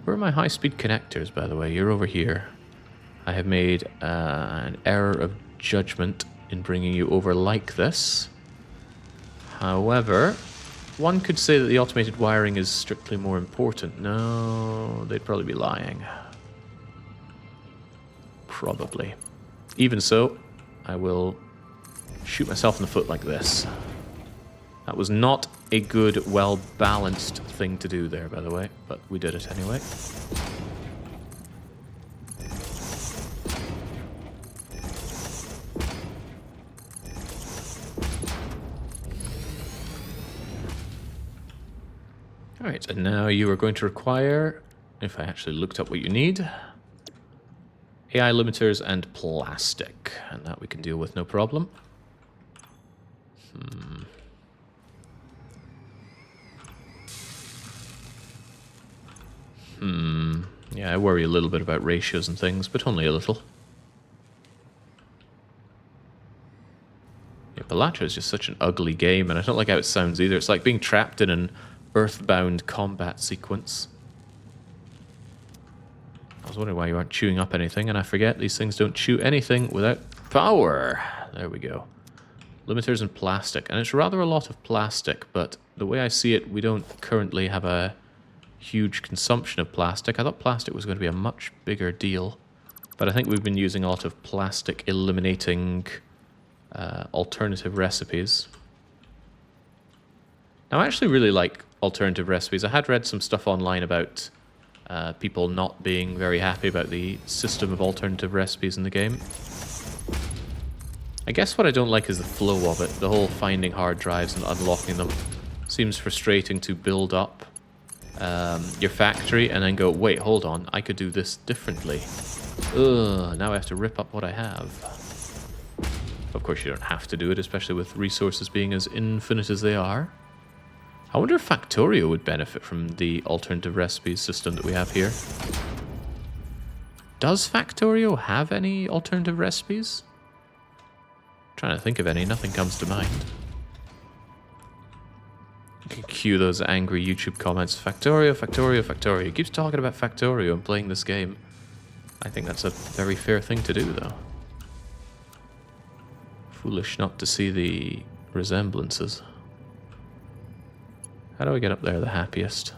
Where are my high-speed connectors, by the way? You're over here. I have made an error of judgment in bringing you over like this. However, one could say that the automated wiring is strictly more important. No, they'd probably be lying. Probably. Even so, I will shoot myself in the foot like this. That was not a good, well-balanced thing to do there, by the way, but we did it anyway. Alright, and now you are going to require, if I actually looked up what you need, AI limiters and plastic, and that we can deal with no problem. Yeah, I worry a little bit about ratios and things, but only a little. Yeah, Balatro is just such an ugly game, and I don't like how it sounds either. It's like being trapped in an earthbound combat sequence. I was wondering why you aren't chewing up anything, and I forget these things don't chew anything without power. There we go. Limiters and plastic, and it's rather a lot of plastic, but the way I see it, we don't currently have a huge consumption of plastic. I thought plastic was going to be a much bigger deal, but I think we've been using a lot of plastic eliminating alternative recipes. Now, I actually really like alternative recipes. I had read some stuff online about people not being very happy about the system of alternative recipes in the game. I guess what I don't like is the flow of it. The whole finding hard drives and unlocking them seems frustrating to build up your factory and then go, wait, hold on, I could do this differently. Ugh, now I have to rip up what I have. Of course, you don't have to do it, especially with resources being as infinite as they are. I wonder if Factorio would benefit from the alternative recipes system that we have here. Does Factorio have any alternative recipes? I'm trying to think of any, nothing comes to mind. You can cue those angry YouTube comments. Factorio, Factorio, Factorio. He keeps talking about Factorio and playing this game. I think that's a very fair thing to do, though. Foolish not to see the resemblances. How do I get up there the happiest?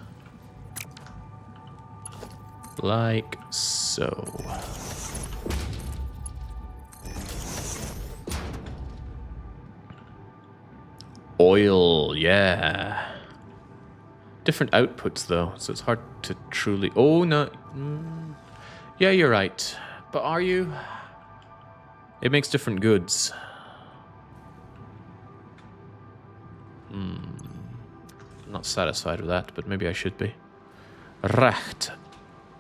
Like so. Oil, yeah. Different outputs, though, so it's hard to truly... Oh, no. Yeah, you're right. But are you? It makes different goods. I'm not satisfied with that, but maybe I should be. Recht.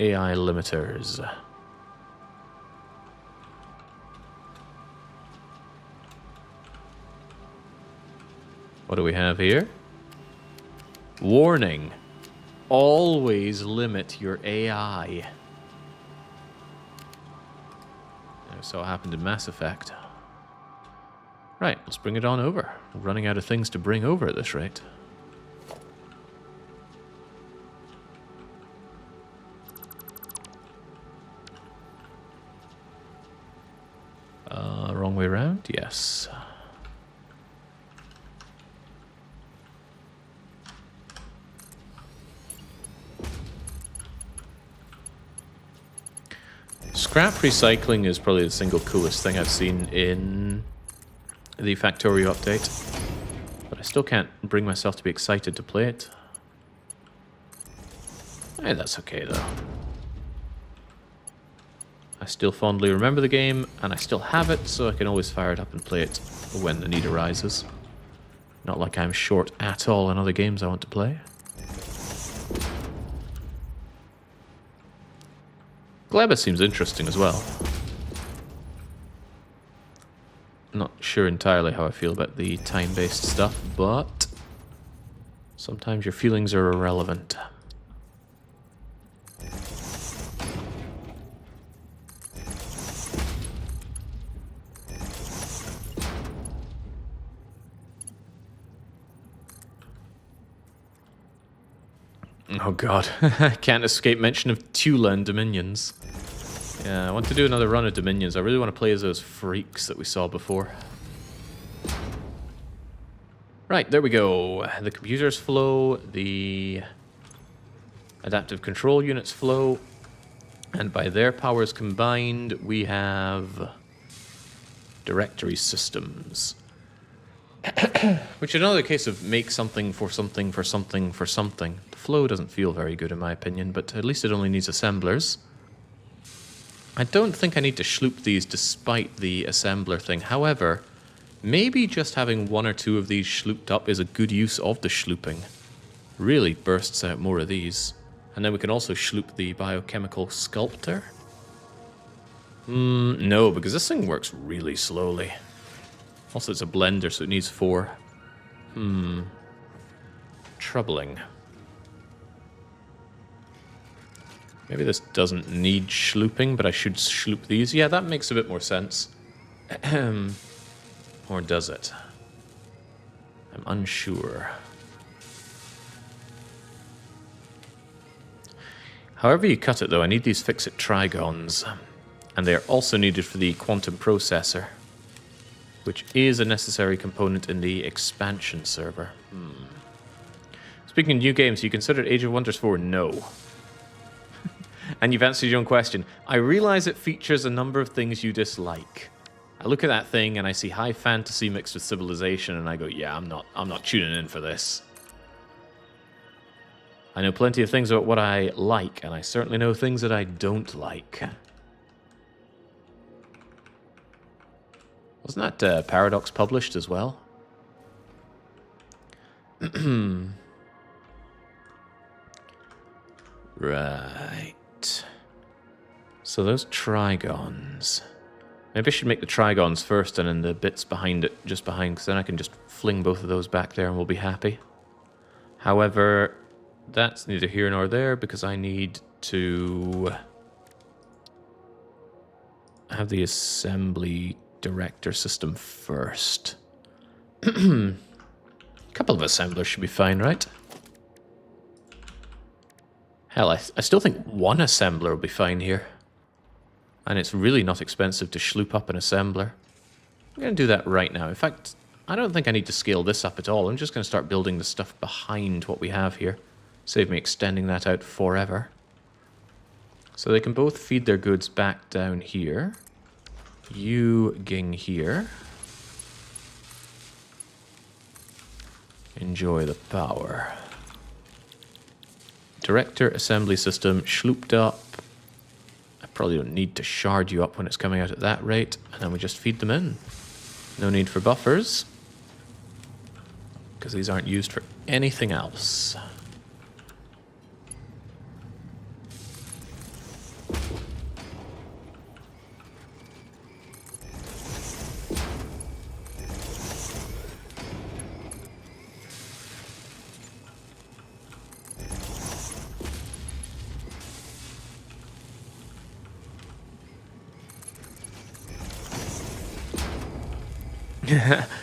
AI limiters. What do we have here? Warning. Always limit your AI. So it happened in Mass Effect. Right, let's bring it on over. We're running out of things to bring over at this rate. Wrong way around? Yes. Scrap recycling is probably the single coolest thing I've seen in the Factorio update. But I still can't bring myself to be excited to play it. Hey, that's okay though. I still fondly remember the game, and I still have it, so I can always fire it up and play it when the need arises. Not like I'm short at all in other games I want to play. Gleba seems interesting as well. Not sure entirely how I feel about the time-based stuff, but sometimes your feelings are irrelevant. Oh god, I can't escape mention of Tula and Dominions. Yeah, I want to do another run of Dominions. I really want to play as those freaks that we saw before. Right, there we go. The computers flow, the adaptive control units flow, and by their powers combined, we have directory systems. Which is another case of make something for something for something for something. The flow doesn't feel very good in my opinion, but at least it only needs assemblers. I don't think I need to schloop these despite the assembler thing. However, maybe just having one or two of these schlooped up is a good use of the schlooping. Really bursts out more of these. And then we can also schloop the biochemical sculptor. No, because this thing works really slowly. Also, it's a blender, so it needs 4. Troubling. Maybe this doesn't need schlooping, but I should schloop these. Yeah, that makes a bit more sense. Or does it? I'm unsure. However you cut it, though, I need these fix-it trigons. And they are also needed for the quantum processor, which is a necessary component in the expansion server. Speaking of new games, you considered Age of Wonders 4? No. And you've answered your own question. I realize it features a number of things you dislike. I look at that thing and I see high fantasy mixed with civilization, and I go, yeah, I'm not tuning in for this. I know plenty of things about what I like, and I certainly know things that I don't like. Wasn't that Paradox published as well? Right. So those trigons. Maybe I should make the trigons first and then the bits behind it just behind, because then I can just fling both of those back there and we'll be happy. However, that's neither here nor there because I need to have the assembly director system first. A couple of assemblers should be fine, right? Hell, I still think one assembler will be fine here. And it's really not expensive to schloop up an assembler. I'm going to do that right now. In fact, I don't think I need to scale this up at all. I'm just going to start building the stuff behind what we have here. Save me extending that out forever. So they can both feed their goods back down here. You ging here. Enjoy the power. Director assembly system schlooped up. I probably don't need to shard you up when it's coming out at that rate, and then we just feed them in. No need for buffers, because these aren't used for anything else.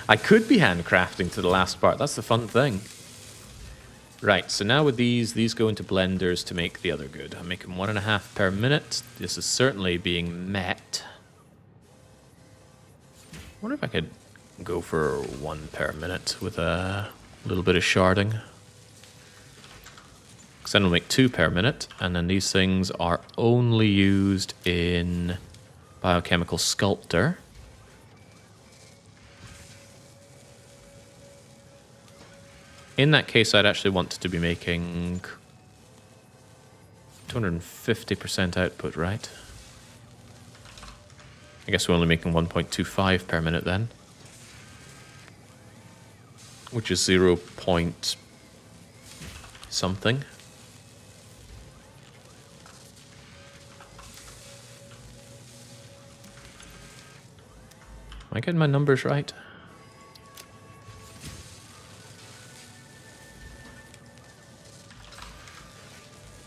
I could be handcrafting to the last part. That's the fun thing. Right, so now with these go into blenders to make the other good. I'm making 1.5 per minute. This is certainly being met. I wonder if I could go for 1 per minute with a little bit of sharding. Because then we'll make 2 per minute, and then these things are only used in Biochemical Sculptor. In that case, I'd actually want to be making 250% output, right? I guess we're only making 1.25 per minute then. Which is 0 point something. Am I getting my numbers right?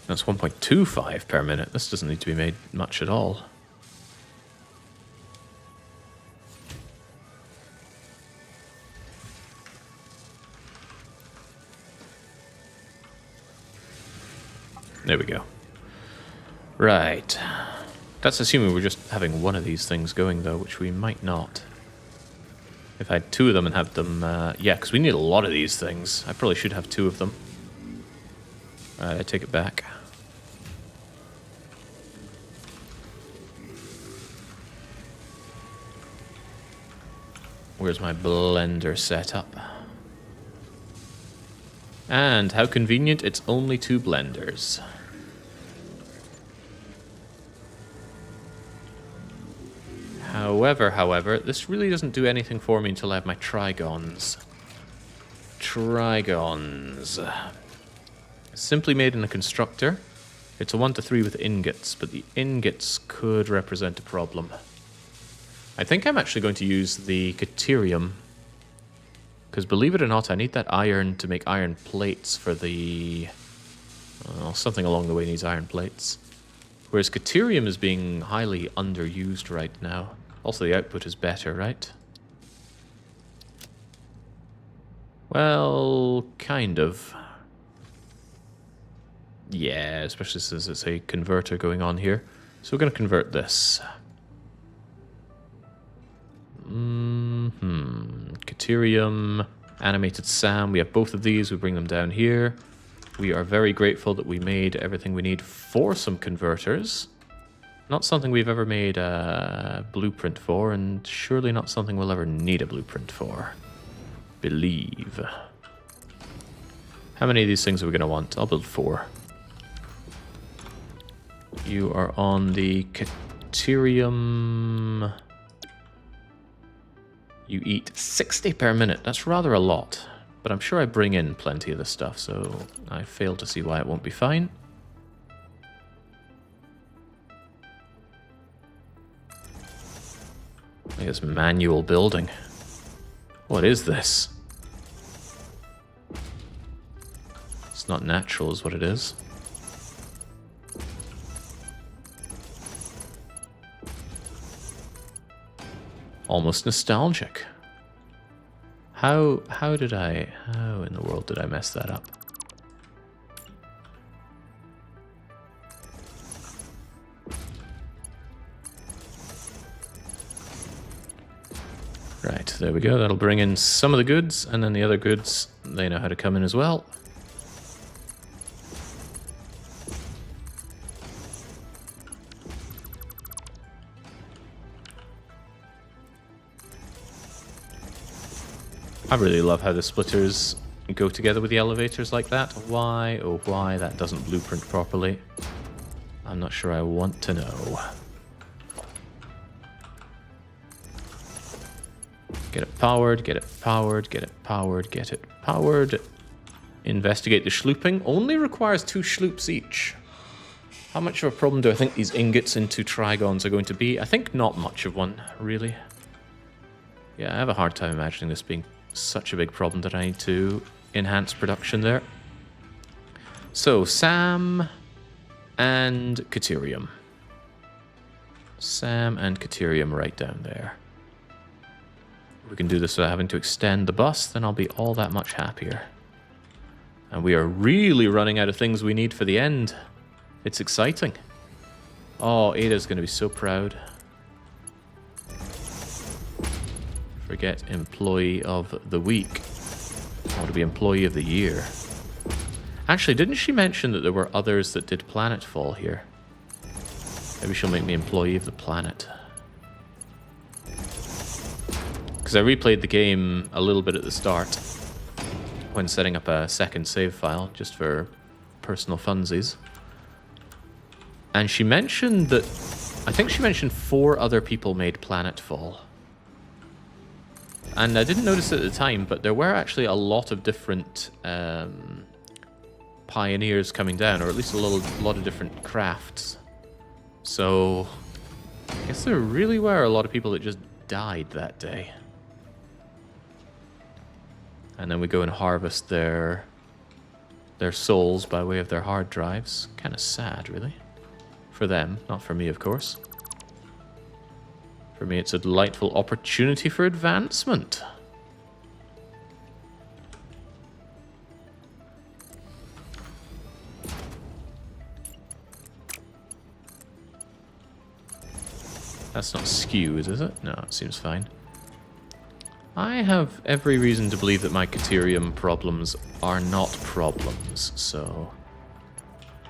That's 1.25 per minute. This doesn't need to be made much at all. There we go. Right. That's assuming we're just having one of these things going, though, which we might not. If I had 2 of them and have them... yeah, because we need a lot of these things. I probably should have 2 of them. Alright, I take it back. Where's my blender setup? And how convenient, it's only 2 blenders. However, this really doesn't do anything for me until I have my trigons. Simply made in a constructor. It's a 1-to-3 with ingots, but the ingots could represent a problem. I think I'm actually going to use the Caterium. Because believe it or not, I need that iron to make iron plates for the... Well, something along the way needs iron plates. Whereas Caterium is being highly underused right now. Also, the output is better, right? Well, kind of. Yeah, especially since it's a converter going on here. So we're going to convert this. Caterium, animated SAM. We have both of these. We bring them down here. We are very grateful that we made everything we need for some converters. Not something we've ever made a blueprint for, and surely not something we'll ever need a blueprint for. Believe. How many of these things are we going to want? I'll build 4. You are on the Caterium... You eat 60 per minute. That's rather a lot. But I'm sure I bring in plenty of the stuff, so I fail to see why it won't be fine. I guess manual building. What is this? It's not natural is what it is. Almost nostalgic. How in the world did I mess that up? Right, there we go. That'll bring in some of the goods, and then the other goods, they know how to come in as well. I really love how the splitters go together with the elevators like that. Why, oh why, that doesn't blueprint properly. I'm not sure I want to know. Get it powered, get it powered, get it powered, get it powered. Investigate the schlooping. Only requires 2 schloops each. How much of a problem do I think these ingots into trigons are going to be? I think not much of one, really. Yeah, I have a hard time imagining this being such a big problem that I need to enhance production there. So, Sam and Caterium. Sam and Caterium right down there. If we can do this without having to extend the bus, then I'll be all that much happier. And we are really running out of things we need for the end. It's exciting. Oh, Ada's going to be so proud. Forget Employee of the Week. I want to be Employee of the Year. Actually, didn't she mention that there were others that did planetfall here? Maybe she'll make me Employee of the Planet. Because I replayed the game a little bit at the start when setting up a second save file, just for personal funsies. And she mentioned that, I think she mentioned 4 other people made planetfall. And I didn't notice it at the time, but there were actually a lot of different pioneers coming down, or at least a lot of different crafts. So, I guess there really were a lot of people that just died that day. And then we go and harvest their souls by way of their hard drives. Kind of sad, really. For them, not for me, of course. For me, it's a delightful opportunity for advancement. That's not skewed, is it? No, it seems fine. I have every reason to believe that my Caterium problems are not problems, so...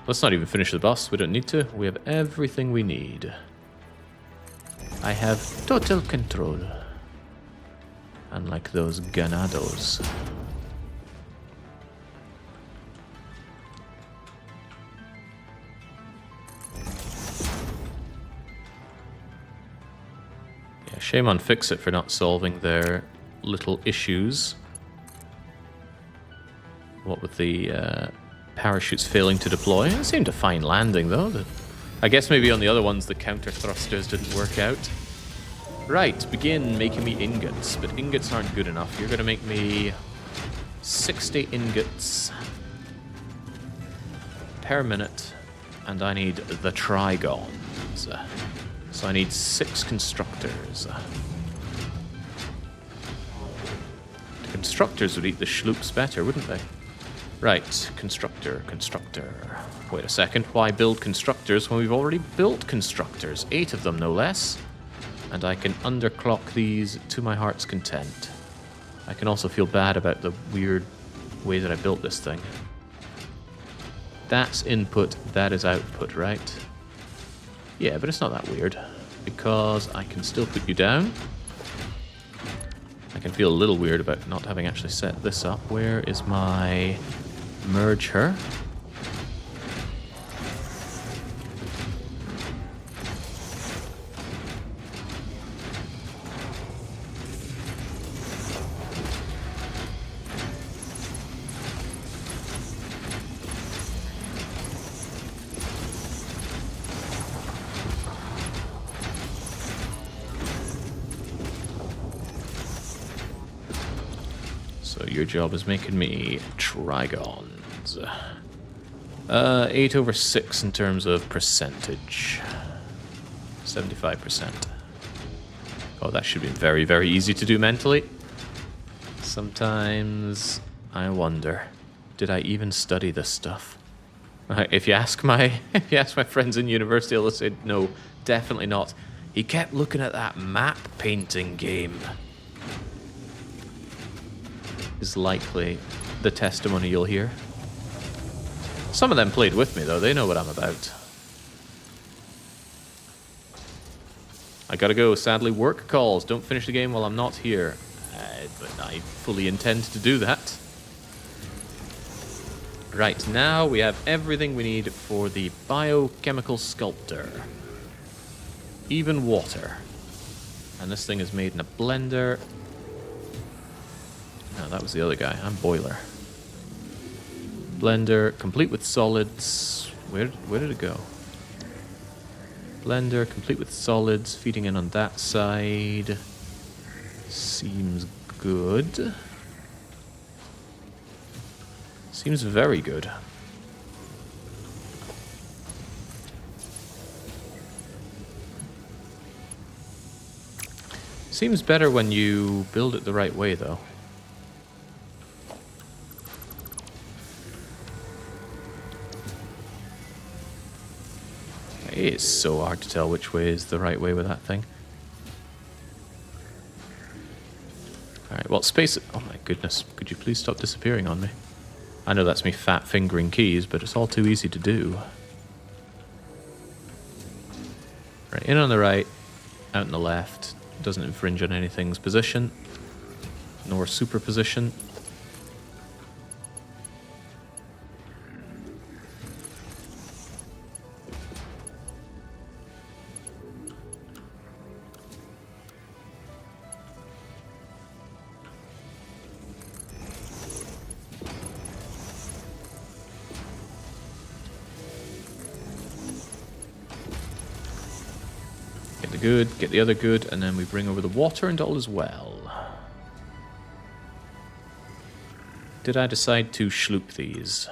Let's not even finish the bus, we don't need to. We have everything we need. I have total control. Unlike those ganados. Yeah, shame on Fix-It for not solving their little issues. What with the parachutes failing to deploy. It seemed a fine landing, though. I guess maybe on the other ones the counter thrusters didn't work out. Right, begin making me ingots, but ingots aren't good enough. You're going to make me 60 ingots per minute, and I need the trigons. So I need 6 constructors. The constructors would eat the schloops better, wouldn't they? Right, constructor. Wait a second, why build constructors when we've already built constructors? 8 of them, no less. And I can underclock these to my heart's content. I can also feel bad about the weird way that I built this thing. That's input, that is output, right? Yeah, but it's not that weird, because I can still put you down. I can feel a little weird about not having actually set this up. Where is my merge her? So your job is making me trigons. 8/6 in terms of percentage. 75%. Oh, that should be very, very easy to do mentally. Sometimes I wonder, did I even study this stuff? If you ask my friends in university, they'll say no, definitely not. He kept looking at that map painting game. Is likely the testimony you'll hear. Some of them played with me though, they know what I'm about. I gotta go, sadly work calls. Don't finish the game while I'm not here. But I fully intend to do that. Right, now we have everything we need for the biochemical sculptor. Even water. And this thing is made in a blender. No, that was the other guy. I'm boiler. Blender, complete with solids. Where did it go? Blender, complete with solids. Feeding in on that side. Seems good. Seems very good. Seems better when you build it the right way, though. It's so hard to tell which way is the right way with that thing. Alright, well, space... Oh my goodness, could you please stop disappearing on me? I know that's me fat fingering keys, but it's all too easy to do. Right, in on the right, out on the left. Doesn't infringe on anything's position, nor superposition. Get the good, get the other good, and then we bring over the water and all as well. Did I decide to schloop these?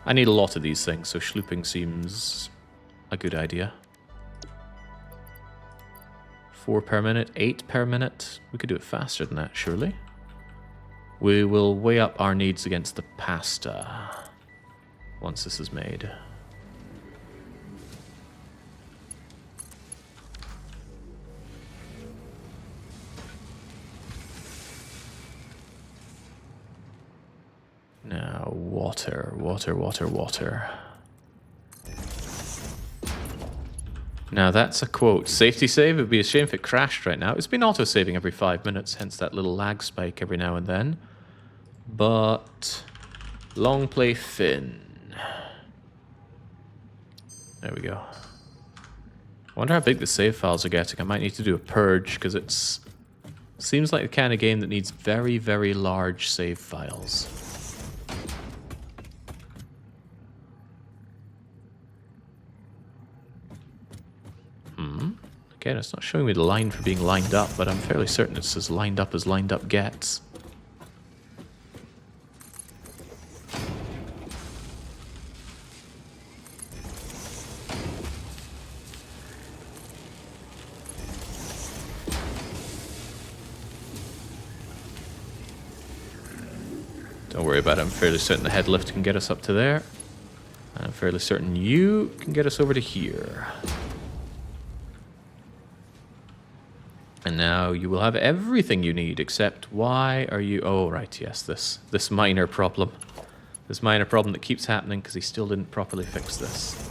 I need a lot of these things, so schlooping seems a good idea. 4 per minute, 8 per minute. We could do it faster than that, surely. We will weigh up our needs against the pasta once this is made. Now, water, water, water, water. Now, that's a quote. Safety save, it would be a shame if it crashed right now. It's been auto-saving every 5 minutes, hence that little lag spike every now and then. But, long play Finn. There we go. I wonder how big the save files are getting. I might need to do a purge, because it's... seems like the kind of game that needs very, very large save files. Again, it's not showing me the line for being lined up, but I'm fairly certain it's as lined up gets. Don't worry about it, I'm fairly certain the head lift can get us up to there. And I'm fairly certain you can get us over to here. And now you will have everything you need, except why are you... Oh, right, yes, this minor problem. This minor problem that keeps happening because he still didn't properly fix this.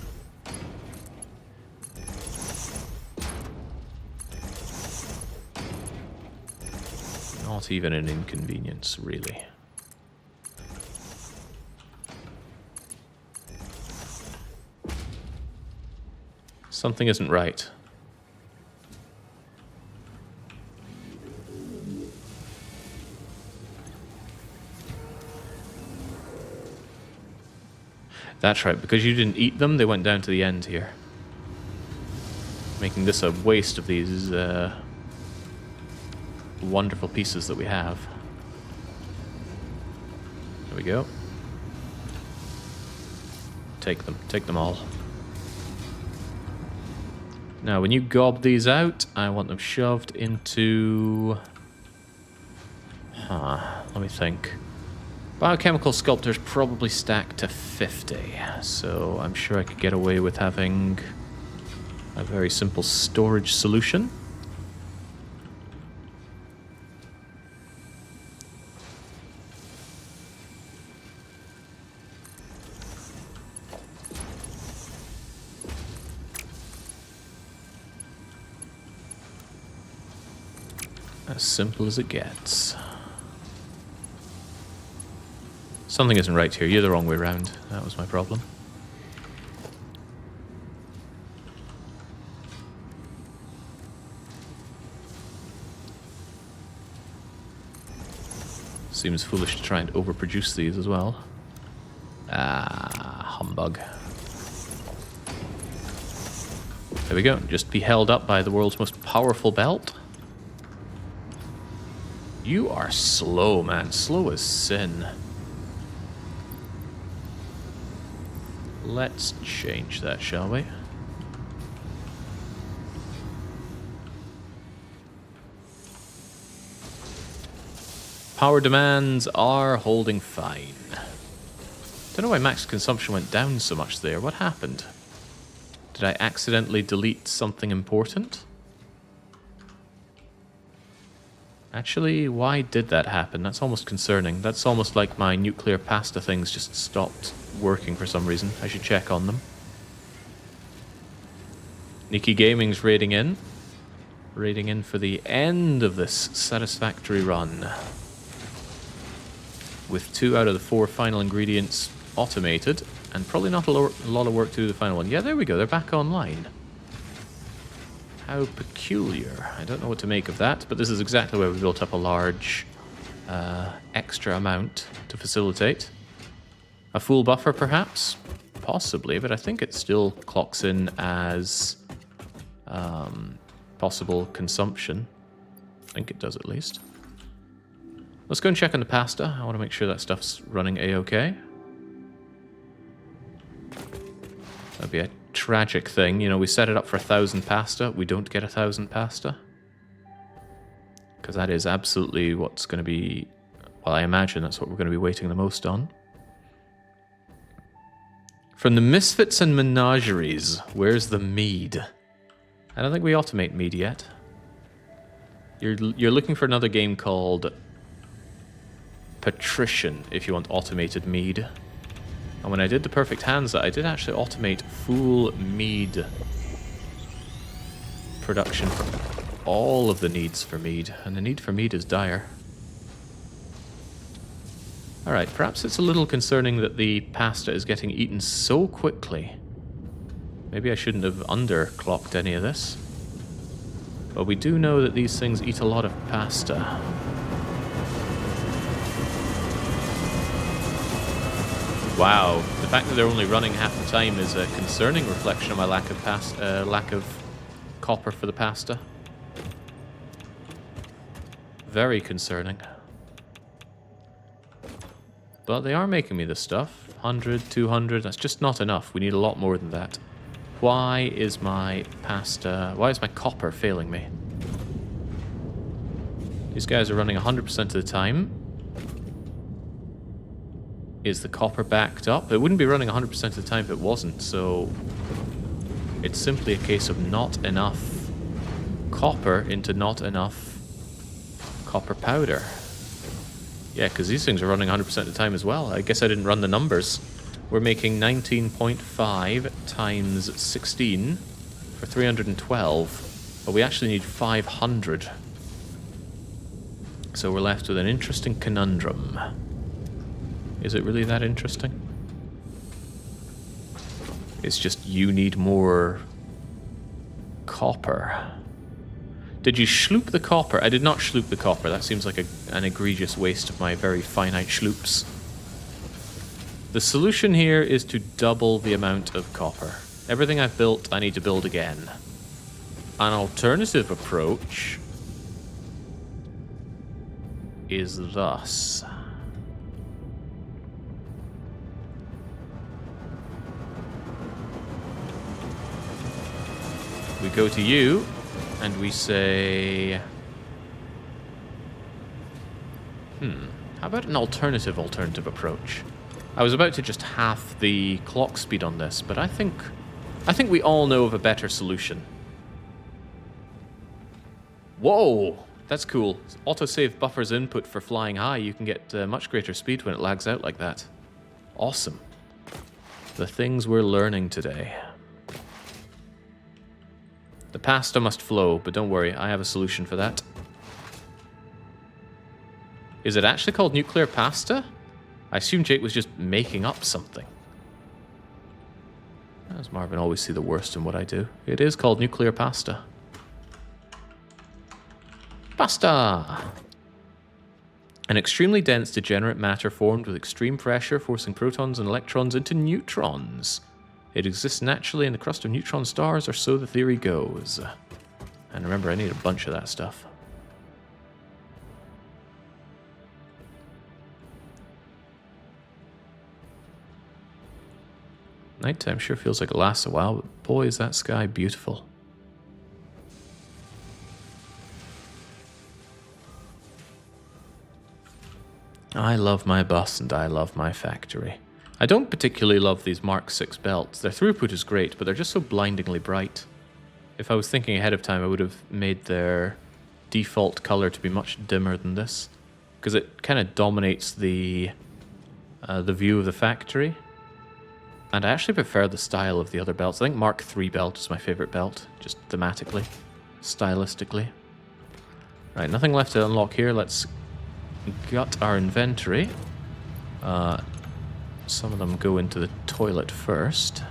Not even an inconvenience, really. Something isn't right. That's right, because you didn't eat them, they went down to the end here. Making this a waste of these wonderful pieces that we have. we go. Take them all. Now, when you gob these out, I want them shoved into... let me think. Biochemical sculptors probably stack to 50, so I'm sure I could get away with having a very simple storage solution. As simple as it gets. Something isn't right here. You're the wrong way around. That was my problem. Seems foolish to try and overproduce these as well. Ah, humbug. There we go. Just be held up by the world's most powerful belt. You are slow, man. Slow as sin. Let's change that, shall we? Power demands are holding fine. Don't know why max consumption went down so much there. What happened? Did I accidentally delete something important? Actually, why did that happen? That's almost concerning. That's almost like my nuclear pasta things just stopped working for some reason. I should check on them. Nikki Gaming's raiding in. Raiding in for the end of this Satisfactory run. With 2 out of the 4 final ingredients automated, and probably not a lot of work to do the final one. Yeah, there we go. They're back online. How peculiar. I don't know what to make of that, but this is exactly where we built up a large extra amount to facilitate. A full buffer, perhaps? Possibly, but I think it still clocks in as possible consumption. I think it does at least. Let's go and check on the pasta. I want to make sure that stuff's running A-okay. That'd be a tragic thing. You know, we set it up for 1,000 pasta. We don't get 1,000 pasta. Because that is absolutely what's going to be... Well, I imagine that's what we're going to be waiting the most on. From the Misfits and Menageries, where's the mead? I don't think we automate mead yet. You're looking for another game called Patrician, if you want automated mead. And when I did the Perfect Hands, I did actually automate full mead production for all of the needs for mead. And the need for mead is dire. Alright, perhaps it's a little concerning that the pasta is getting eaten so quickly. Maybe I shouldn't have underclocked any of this. But we do know that these things eat a lot of pasta. Wow, the fact that they're only running half the time is a concerning reflection of my lack of copper for the pasta. Very concerning. But they are making me this stuff. 100, 200, that's just not enough. We need a lot more than that. Why is my copper failing me? These guys are running 100% of the time. Is the copper backed up? It wouldn't be running 100% of the time if it wasn't, so... It's simply a case of not enough copper into not enough copper powder. Yeah, because these things are running 100% of the time as well. I guess I didn't run the numbers. We're making 19.5 times 16 for 312, but we actually need 500. So we're left with an interesting conundrum. Is it really that interesting? It's just you need more copper. Did you schloop the copper? I did not schloop the copper. That seems like an egregious waste of my very finite schloops. The solution here is to double the amount of copper. Everything I've built, I need to build again. An alternative approach is thus. We go to you, and we say... How about an alternative approach? I was about to just half the clock speed on this, but I think we all know of a better solution. Whoa! That's cool. Autosave buffers input for flying high. You can get much greater speed when it lags out like that. Awesome. The things we're learning today. The pasta must flow, but don't worry, I have a solution for that. Is it actually called nuclear pasta? I assume Jake was just making up something. As Marvin always see the worst in what I do. It is called nuclear pasta. Pasta! An extremely dense degenerate matter formed with extreme pressure, forcing protons and electrons into neutrons. It exists naturally in the crust of neutron stars, or so the theory goes. And remember, I need a bunch of that stuff. Nighttime sure feels like it lasts a while, but boy is that sky beautiful. I love my bus and I love my factory. I don't particularly love these Mark 6 belts. Their throughput is great, but they're just so blindingly bright. If I was thinking ahead of time, I would have made their default color to be much dimmer than this, because it kind of dominates the view of the factory. And I actually prefer the style of the other belts. I think Mark 3 belt is my favorite belt, just thematically, stylistically. Right, nothing left to unlock here. Let's gut our inventory. Some of them go into the toilet first.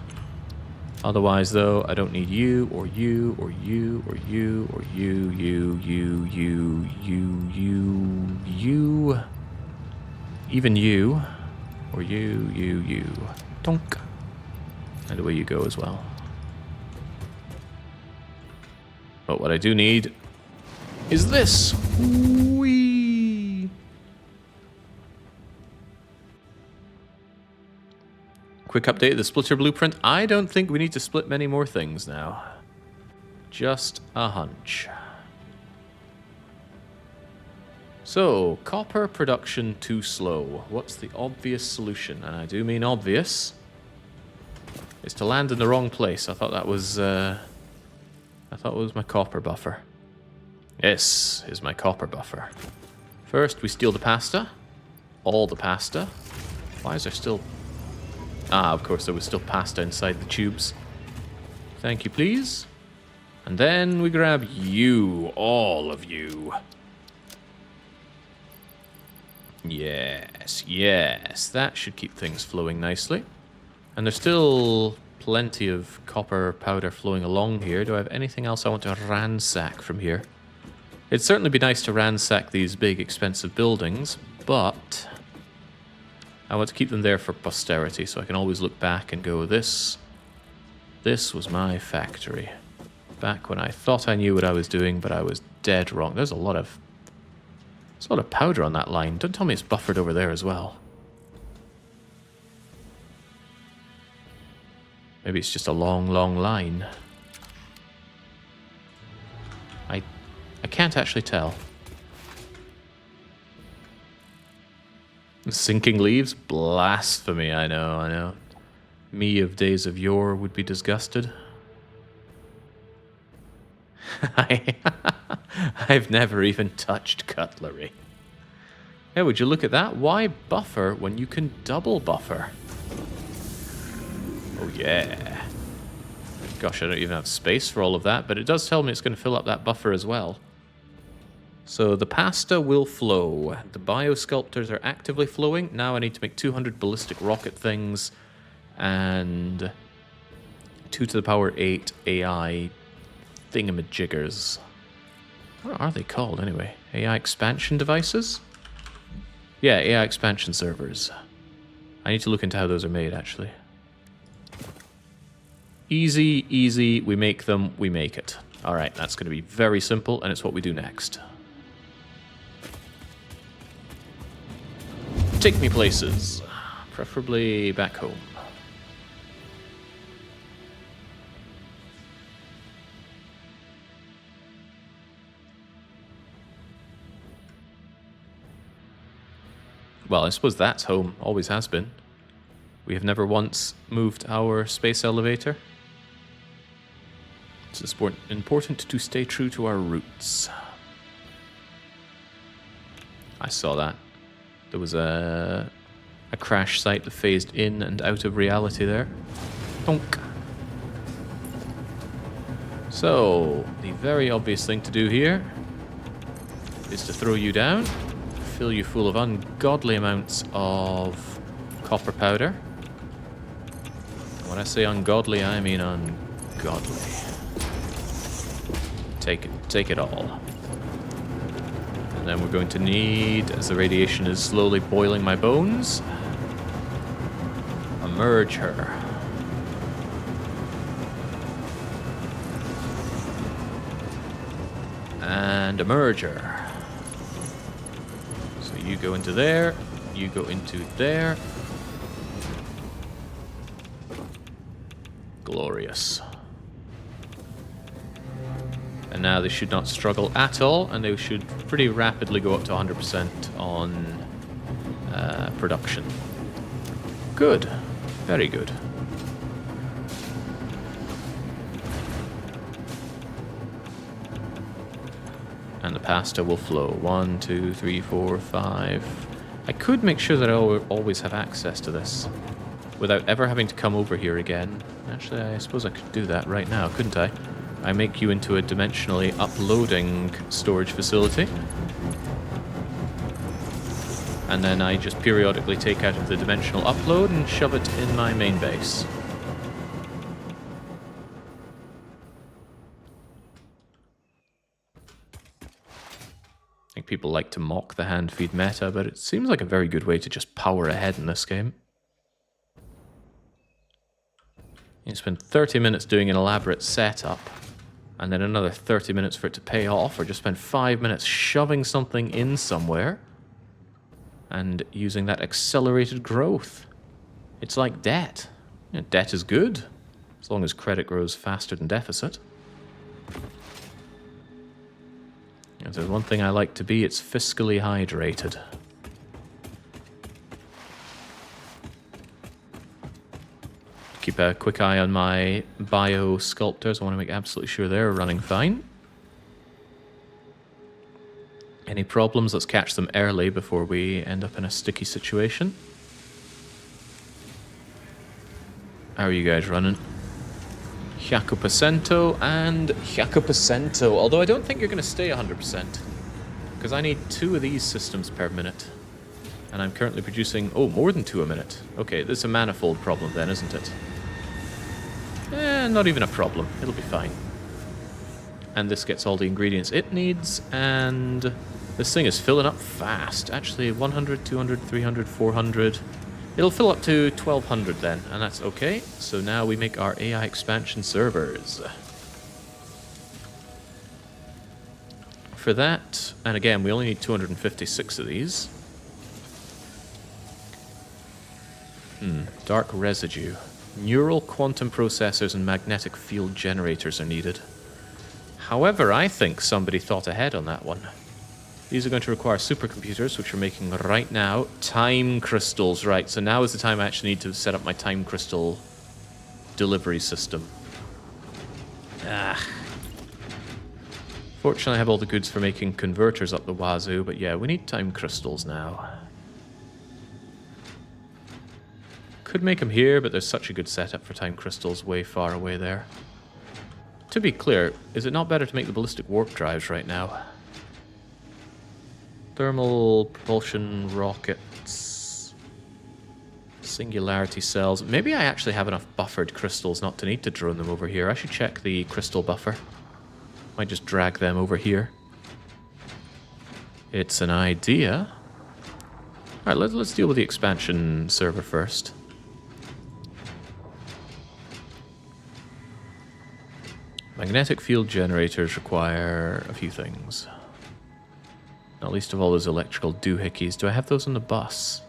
Otherwise, though, I don't need you, or you, or you, or you, or you, even you, or you. Donk. And away you go as well. But what I do need is this. Whee! Quick update of the splitter blueprint. I don't think we need to split many more things now. Just a hunch. So, copper production too slow. What's the obvious solution? And I do mean obvious. Is to land in the wrong place. I thought it was my copper buffer. This is my copper buffer. First, we steal the pasta. All the pasta. Why is there still... Ah, of course, there was still pasta inside the tubes. Thank you, please. And then we grab you. All of you. Yes, yes. That should keep things flowing nicely. And there's still plenty of copper powder flowing along here. Do I have anything else I want to ransack from here? It'd certainly be nice to ransack these big, expensive buildings, but I want to keep them there for posterity, so I can always look back and go, this was my factory. Back when I thought I knew what I was doing, but I was dead wrong. There's a lot of powder on that line. Don't tell me it's buffered over there as well. Maybe it's just a long, long line. I can't actually tell. Sinking leaves? Blasphemy, I know. Me of days of yore would be disgusted. I've never even touched cutlery. Hey, would you look at that? Why buffer when you can double buffer? Oh yeah. Gosh, I don't even have space for all of that, but it does tell me it's going to fill up that buffer as well. So the pasta will flow. The biosculptors are actively flowing. Now I need to make 200 ballistic rocket things and 2 to the power 8 AI thingamajiggers. What are they called anyway? AI expansion devices? Yeah, AI expansion servers. I need to look into how those are made, actually. Easy, easy. We make them, we make it. All right, that's going to be very simple, and it's what we do next. Take me places. Preferably back home. Well, I suppose that's home. Always has been. We have never once moved our space elevator. It's important to stay true to our roots. I saw that. There was a crash site that phased in and out of reality there. Donk. So, the very obvious thing to do here is to throw you down, fill you full of ungodly amounts of copper powder. When I say ungodly, I mean ungodly. Take it all. And then we're going to need, as the radiation is slowly boiling my bones, a merger. And a merger. So you go into there, you go into there. Glorious. And now they should not struggle at all, and they should pretty rapidly go up to 100% on production. Good. Very good. And the pasta will flow. 1, 2, 3, 4, 5. I could make sure that I always have access to this without ever having to come over here again. Actually, I suppose I could do that right now, couldn't I? I make you into a dimensionally uploading storage facility. And then I just periodically take out of the dimensional upload and shove it in my main base. I think people like to mock the hand feed meta, but it seems like a very good way to just power ahead in this game. You spend 30 minutes doing an elaborate setup, and then another 30 minutes for it to pay off, or just spend 5 minutes shoving something in somewhere and using that accelerated growth. It's like debt. You know, debt is good, as long as credit grows faster than deficit. If there's one thing I like to be, it's fiscally hydrated. Keep a quick eye on my bio sculptors. I want to make absolutely sure they're running fine. Any problems, let's catch them early before we end up in a sticky situation. How are you guys running? 100% and 100%. Although I don't think you're going to stay 100%. Because I need 2 of these systems per minute. And I'm currently producing, more than 2 a minute. Okay, this is a manifold problem then, isn't it? Not even a problem. It'll be fine. And this gets all the ingredients it needs, and this thing is filling up fast. Actually, 100, 200, 300, 400. It'll fill up to 1200 then, and that's okay. So now we make our AI expansion servers. For that, and again, we only need 256 of these. Dark residue. Neural quantum processors and magnetic field generators are needed. However, I think somebody thought ahead on that one. These are going to require supercomputers, which we're making right now. Time crystals, right. So now is the time I actually need to set up my time crystal delivery system. Fortunately, I have all the goods for making converters up the wazoo, but yeah, we need time crystals now. Could make them here, but there's such a good setup for time crystals way far away there. To be clear, is it not better to make the ballistic warp drives right now? Thermal propulsion rockets. Singularity cells. Maybe I actually have enough buffered crystals not to need to drone them over here. I should check the crystal buffer. Might just drag them over here. It's an idea. Alright, let's deal with the expansion server first. Magnetic field generators require a few things. Not least of all those electrical doohickeys. Do I have those on the bus?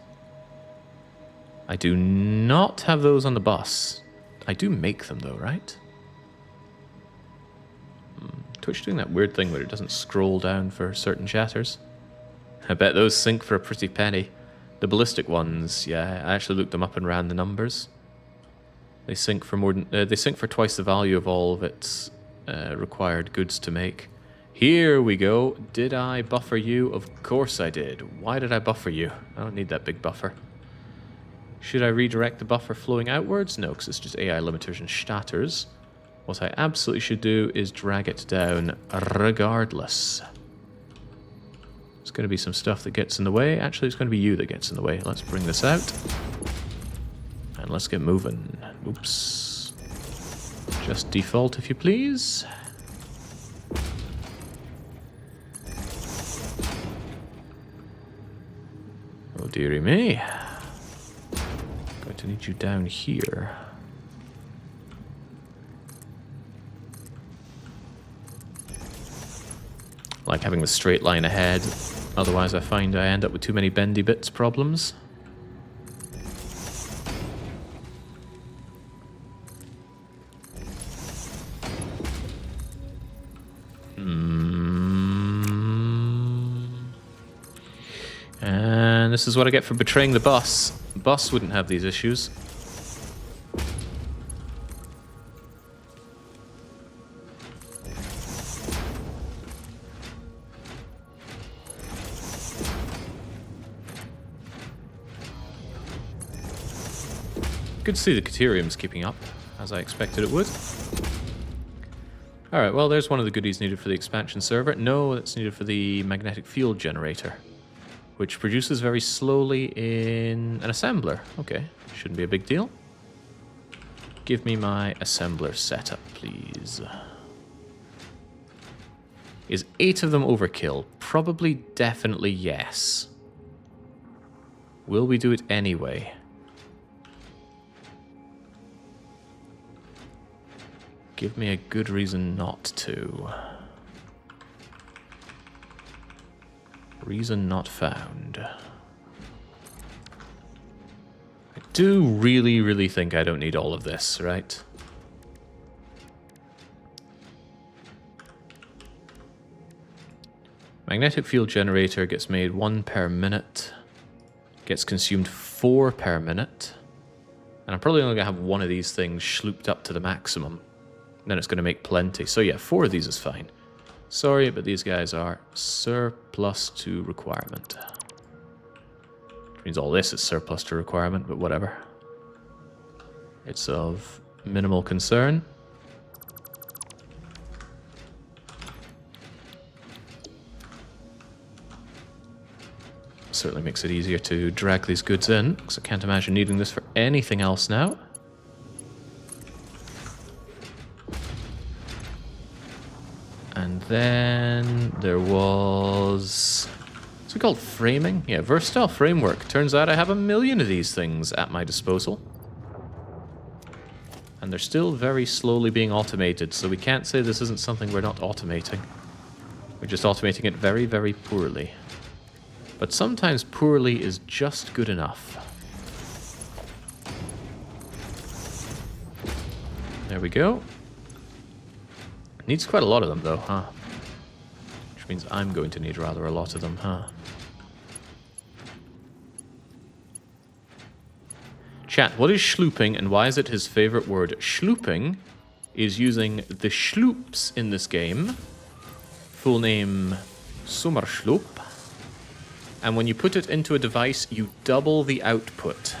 I do not have those on the bus. I do make them though, right? Twitch doing that weird thing where it doesn't scroll down for certain chatters. I bet those sink for a pretty penny. The ballistic ones, yeah, I actually looked them up and ran the numbers. They sink for more than they sink for twice the value of all of its required goods to make. Here we go. Did I buffer you? Of course I did. Why did I buffer you? I don't need that big buffer. Should I redirect the buffer flowing outwards? No, because it's just AI limiters and shatters. What I absolutely should do is drag it down regardless. There's going to be some stuff that gets in the way. Actually, it's going to be you that gets in the way. Let's bring this out. And let's get moving. Oops. Just default, if you please. Oh, dearie me. Going to need you down here. Like having the straight line ahead. Otherwise I find I end up with too many bendy bits problems. And this is what I get for betraying the bus. The bus wouldn't have these issues. Good to see the Caterium's keeping up, as I expected it would. Alright, well there's one of the goodies needed for the expansion server. No, that's needed for the magnetic field generator, which produces very slowly in an assembler. Okay, shouldn't be a big deal. Give me my assembler setup, please. Is 8 of them overkill? Probably, definitely yes. Will we do it anyway? Give me a good reason not to. Reason not found. I do really think I don't need all of this, right? Magnetic field generator gets made 1 per minute. Gets consumed 4 per minute. And I'm probably only going to have one of these things schlooped up to the maximum. And then it's going to make plenty. So yeah, 4 of these is fine. Sorry, but these guys are surplus to requirement. Which means all this is surplus to requirement, but whatever. It's of minimal concern. Certainly makes it easier to drag these goods in, because I can't imagine needing this for anything else now. And then there was... what's it called? Framing? Yeah, versatile framework. Turns out I have a million of these things at my disposal. And they're still very slowly being automated, so we can't say this isn't something we're not automating. We're just automating it very poorly. But sometimes poorly is just good enough. There we go. Needs quite a lot of them, though, huh? Which means I'm going to need rather a lot of them, huh? Chat, what is schlooping and why is it his favorite word? Schlooping is using the schloops in this game. Full name, Sommerschloop. And when you put it into a device, you double the output.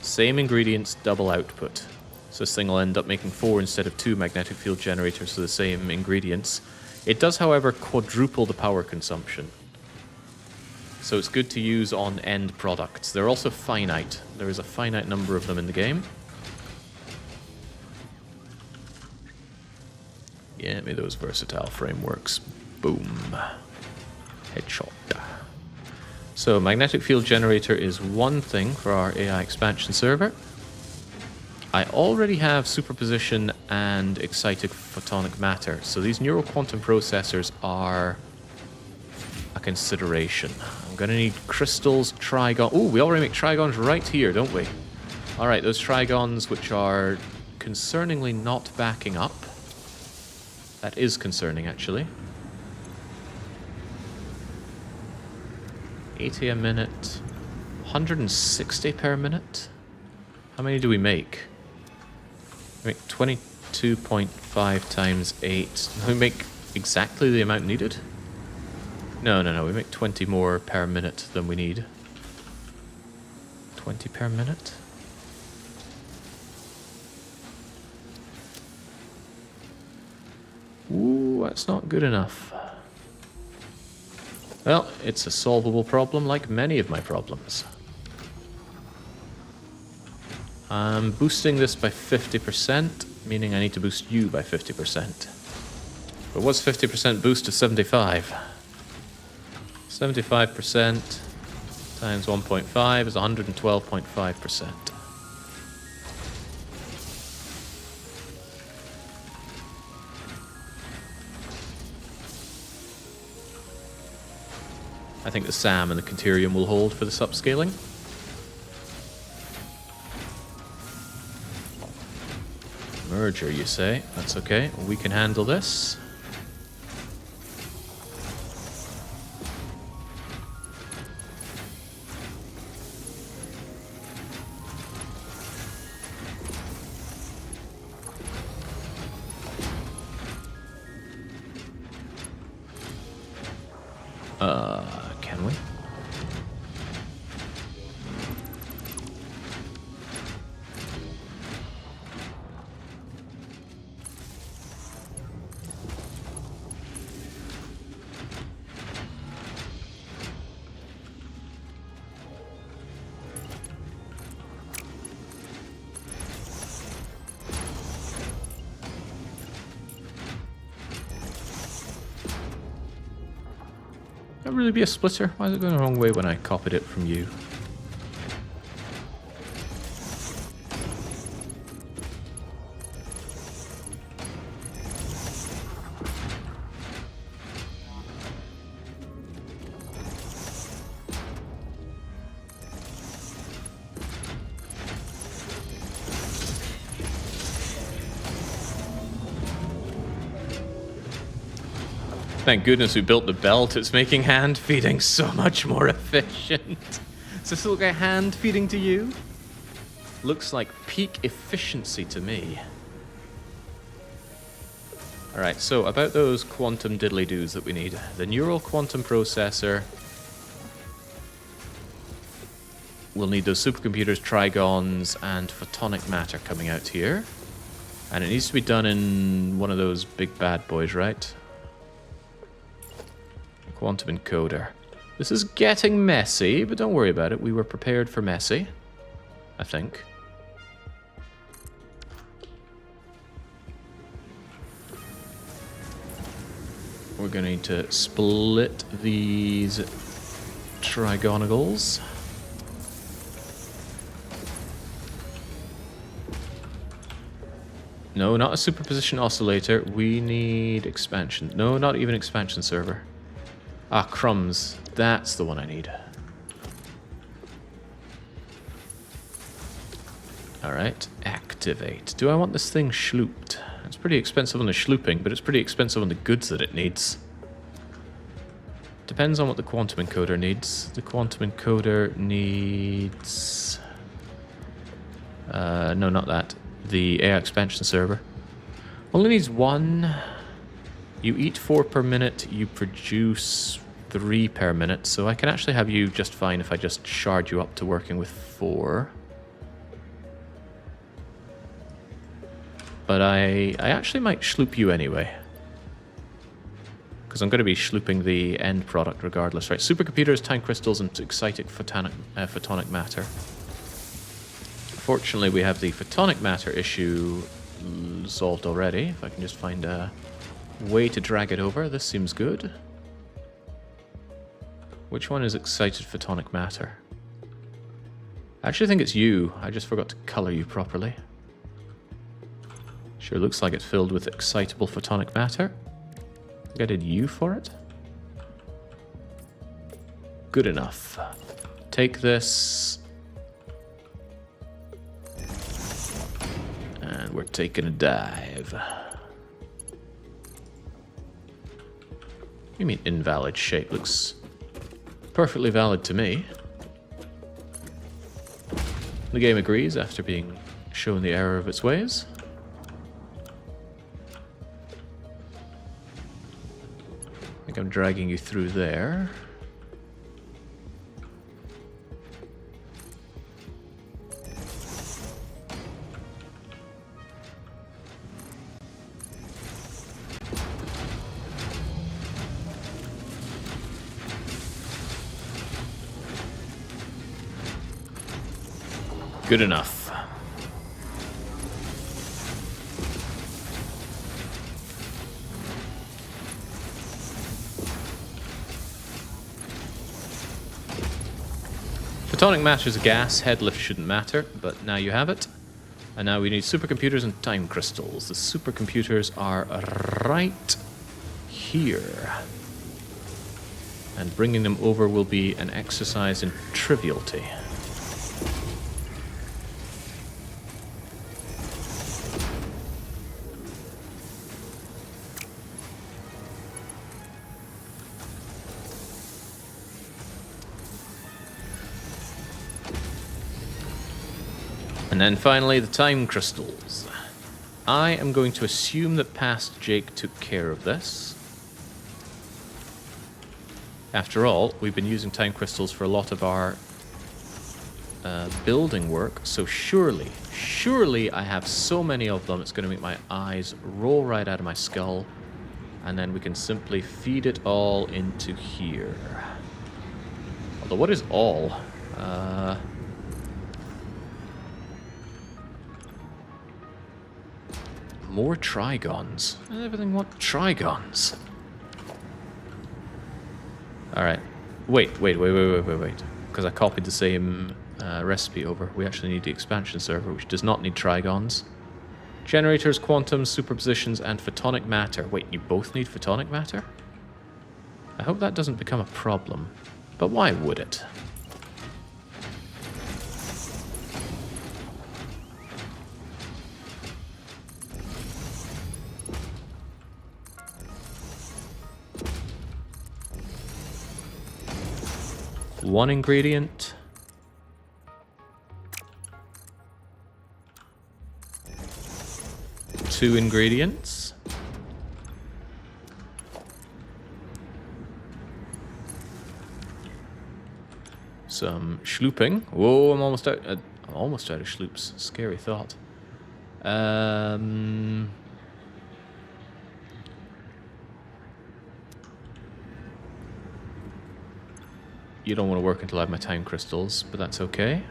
Same ingredients, double output. So this thing will end up making 4 instead of 2 magnetic field generators for the same ingredients. It does, however, quadruple the power consumption. So it's good to use on end products. They're also finite. There is a finite number of them in the game. Get me those versatile frameworks. Boom. Headshot. So magnetic field generator is one thing for our AI expansion server. I already have superposition and excited photonic matter, so these neural quantum processors are a consideration. I'm going to need crystals, trigon. Oh, we already make trigons right here, don't we? All right, those trigons, which are concerningly not backing up. That is concerning, actually. 80 a minute, 160 per minute? How many do we make? We make 22.5 times 8. We make exactly the amount needed? No. We make 20 more per minute than we need. 20 per minute? Ooh, that's not good enough. Well, it's a solvable problem like many of my problems. I'm boosting this by 50%, meaning I need to boost you by 50%. But what's 50% boost to 75? 75% times 1.5 is 112.5%. I think the SAM and the Caterium will hold for this upscaling. Merger, you say? That's okay. We can handle this. Can we? That really be a splitter? Why is it going the wrong way when I copied it from you? Thank goodness we built the belt. It's making hand feeding so much more efficient. Does this look like hand feeding to you? Looks like peak efficiency to me. Alright, so about those quantum diddly-doos that we need. The neural quantum processor. We'll need those supercomputers, trigons, and photonic matter coming out here. And it needs to be done in one of those big bad boys, right? Quantum encoder. This is getting messy, but don't worry about it. We were prepared for messy, I think. We're going to need to split these trigonagles. No, not a superposition oscillator. We need expansion. No, not even expansion server. Ah, crumbs. That's the one I need. Alright, activate. Do I want this thing schlooped? It's pretty expensive on the schlooping, but it's pretty expensive on the goods that it needs. Depends on what the quantum encoder needs. The quantum encoder needs... no, not that. The AI expansion server. Only needs one. You eat 4 per minute, you produce 3 per minute, so I can actually have you just fine if I just shard you up to working with 4. But I actually might schloop you anyway. Because I'm going to be schlooping the end product regardless, right? Supercomputers, time crystals, and exciting photonic matter. Fortunately, we have the photonic matter issue solved already. If I can just find a way to drag it over, this seems good. Which one is excited photonic matter? I actually think it's you. I just forgot to color you properly. Sure looks like it's filled with excitable photonic matter. I think I did you for it. Good enough. Take this. And we're taking a dive. You mean invalid shape? Looks perfectly valid to me. The game agrees after being shown the error of its ways. I think I'm dragging you through there. Good enough. Photonic matter is a gas, head lift shouldn't matter, but now you have it. And now we need supercomputers and time crystals. The supercomputers are right here. And bringing them over will be an exercise in triviality. And then finally, the time crystals. I am going to assume that past Jake took care of this. After all, we've been using time crystals for a lot of our building work, so surely I have so many of them, it's going to make my eyes roll right out of my skull. And then we can simply feed it all into here. Although, what is all? More trigons. Everything want trigons. Alright. Wait. Because I copied the same recipe over. We actually need the expansion server, which does not need trigons. Generators, quantums, superpositions, and photonic matter. Wait, you both need photonic matter? I hope that doesn't become a problem. But why would it? One ingredient. Two ingredients. Some schlooping. Whoa, I'm almost out. I'm almost out of schloops. Scary thought. You don't want to work until I have my time crystals, but that's okay.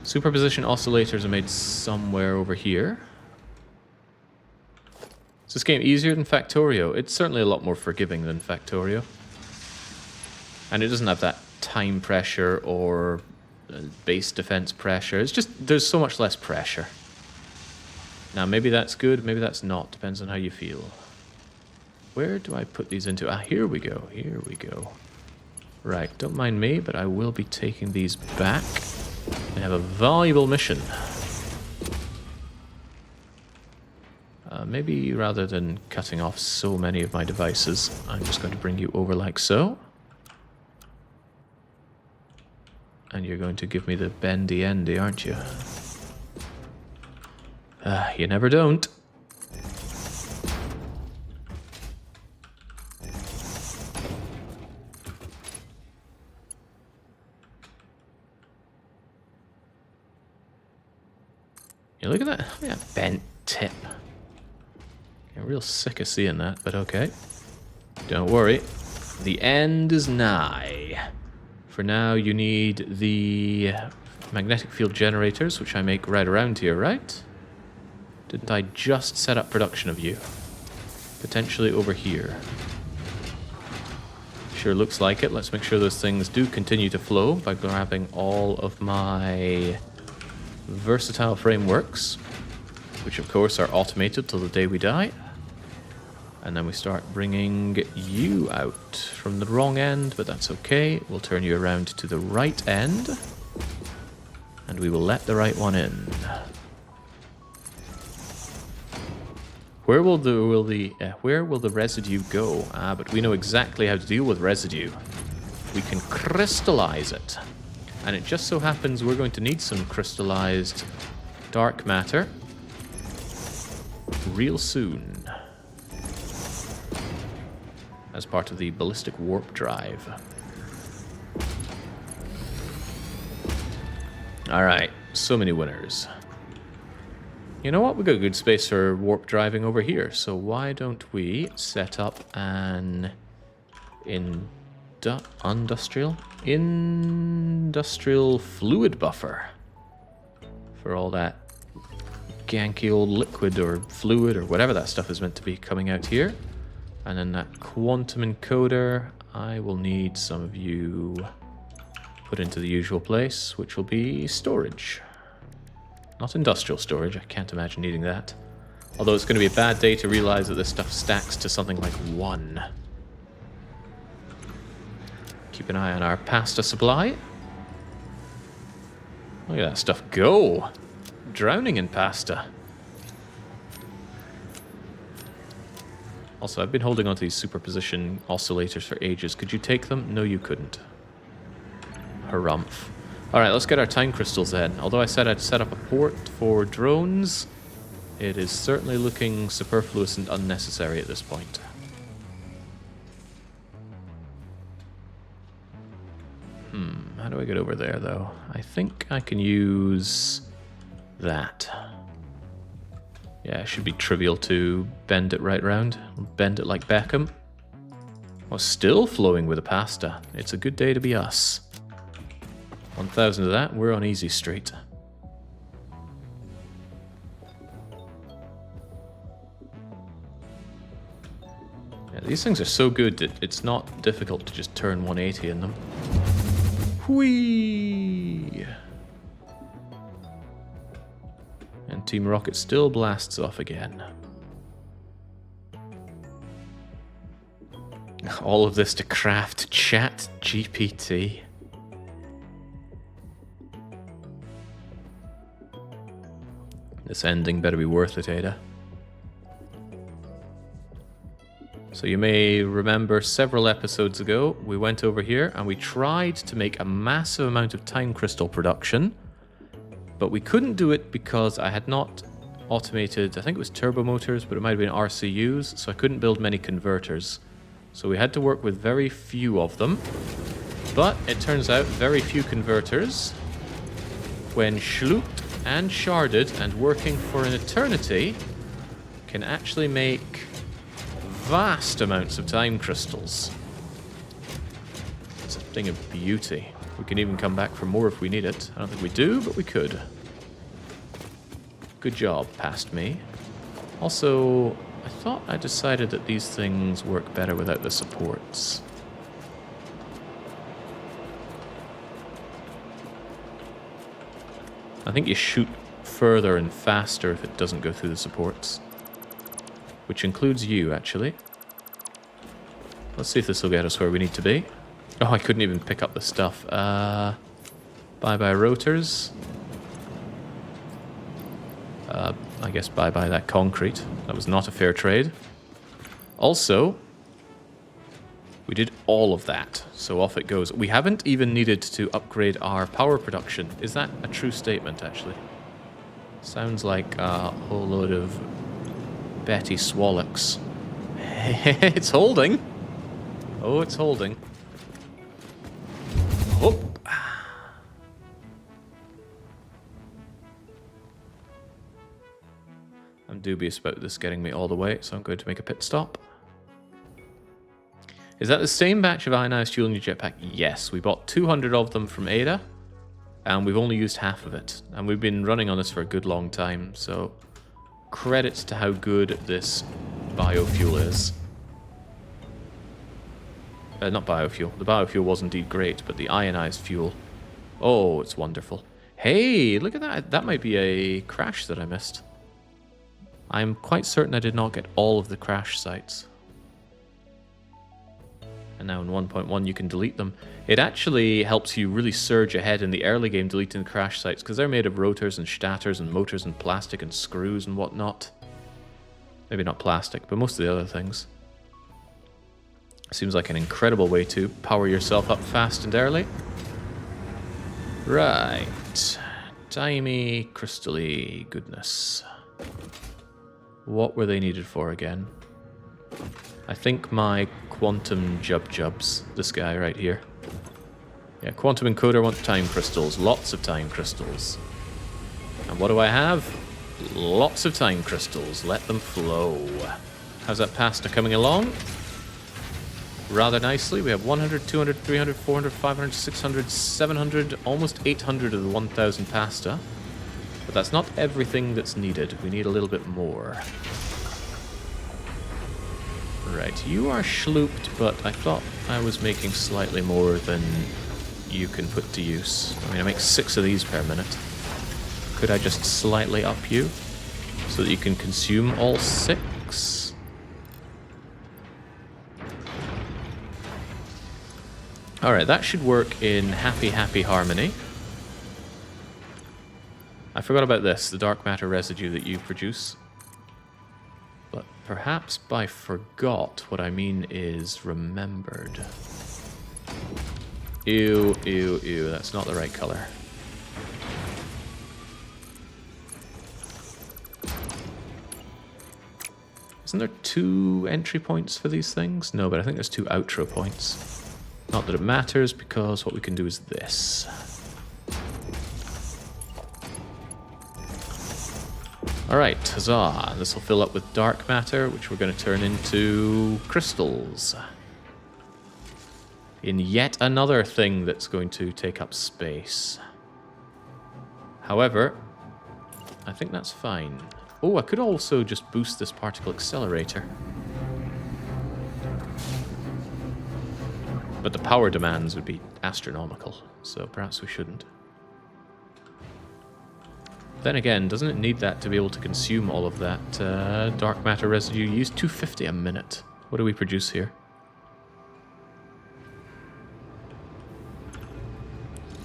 Superposition oscillators are made somewhere over here. Is this game easier than Factorio? It's certainly a lot more forgiving than Factorio. And it doesn't have that time pressure or base defense pressure. It's just, there's so much less pressure. Now, maybe that's good, maybe that's not. Depends on how you feel. Where do I put these into? Ah, here we go. Here we go. Right, don't mind me, but I will be taking these back. I have a valuable mission. Maybe rather than cutting off so many of my devices, I'm just going to bring you over like so. And you're going to give me the bendy endy, aren't you? You never don't. Yeah, look at that. Look at that bent tip. I'm real sick of seeing that, but okay. Don't worry. The end is nigh. For now, you need the magnetic field generators, which I make right around here, right? Didn't I just set up production of you? Potentially over here. Sure looks like it. Let's make sure those things do continue to flow by grabbing all of my versatile frameworks, which of course are automated till the day we die. And then we start bringing you out from the wrong end, but that's okay. We'll turn you around to the right end, and we will let the right one in. Where will the residue go? But we know exactly how to deal with residue. We can crystallize it. And it just so happens we're going to need some crystallized dark matter real soon as part of the ballistic warp drive. Alright, so many winners. You know what? We've got a good space for warp driving over here, so why don't we set up an industrial fluid buffer for all that ganky old liquid or fluid or whatever that stuff is meant to be coming out here. And then that quantum encoder, I will need some of you put into the usual place, which will be storage. Not industrial storage, I can't imagine needing that. Although it's going to be a bad day to realize that this stuff stacks to something like 1. Keep an eye on our pasta supply. Look at that stuff go! Drowning in pasta. Also, I've been holding onto these superposition oscillators for ages. Could you take them? No, you couldn't. Harumph. Alright, let's get our time crystals then. Although I said I'd set up a port for drones, it is certainly looking superfluous and unnecessary at this point. How do I get over there, though? I think I can use that. Yeah, it should be trivial to bend it right round. Bend it like Beckham. Oh, still flowing with the pasta. It's a good day to be us. 1,000 of that, we're on easy street. Yeah, these things are so good that it's not difficult to just turn 180 in them. Whee! And Team Rocket still blasts off again. All of this to craft Chat GPT. This ending better be worth it, Ada. So you may remember several episodes ago, we went over here and we tried to make a massive amount of time crystal production, but we couldn't do it because I had not automated, I think it was turbo motors, but it might have been RCUs, so I couldn't build many converters. So we had to work with very few of them, but it turns out very few converters, when schlooped and sharded and working for an eternity, can actually make vast amounts of time crystals. It's a thing of beauty. We can even come back for more if we need it. I don't think we do, but we could. Good job, past me. Also, I thought I decided that these things work better without the supports. I think you shoot further and faster if it doesn't go through the supports. Which includes you, actually. Let's see if this will get us where we need to be. Oh, I couldn't even pick up the stuff. Bye-bye rotors. I guess bye-bye that concrete. That was not a fair trade. Also, we did all of that, so off it goes. We haven't even needed to upgrade our power production. Is that a true statement, actually? Sounds like a whole load of Betty Swallocks. It's holding. Oh, it's holding. Oh. I'm dubious about this getting me all the way, so I'm going to make a pit stop. Is that the same batch of ionized fuel in your jetpack? Yes, we bought 200 of them from Ada, and we've only used half of it. And we've been running on this for a good long time, so credits to how good this biofuel is. Not biofuel. The biofuel was indeed great, but the ionized fuel, oh, it's wonderful. Hey, look at that. That might be a crash that I missed. I'm quite certain I did not get all of the crash sites. And now in 1.1 you can delete them. It actually helps you really surge ahead in the early game deleting the crash sites, because they're made of rotors and statters and motors and plastic and screws and whatnot. Maybe not plastic, but most of the other things. Seems like an incredible way to power yourself up fast and early. Right. Timey, crystally goodness. What were they needed for again? I think my quantum jubs, this guy right here. Yeah, quantum encoder wants time crystals. Lots of time crystals. And what do I have? Lots of time crystals. Let them flow. How's that pasta coming along? Rather nicely. We have 100, 200, 300, 400, 500, 600, 700, almost 800 of the 1000 pasta. But that's not everything that's needed. We need a little bit more. Right, you are schlooped, but I thought I was making slightly more than you can put to use. I mean, I make 6 of these per minute. Could I just slightly up you so that you can consume all 6? Alright, that should work in happy harmony. I forgot about this, the dark matter residue that you produce. But perhaps by forgot, what I mean is remembered. Ew, ew, ew, that's not the right color. Isn't there 2 entry points for these things? No, but I think there's 2 outro points. Not that it matters, because what we can do is this. Alright, huzzah. This will fill up with dark matter, which we're going to turn into crystals. In yet another thing that's going to take up space. However, I think that's fine. Oh, I could also just boost this particle accelerator. But the power demands would be astronomical, so perhaps we shouldn't. Then again, doesn't it need that to be able to consume all of that dark matter residue? You use 250 a minute. What do we produce here?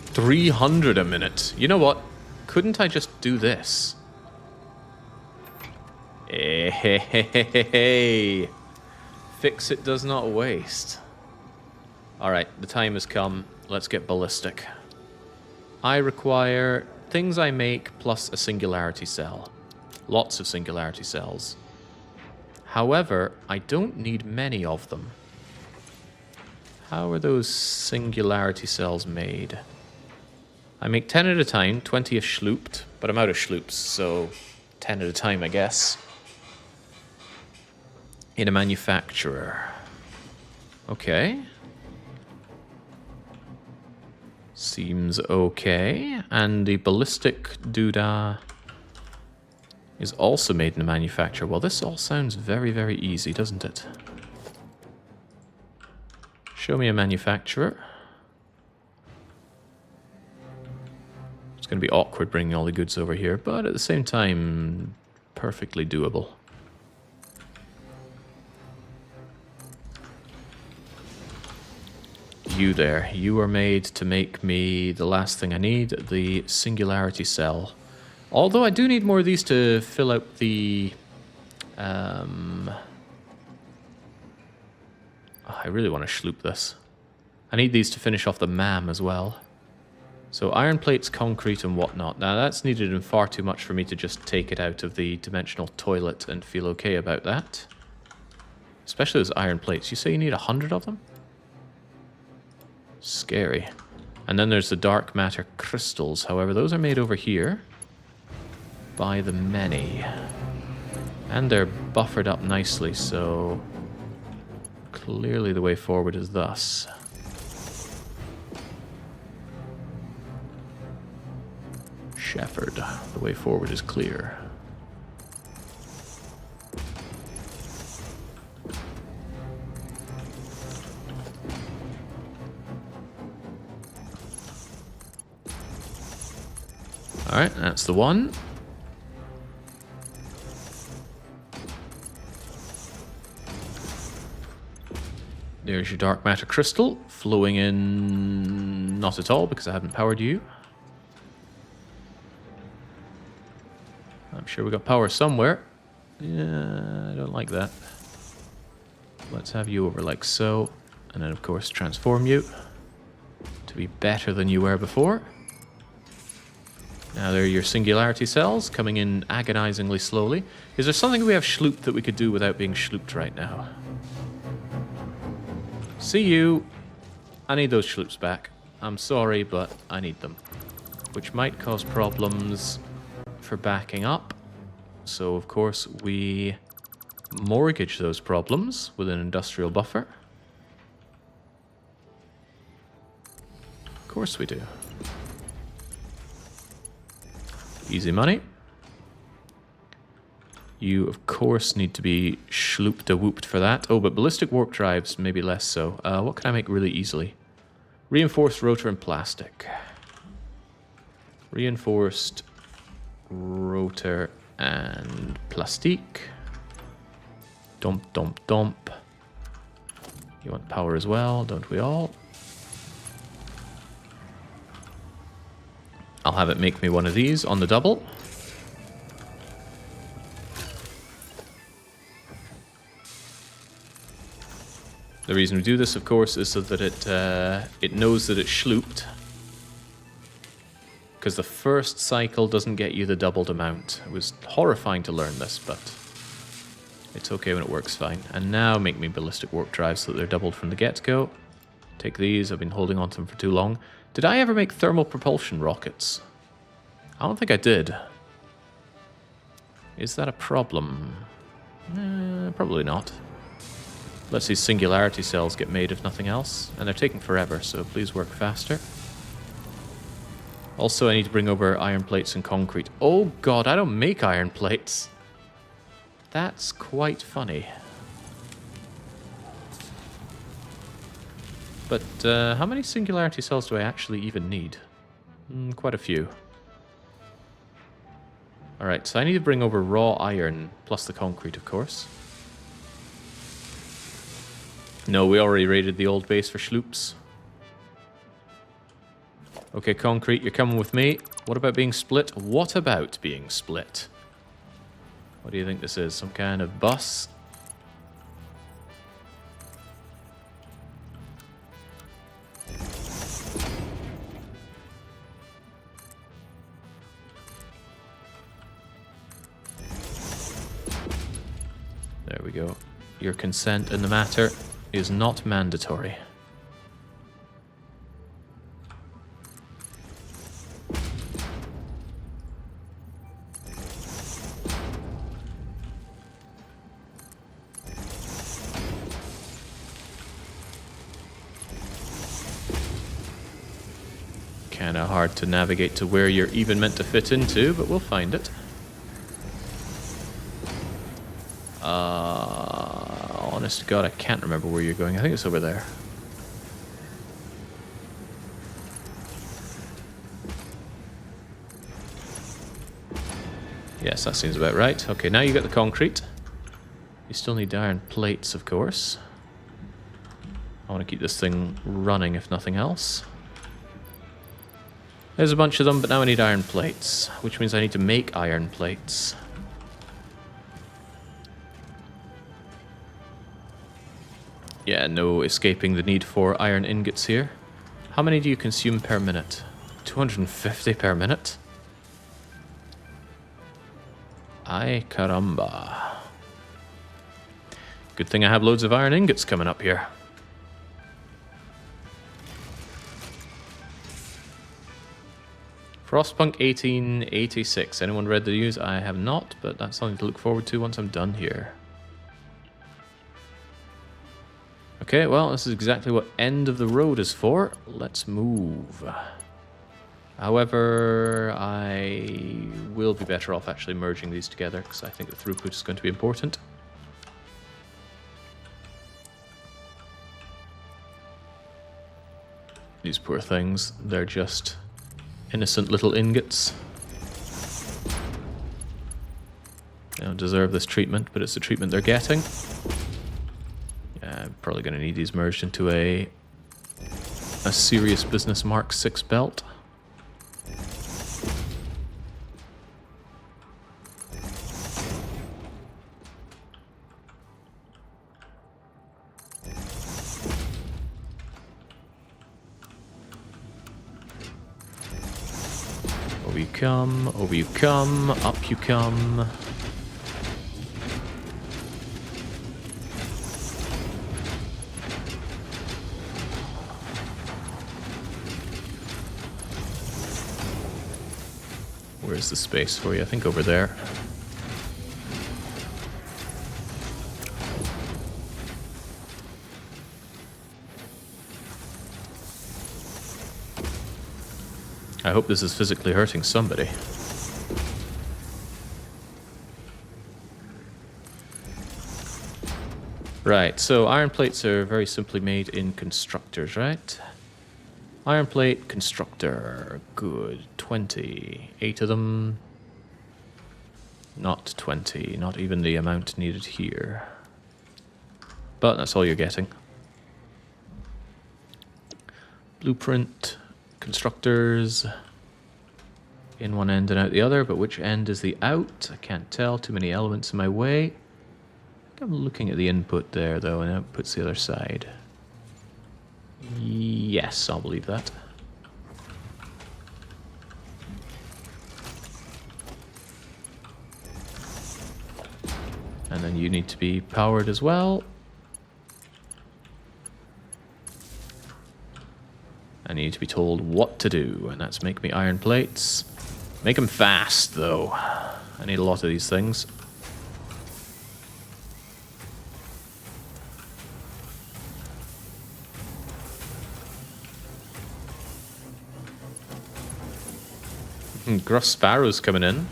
300 a minute. You know what? Couldn't I just do this? Hey. Fix it does not waste. Alright, the time has come. Let's get ballistic. I require things I make plus a singularity cell. Lots of singularity cells. However, I don't need many of them. How are those singularity cells made? I make 10 at a time, 20 if schlooped, but I'm out of schloops, so 10 at a time, I guess. In a manufacturer. Okay. Seems okay. And the ballistic doodah is also made in a manufacturer. Well, this all sounds very, very easy, doesn't it? Show me a manufacturer. It's going to be awkward bringing all the goods over here, but at the same time, perfectly doable. You there. You are made to make me the last thing I need, the singularity cell. Although I do need more of these to fill out the... I really want to schloop this. I need these to finish off the MAM as well. So iron plates, concrete and whatnot. Now that's needed in far too much for me to just take it out of the dimensional toilet and feel okay about that. Especially those iron plates. You say you need 100 of them? Scary. And then there's the dark matter crystals. However, those are made over here by the many. And they're buffered up nicely, so clearly the way forward is thus. Shepherd, the way forward is clear. Alright, that's the one. There's your dark matter crystal, flowing in... not at all, because I haven't powered you. I'm sure we got power somewhere. Yeah, I don't like that. Let's have you over like so. And then, of course, transform you to be better than you were before. Now there are your singularity cells coming in agonizingly slowly. Is there something we have schlooped that we could do without being schlooped right now? See you. I need those schloops back. I'm sorry, but I need them. Which might cause problems for backing up. So, of course, we mortgage those problems with an industrial buffer. Of course we do. Easy money. You, of course, need to be schlooped-a-whooped for that. Oh, but ballistic warp drives, maybe less so. What can I make really easily? Reinforced rotor and plastic. Reinforced rotor and plastique. Dump, dump, dump. You want power as well, don't we all? I'll have it make me one of these on the double. The reason we do this, of course, is so that it knows that it's schlooped. Because the first cycle doesn't get you the doubled amount. It was horrifying to learn this, but it's okay when it works fine. And now make me ballistic warp drives so that they're doubled from the get-go. Take these, I've been holding on to them for too long. Did I ever make thermal propulsion rockets? I don't think I did. Is that a problem? Probably not. Let's see singularity cells get made if nothing else. And they're taking forever, so please work faster. Also, I need to bring over iron plates and concrete. Oh god, I don't make iron plates. That's quite funny. But how many singularity cells do I actually even need? Quite a few. Alright, so I need to bring over raw iron, plus the concrete, of course. No, we already raided the old base for schloops. Okay, concrete, you're coming with me. What about being split? What about being split? What do you think this is? Some kind of bus? There we go. Your consent in the matter is not mandatory. Kinda hard to navigate to where you're even meant to fit into, but we'll find it. Honest to God, I can't remember where you're going. I think it's over there. Yes, that seems about right. Okay, now you got the concrete. You still need iron plates, of course. I want to keep this thing running, if nothing else. There's a bunch of them, but now I need iron plates, which means I need to make iron plates. Yeah, no escaping the need for iron ingots here. How many do you consume per minute? 250 per minute? Ay caramba. Good thing I have loads of iron ingots coming up here. Frostpunk 1886. Anyone read the news? I have not, but that's something to look forward to once I'm done here. Okay, well, this is exactly what end of the road is for. Let's move. However, I will be better off actually merging these together, because I think the throughput is going to be important. These poor things, they're just innocent little ingots. They don't deserve this treatment, but it's the treatment they're getting. I'm probably going to need these merged into a serious business Mark 6 belt. you come, over you come, up you come. Where's the space for you? I think over there. I hope this is physically hurting somebody. Right, so iron plates are very simply made in constructors, right? Iron plate constructor. Good. 20. 8 of them. Not 20. Not even the amount needed here. But that's all you're getting. Blueprint. Constructors. In one end and out the other, but which end is the out? I can't tell. Too many elements in my way. I'm looking at the input there, though, and output's the other side. Yes, I'll believe that. And then you need to be powered as well. And you need to be told what to do, and that's make me iron plates. Make them fast, though. I need a lot of these things. Gruff Sparrow's coming in.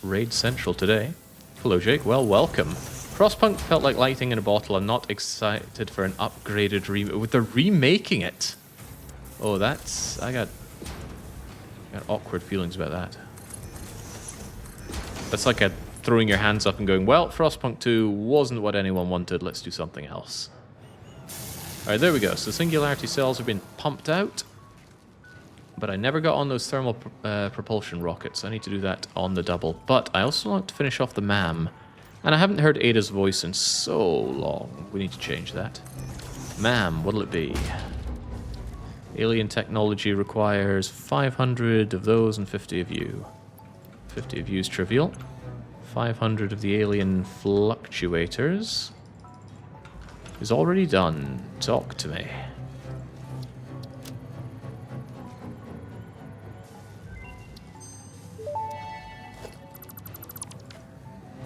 Raid Central today. Hello, Jake. Well, welcome. Frostpunk felt like lighting in a bottle. I'm not excited for an upgraded remake. They're remaking it. Oh, that's... I got awkward feelings about that. That's like throwing your hands up and going, well, Frostpunk 2 wasn't what anyone wanted. Let's do something else. Alright, there we go. So singularity cells have been pumped out. But I never got on those thermal propulsion rockets. I need to do that on the double. But I also want to finish off the MAM. And I haven't heard Ada's voice in so long. We need to change that. MAM, what'll it be? Alien technology requires 500 of those and 50 of you. 50 of you is trivial. 500 of the alien fluctuators is already done. Talk to me.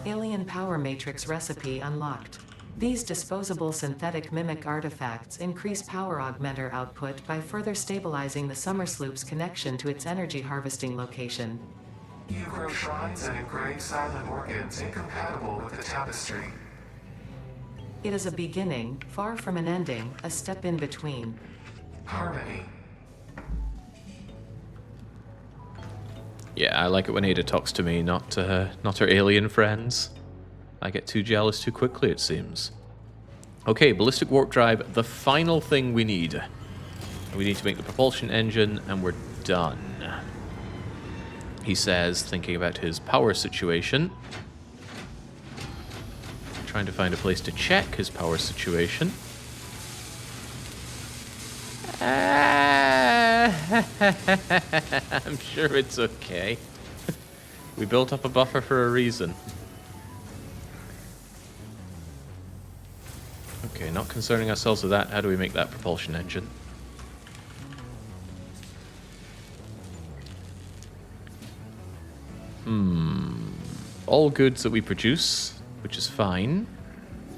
Alien power matrix recipe unlocked. These disposable synthetic mimic artifacts increase power augmenter output by further stabilizing the summer sloop's connection to its energy harvesting location. You grow shrines and engrave silent organs incompatible with the tapestry. It is a beginning, far from an ending, a step in between. Harmony. Yeah, I like it when Ada talks to me, not her alien friends. I get too jealous too quickly, it seems. Okay, ballistic warp drive, the final thing we need. We need to make the propulsion engine, and we're done. He says, thinking about his power situation. Trying to find a place to check his power situation. I'm sure it's okay. We built up a buffer for a reason. Okay, not concerning ourselves with that. How do we make that propulsion engine? All goods that we produce, which is fine.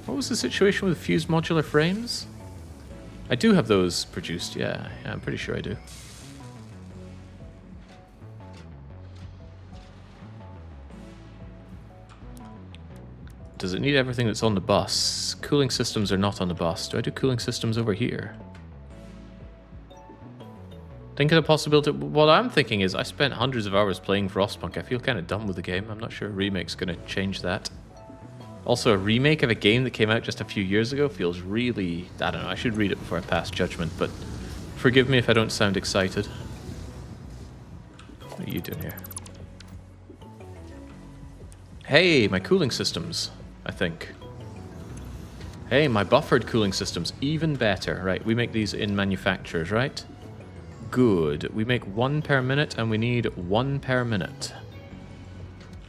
What was the situation with fused modular frames? I do have those produced, yeah, I'm pretty sure I do. Does it need everything that's on the bus? Cooling systems are not on the bus. Do I do cooling systems over here? Think of the possibility... What I'm thinking is I spent hundreds of hours playing Frostpunk. I feel kind of done with the game. I'm not sure a remake's going to change that. Also, a remake of a game that came out just a few years ago feels really... I don't know, I should read it before I pass judgment, but forgive me if I don't sound excited. What are you doing here? Hey, my cooling systems, I think. Hey, my buffered cooling systems, even better. Right, we make these in manufacturers, right? good. We make 1 per minute, and we need 1 per minute.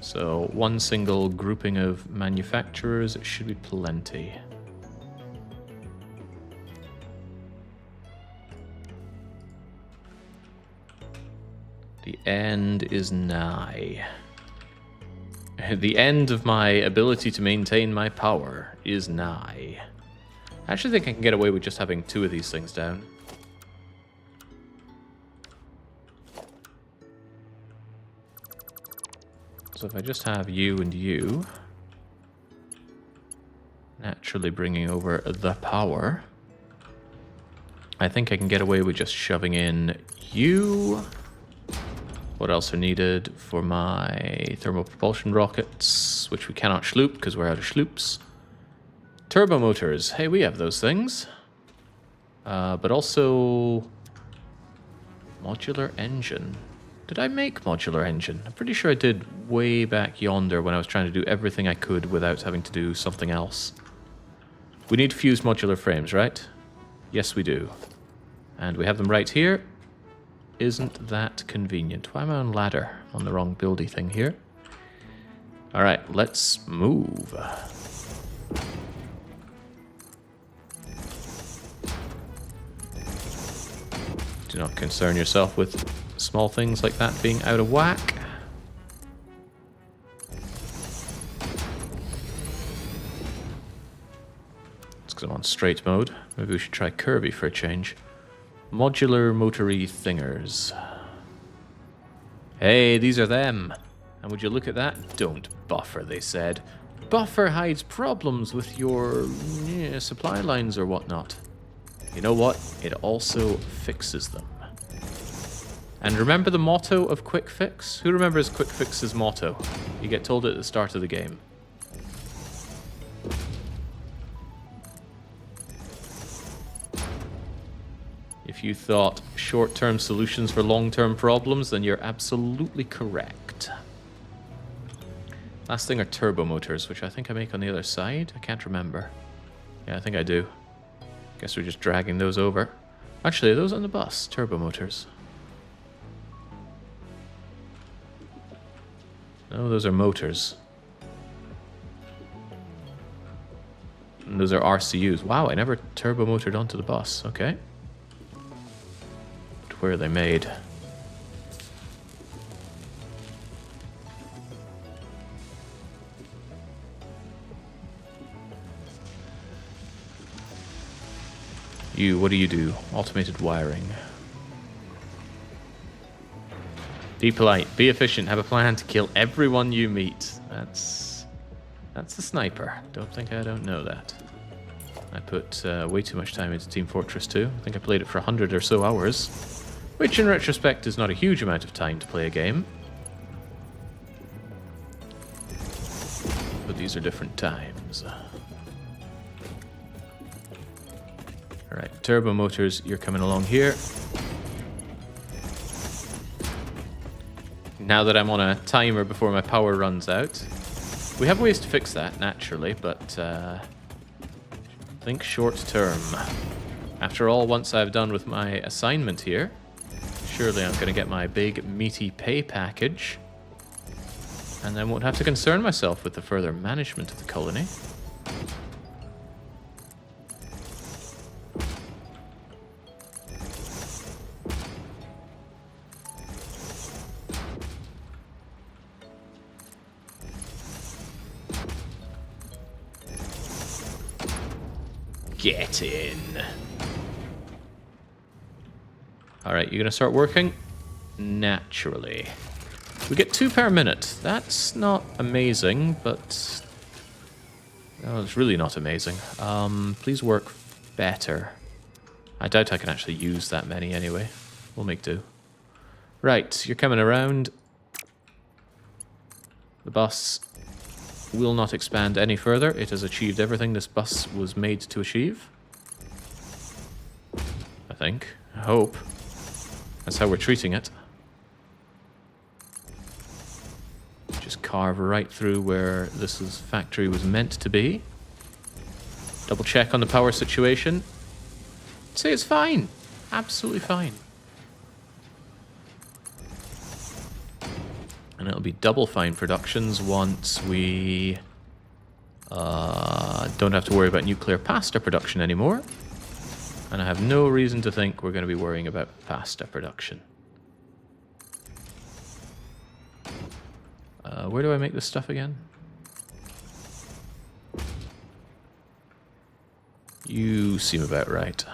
So 1 single grouping of manufacturers should be plenty. The end is nigh. The end of my ability to maintain my power is nigh. I actually think I can get away with just having 2 of these things down. So if I just have you and you, naturally bringing over the power, I think I can get away with just shoving in you. What else are needed for my thermal propulsion rockets, which we cannot schloop because we're out of schloops. Turbo motors, hey, we have those things. But also modular engine. Did I make modular engine? I'm pretty sure I did way back yonder when I was trying to do everything I could without having to do something else. We need fused modular frames, right? Yes, we do. And we have them right here. Isn't that convenient? Why am I on ladder? On the wrong buildy thing here. Alright, let's move. Do not concern yourself with small things like that being out of whack. It's because I'm on straight mode. Maybe we should try Kirby for a change. Modular motory thingers. Hey, these are them. And would you look at that? Don't buffer, they said. Buffer hides problems with your supply lines or whatnot. You know what? It also fixes them. And remember the motto of Quick Fix? Who remembers Quick Fix's motto? You get told it at the start of the game. If you thought short-term solutions for long-term problems, then you're absolutely correct. Last thing are turbo motors, which I think I make on the other side. I can't remember. Yeah, I think I do. Guess we're just dragging those over. Actually, are those on the bus? Turbo motors. No, those are motors. And those are RCUs. Wow, I never turbo motored onto the bus. Okay. But where are they made? You, what do you do? Automated wiring. Be polite, be efficient, have a plan to kill everyone you meet. That's the sniper. Don't think I don't know that. I put way too much time into Team Fortress 2. I think I played it for 100 or so hours, which in retrospect is not a huge amount of time to play a game. But these are different times. Alright, turbo motors, you're coming along here. Now that I'm on a timer before my power runs out. We have ways to fix that, naturally, but think short term. After all, once I've done with my assignment here, surely I'm going to get my big, meaty pay package. And then won't have to concern myself with the further management of the colony. Get in. Alright, you gonna start working? Naturally. We get 2 per minute. That's not amazing, but... no, it's really not amazing. Please work better. I doubt I can actually use that many anyway. We'll make do. Right, you're coming around. The bus will not expand any further. It has achieved everything this bus was made to achieve. I think. I hope. That's how we're treating it. Just carve right through where factory was meant to be. Double check on the power situation. Say it's fine. Absolutely fine. And it'll be double fine productions once we don't have to worry about nuclear pasta production anymore. And I have no reason to think we're going to be worrying about pasta production. Where do I make this stuff again? You seem about right.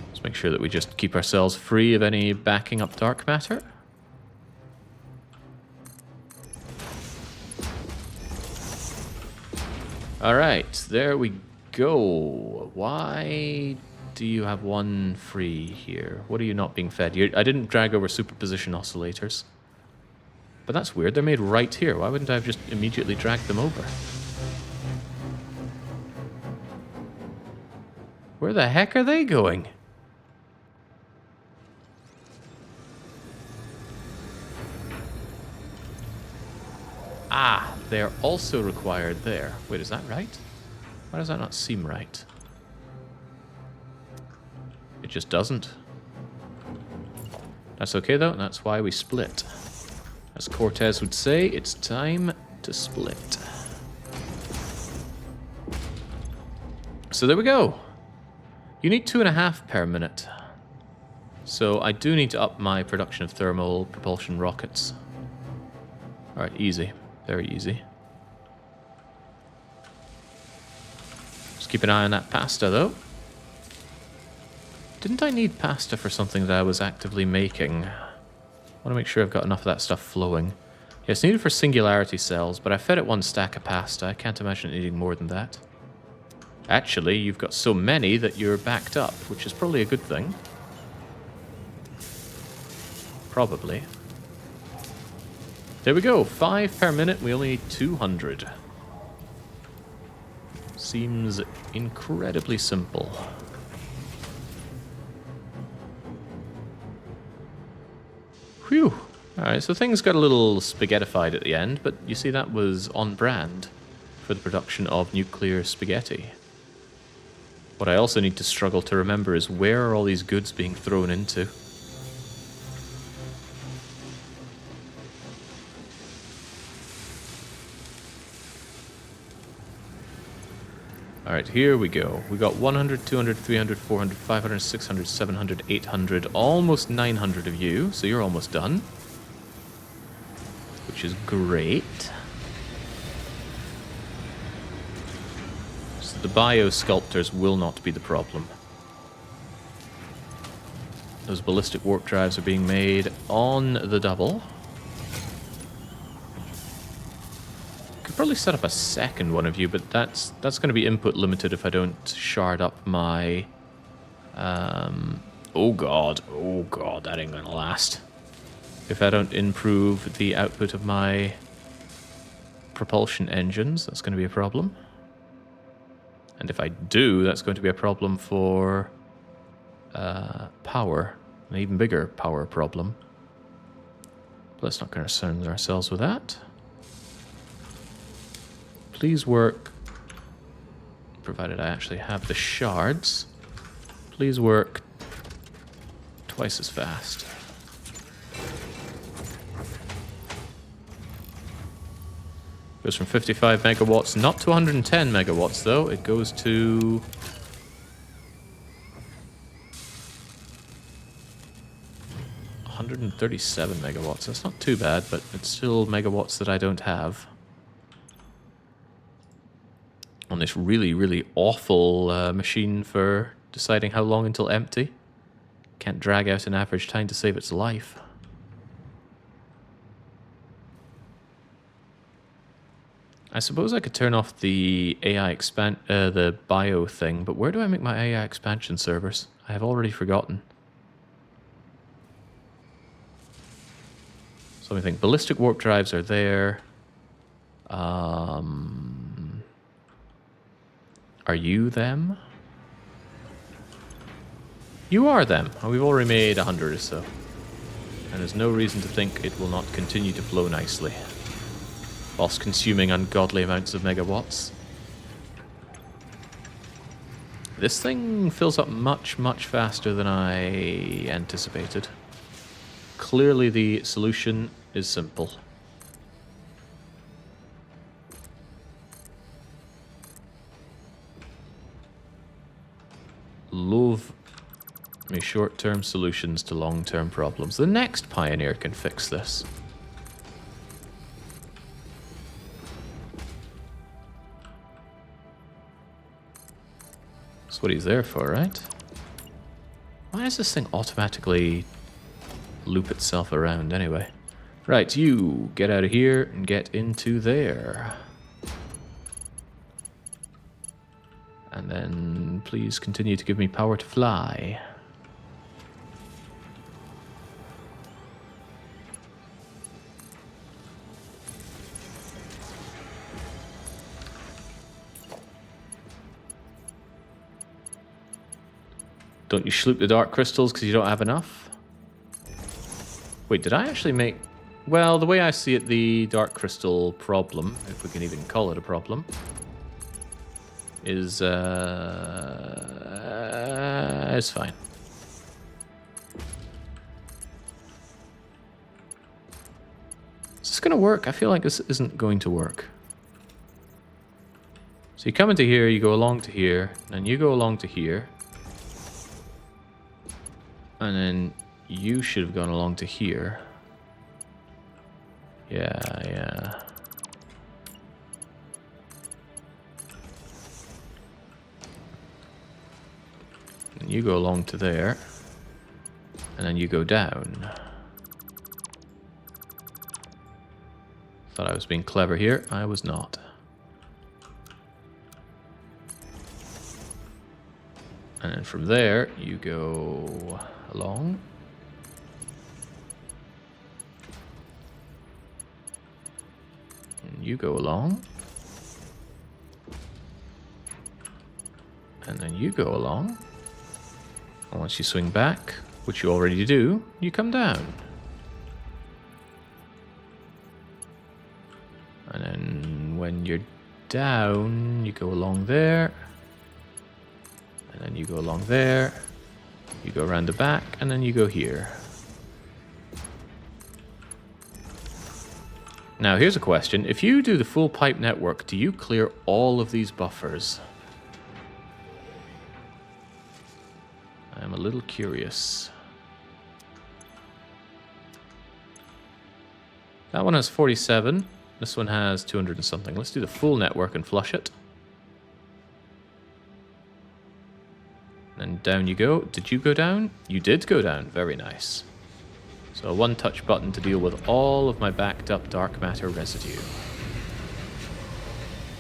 Let's make sure that we just keep ourselves free of any backing up dark matter. Alright, there we go. Why do you have one free here? What are you not being fed? I didn't drag over superposition oscillators. But that's weird, they're made right here. Why wouldn't I have just immediately dragged them over? Where the heck are they going? Ah, they're also required there. Wait, is that right? Why does that not seem right? It just doesn't. That's okay though, that's why we split. As Cortez would say, it's time to split. So there we go. You need 2.5 per minute. So I do need to up my production of thermal propulsion rockets. Alright, easy. Very easy. Just keep an eye on that pasta, though. Didn't I need pasta for something that I was actively making? I want to make sure I've got enough of that stuff flowing. Yeah, it's needed for singularity cells, but I fed it one stack of pasta. I can't imagine it needing more than that. Actually, you've got so many that you're backed up, which is probably a good thing. Probably. There we go, 5 per minute, we only need 200. Seems incredibly simple. Whew. Alright, so things got a little spaghettified at the end, but you see that was on brand for the production of nuclear spaghetti. What I also need to struggle to remember is where are all these goods being thrown into? Alright, here we go. We got 100, 200, 300, 400, 500, 600, 700, 800, almost 900 of you, so you're almost done. Which is great. So the bio-sculptors will not be the problem. Those ballistic warp drives are being made on the double. Could probably set up a second one of you, but that's going to be input limited if I don't shard up my... oh god, that ain't gonna last. If I don't improve the output of my propulsion engines, that's going to be a problem. And if I do, that's going to be a problem for power, an even bigger power problem. But let's not concern ourselves with that. Please work, provided I actually have the shards, please work twice as fast. Goes from 55 megawatts, not to 110 megawatts though, it goes to... $137 megawatts. That's not too bad, but it's still megawatts that I don't have. On this really, really awful machine for deciding how long until empty. Can't drag out an average time to save its life. I suppose I could turn off the AI the bio thing, but where do I make my AI expansion servers? I have already forgotten. So let me think. Ballistic warp drives are there. Are you them? You are them. Oh, we've already made 100 or so. And there's no reason to think it will not continue to flow nicely, whilst consuming ungodly amounts of megawatts. this thing fills up much, much faster than I anticipated. Clearly the solution is simple. Love me short-term solutions to long-term problems. The next pioneer can fix this. That's what he's there for, right? Why does this thing automatically loop itself around anyway? Right, you get out of here and get into there. And then please continue to give me power to fly. Don't you sloop the dark crystals because you don't have enough? Wait, did I actually make... Well, the way I see it, the dark crystal problem, if we can even call it a problem, is it's fine. Is this gonna work? I feel like this isn't going to work. So you come into here, you go along to here, and you go along to here, and then you should have gone along to here. Yeah. And you go along to there, and then you go down. Thought I was being clever here. I was not. And then from there, you go along. And you go along. And then you go along. And once you swing back, which you already do, you come down. And then when you're down, you go along there. And then you go along there. You go around the back, and then you go here. Now, here's a question. If you do the full pipe network, do you clear all of these buffers? I'm a little curious. That one has 47. This one has 200 and something. Let's do the full network and flush it. And down you go. Did you go down? You did go down. Very nice. So a one-touch button to deal with all of my backed up dark matter residue.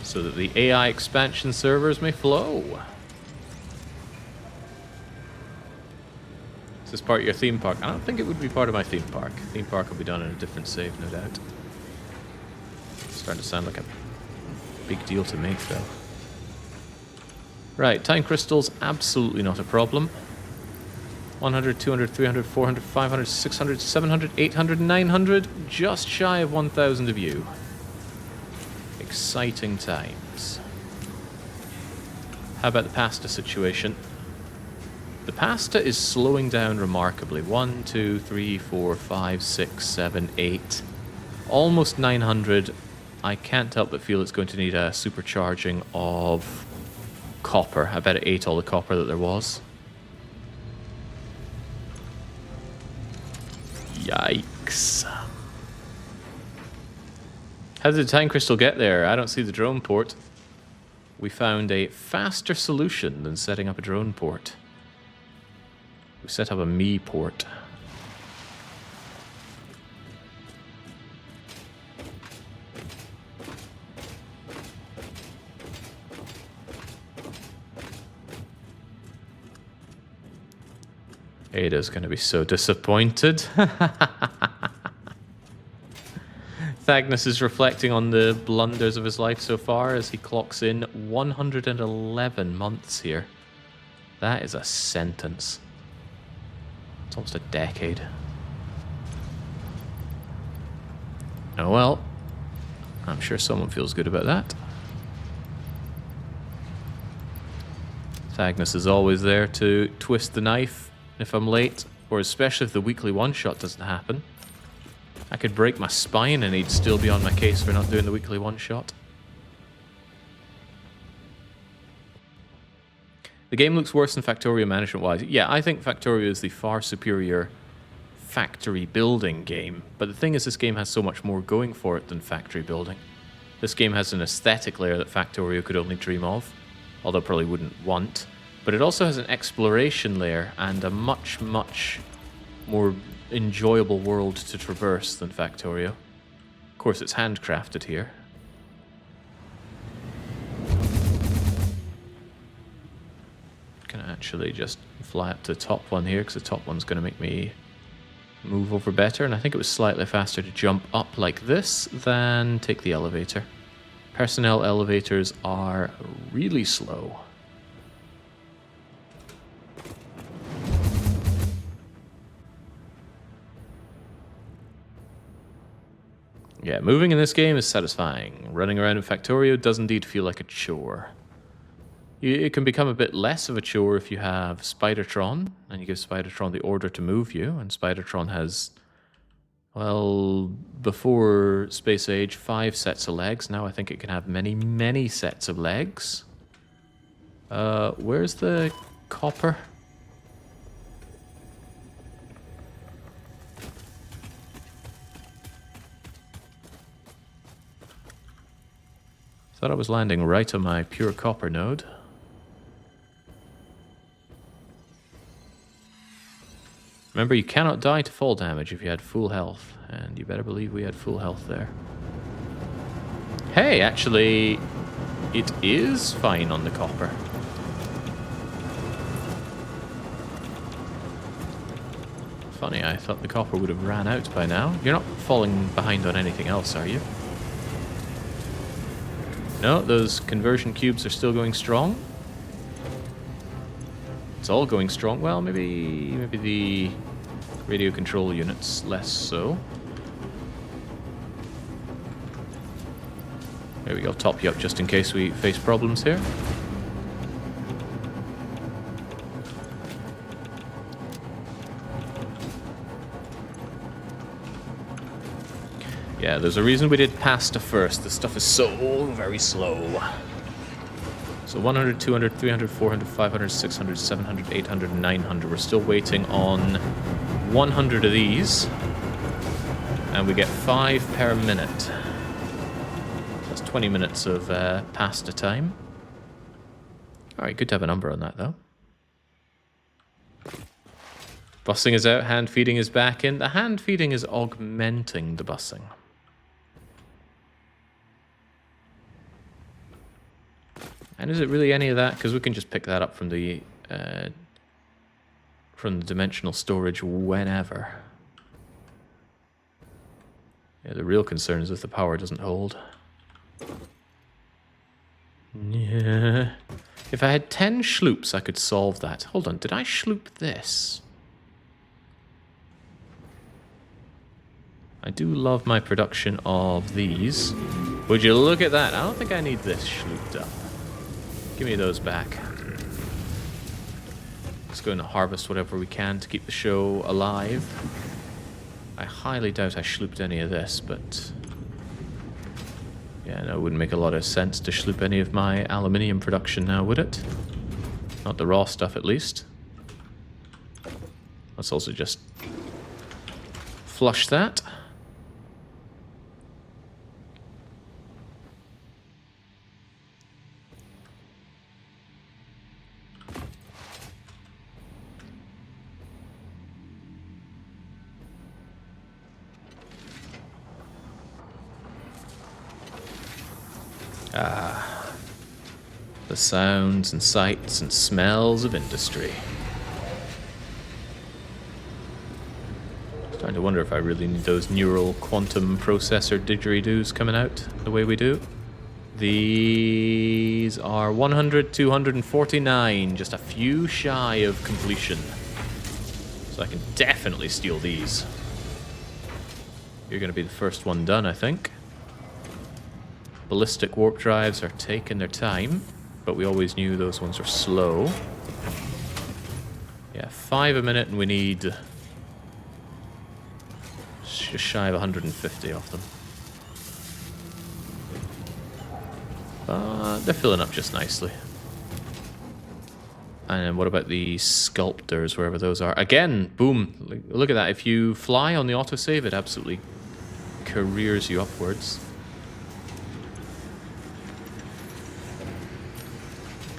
So that the AI expansion servers may flow. Is this part of your theme park? I don't think it would be part of my theme park. Theme park will be done in a different save, no doubt. It's starting to sound like a big deal to make, though. Right, time crystals, absolutely not a problem. 100, 200, 300, 400, 500, 600, 700, 800, 900, just shy of 1,000 of you. Exciting times. How about the pasta situation? The pasta is slowing down remarkably. 1, 2, 3, 4, 5, 6, 7, 8. Almost 900. I can't help but feel it's going to need a supercharging of copper. I bet it ate all the copper that there was. Yikes. How did the time crystal get there? I don't see the drone port. We found a faster solution than setting up a drone port. We set up a me port. Ada's going to be so disappointed. Thagnus is reflecting on the blunders of his life so far as he clocks in 111 months here. That is a sentence. It's almost a decade. Oh well. I'm sure someone feels good about that. Thagnus is always there to twist the knife if I'm late, or especially if the weekly one-shot doesn't happen. I could break my spine and he'd still be on my case for not doing the weekly one-shot. The game looks worse than Factorio management-wise. Yeah, I think Factorio is the far superior factory building game. But the thing is, this game has so much more going for it than factory building. This game has an aesthetic layer that Factorio could only dream of, although probably wouldn't want. But it also has an exploration layer and a much, much more enjoyable world to traverse than Factorio. Of course, it's handcrafted here. Can actually just fly up to the top one here, because the top one's going to make me move over better, and I think it was slightly faster to jump up like this than take the elevator. Personnel elevators are really slow. Yeah, moving in this game is satisfying. Running around in Factorio does indeed feel like a chore. It can become a bit less of a chore if you have Spidertron, and you give Spidertron the order to move you, and Spidertron has, well, before Space Age, 5 sets of legs. Now I think it can have many, many sets of legs. Where's the copper? Thought I was landing right on my pure copper node. Remember, you cannot die to fall damage if you had full health, and you better believe we had full health there. Hey, actually, it is fine on the copper. Funny, I thought the copper would have ran out by now. You're not falling behind on anything else, are you? No, those conversion cubes are still going strong. It's all going strong. Well, maybe the radio control units less so. There we go. I'll top you up just in case we face problems here. Yeah, there's a reason we did pasta first. This stuff is so very slow. So 100, 200, 300, 400, 500, 600, 700, 800, 900. We're still waiting on 100 of these. And we get 5 per minute. That's 20 minutes of pasta time. Alright, good to have a number on that, though. Bussing is out, hand feeding is back in. The hand feeding is augmenting the bussing. And is it really any of that? Because we can just pick that up from the dimensional storage whenever. Yeah, the real concern is if the power doesn't hold. Yeah. If I had 10 schloops, I could solve that. Hold on, did I schloop this? I do love my production of these. Would you look at that? I don't think I need this schlooped up. Give me those back. Let's go and harvest whatever we can to keep the show alive. I highly doubt I schlooped any of this, but... yeah, no, it wouldn't make a lot of sense to schloop any of my aluminium production now, would it? Not the raw stuff, at least. Let's also just flush that. Ah, the sounds and sights and smells of industry. Starting to wonder if I really need those neural quantum processor didgeridoos coming out the way we do. These are 100, 249, just a few shy of completion. So I can definitely steal these. You're going to be the first one done, I think. Ballistic warp drives are taking their time. but we always knew those ones are slow. Yeah, 5 a minute, and we need just shy of 150 of them. But they're filling up just nicely. And what about the sculptors, wherever those are? Again, boom. Look at that. If you fly on the autosave, it absolutely careers you upwards.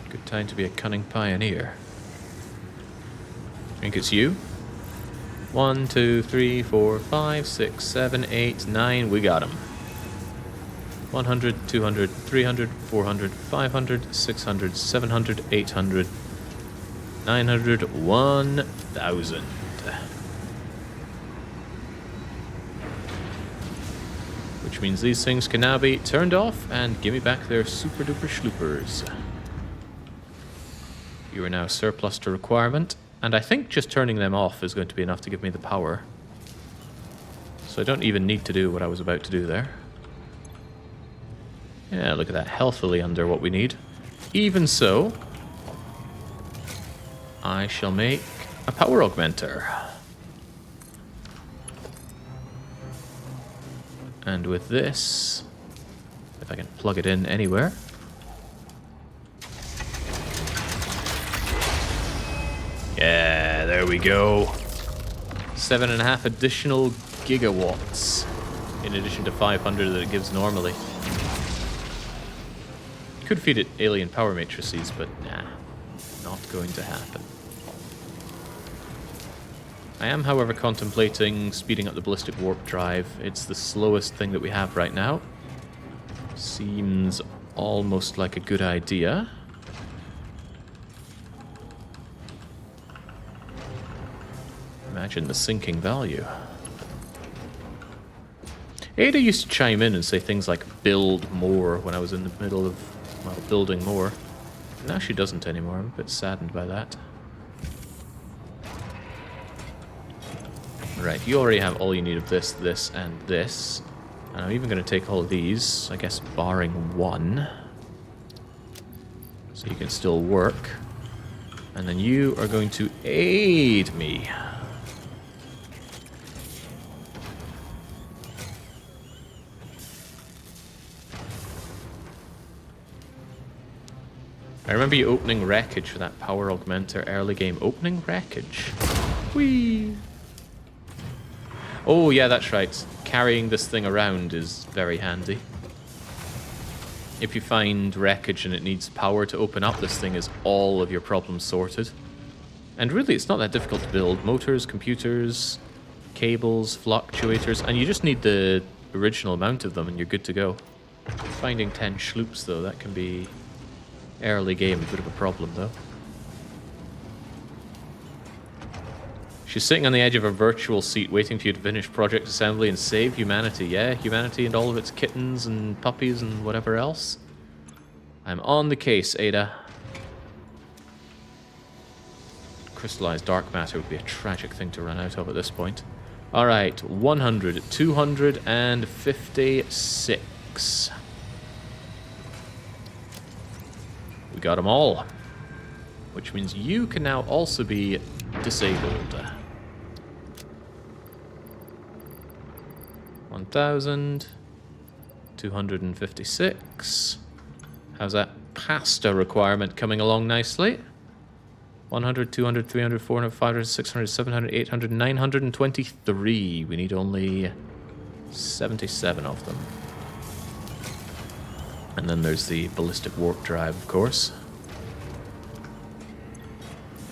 Good time to be a cunning pioneer. I think it's you. 1, 2, 3, 4, 5, 6, 7, 8, 9. We got him. 100, 200, 300, 400, 500, 600, 700, 800, 900, 1,000. Which means these things can now be turned off and give me back their super duper schloopers. You are now surplus to requirement, and I think just turning them off is going to be enough to give me the power. So I don't even need to do what I was about to do there. Yeah, look at that, healthily under what we need. Even so, I shall make a power augmenter. And with this, if I can plug it in anywhere. Yeah, there we go. 7.5 additional gigawatts, in addition to 500 that it gives normally. Could feed it alien power matrices, but nah, not going to happen. I am, however, contemplating speeding up the ballistic warp drive. It's the slowest thing that we have right now. Seems almost like a good idea. Imagine the sinking value. Ada used to chime in and say things like build more when I was in the middle of, well, building more. Now she doesn't anymore. I'm a bit saddened by that. Right, you already have all you need of this, this, and this. And I'm even going to take all of these, I guess barring one. So you can still work. And then you are going to aid me. I remember you opening wreckage for that power augmenter early game. Opening wreckage. Whee! Oh, yeah, that's right. Carrying this thing around is very handy. If you find wreckage and it needs power to open up, this thing is all of your problems sorted. And really, it's not that difficult to build. Motors, computers, cables, fluctuators, and you just need the original amount of them and you're good to go. Finding 10 schloops, though, that can be early game a bit of a problem, though. She's sitting on the edge of a virtual seat waiting for you to finish project assembly and save humanity. Yeah, humanity and all of its kittens and puppies and whatever else. I'm on the case, Ada. Crystallized dark matter would be a tragic thing to run out of at this point. Alright, 100, 256. We got them all. Which means you can now also be disabled. 1,256. How's that pasta requirement coming along nicely? 100, 200, 300, 400, 500, 600, 700, 800, 923. We need only 77 of them. And then there's the ballistic warp drive, of course.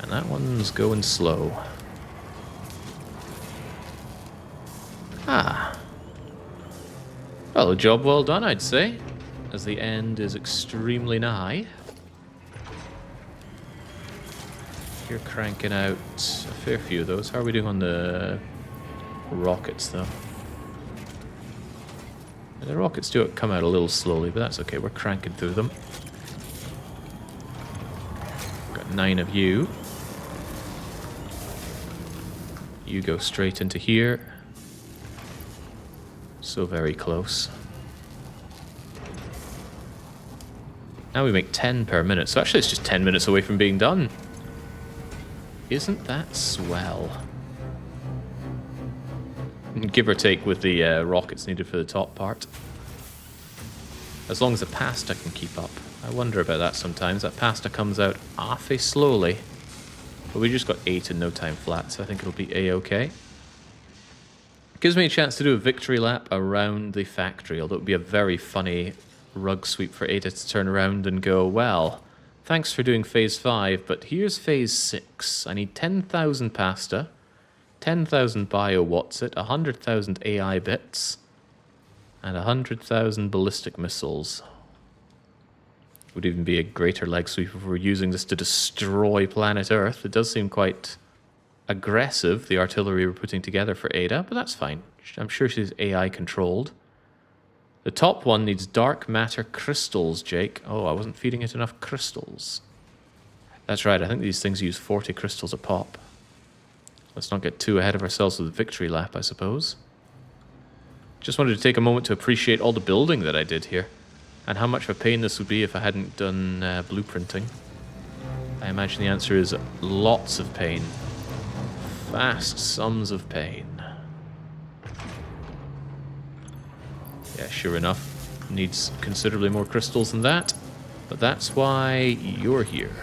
And that one's going slow. Ah. Well, a job well done, I'd say, as the end is extremely nigh. You're cranking out a fair few of those. How are we doing on the rockets, though? The rockets do come out a little slowly, but that's okay. We're cranking through them. Got 9 of you. You go straight into here. So very close. Now we make 10 per minute, so actually it's just 10 minutes away from being done. Isn't that swell? Give or take with the rockets needed for the top part. As long as the pasta can keep up. I wonder about that sometimes. That pasta comes out awfully slowly. But we just got 8 in no time flat, so I think it'll be a-okay. Gives me a chance to do a victory lap around the factory, although it would be a very funny rug sweep for Ada to turn around and go, well, thanks for doing phase 5, but here's phase 6. I need 10,000 pasta, 10,000 bio Whatsit, 100,000 AI bits, and 100,000 ballistic missiles. Would even be a greater leg sweep if we're using this to destroy planet Earth. It does seem quite aggressive, the artillery we're putting together for Ada, but that's fine. I'm sure she's AI controlled. The top one needs dark matter crystals, Jake. Oh, I wasn't feeding it enough crystals. That's right, I think these things use 40 crystals a pop. Let's not get too ahead of ourselves with the victory lap, I suppose. Just wanted to take a moment to appreciate all the building that I did here, and how much of a pain this would be if I hadn't done blueprinting. I imagine the answer is lots of pain. Vast sums of pain. Yeah, sure enough, needs considerably more crystals than that, but that's why you're here.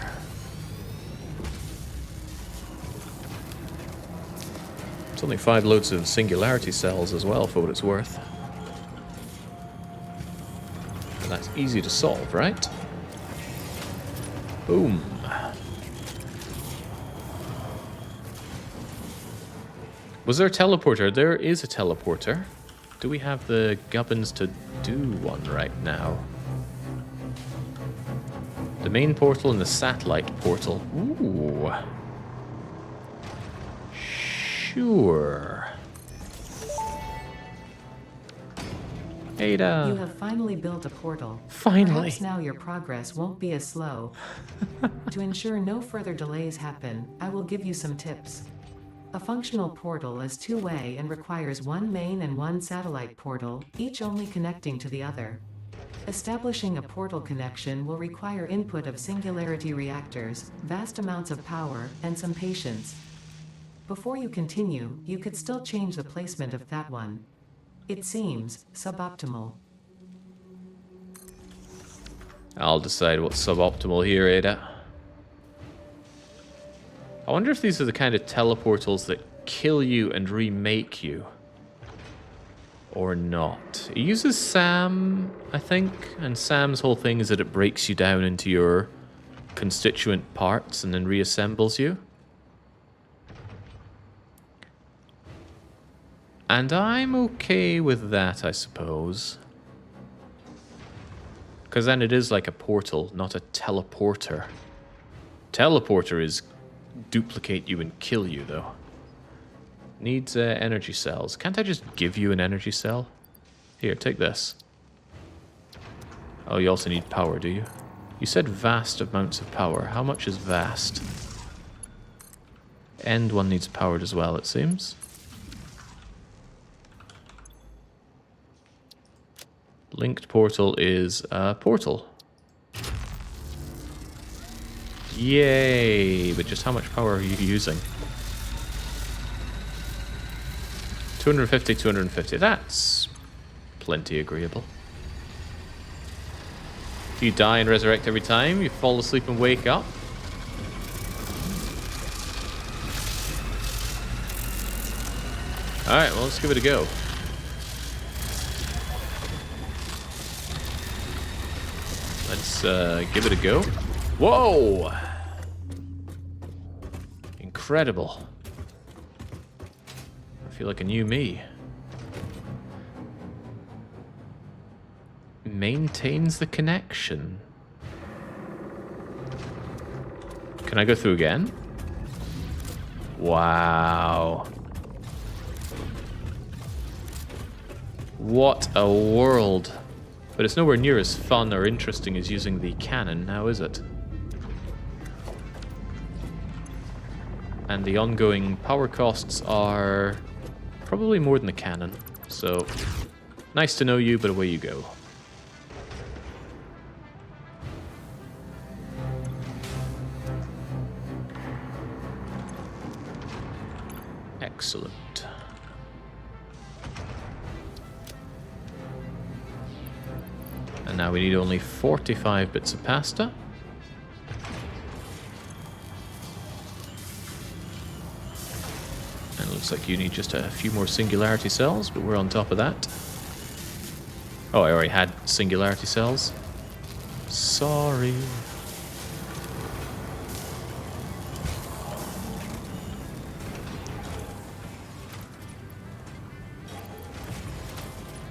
It's only 5 loads of singularity cells as well, for what it's worth. And that's easy to solve, right? Boom. Was there a teleporter? There is a teleporter. Do we have the gubbins to do one right now? The main portal and the satellite portal. Ooh. Sure. Ada. You have finally built a portal. Finally. Perhaps now your progress won't be as slow. To ensure no further delays happen, I will give you some tips. A functional portal is two-way and requires one main and one satellite portal, each only connecting to the other. Establishing a portal connection will require input of singularity reactors, vast amounts of power, and some patience. Before you continue, you could still change the placement of that one. It seems suboptimal. I'll decide what's suboptimal here, Ada. I wonder if these are the kind of teleportals that kill you and remake you. Or not. It uses SAM, I think, and SAM's whole thing is that it breaks you down into your constituent parts and then reassembles you. And I'm okay with that, I suppose. Because then it is like a portal, not a teleporter. Teleporter is duplicate you and kill you, though. Needs energy cells. Can't I just give you an energy cell? Here, take this. Oh, you also need power, do you? You said vast amounts of power. How much is vast? End one needs powered as well, it seems. Linked portal is a portal. Yay! But just how much power are you using? 250, 250. That's plenty agreeable. Do you die and resurrect every time? You fall asleep and wake up? Alright, well, let's give it a go. Let's give it a go. Whoa! Incredible. I feel like a new me. Maintains the connection. Can I go through again? Wow. What a world. But it's nowhere near as fun or interesting as using the cannon, now is it? And the ongoing power costs are probably more than the cannon. So, nice to know you, but away you go. And now we need only 45 bits of pasta. And it looks like you need just a few more singularity cells, but we're on top of that. Oh, I already had singularity cells. Sorry.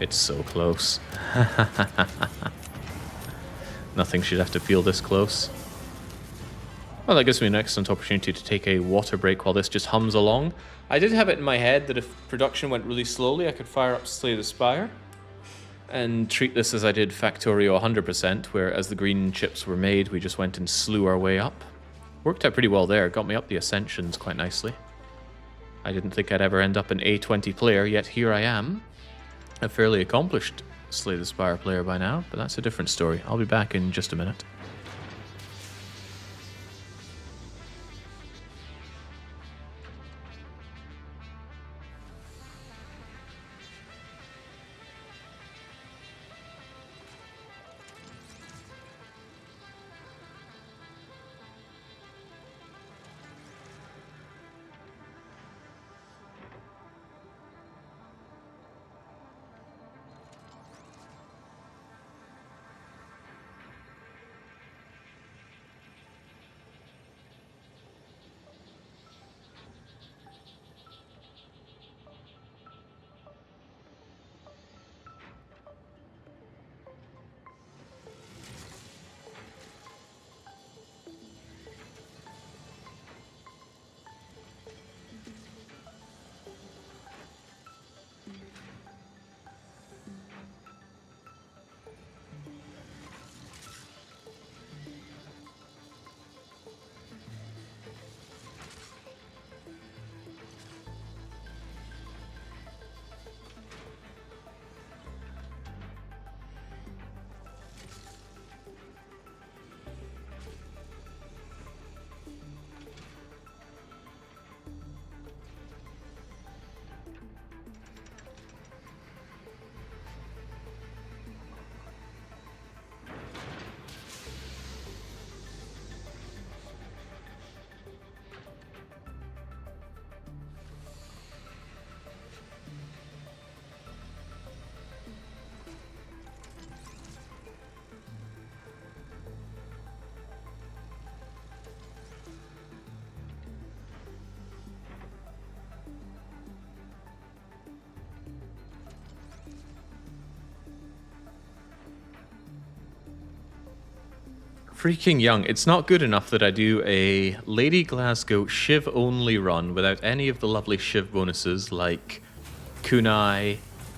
It's so close. Nothing should have to feel this close. Well, that gives me an excellent opportunity to take a water break while this just hums along. I did have it in my head that if production went really slowly, I could fire up Slay the Spire and treat this as I did Factorio 100%, where as the green chips were made, we just went and slew our way up. Worked out pretty well there, got me up the Ascensions quite nicely. I didn't think I'd ever end up an A20 player, yet here I am. A fairly accomplished Slay the Spire player by now, but that's a different story. I'll be back in just a minute. Freaking young. It's not good enough that I do a Lady Glasgow Shiv-only run without any of the lovely Shiv bonuses like Kunai,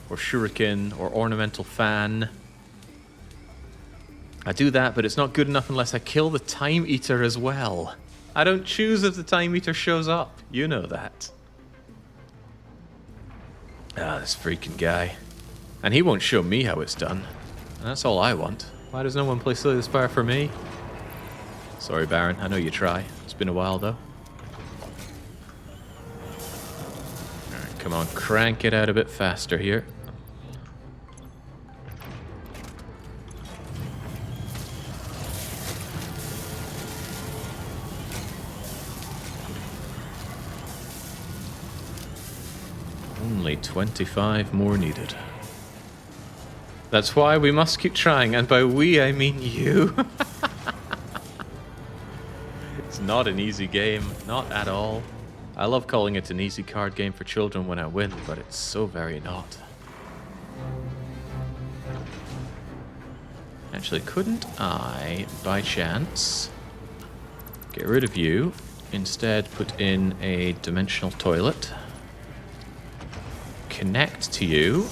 or Shuriken, or Ornamental Fan. I do that, but it's not good enough unless I kill the Time Eater as well. I don't choose if the Time Eater shows up. You know that. Ah, this freaking guy. And he won't show me how it's done. And that's all I want. Why does no one play Slay the Spire for me? Sorry, Baron. I know you try. It's been a while, though. Alright, come on. Crank it out a bit faster here. Only 25 more needed. That's why we must keep trying, and by we, I mean you. It's not an easy game, not at all. I love calling it an easy card game for children when I win, but it's so very not. Actually, couldn't I, by chance, get rid of you, instead put in a dimensional toilet, connect to you,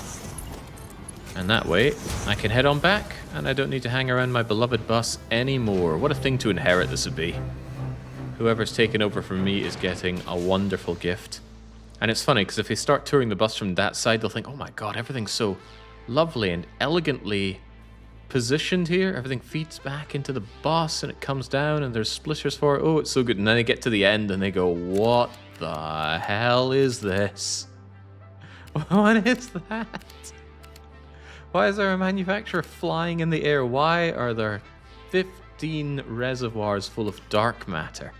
and that way, I can head on back, and I don't need to hang around my beloved bus anymore. What a thing to inherit this would be. Whoever's taken over from me is getting a wonderful gift. And it's funny, because if they start touring the bus from that side, they'll think, oh my god, everything's so lovely and elegantly positioned here. Everything feeds back into the bus, and it comes down, and there's splitters for it. Oh, it's so good. And then they get to the end, and they go, what the hell is this? What is that? Why is there a manufacturer flying in the air? Why are there 15 reservoirs full of dark matter?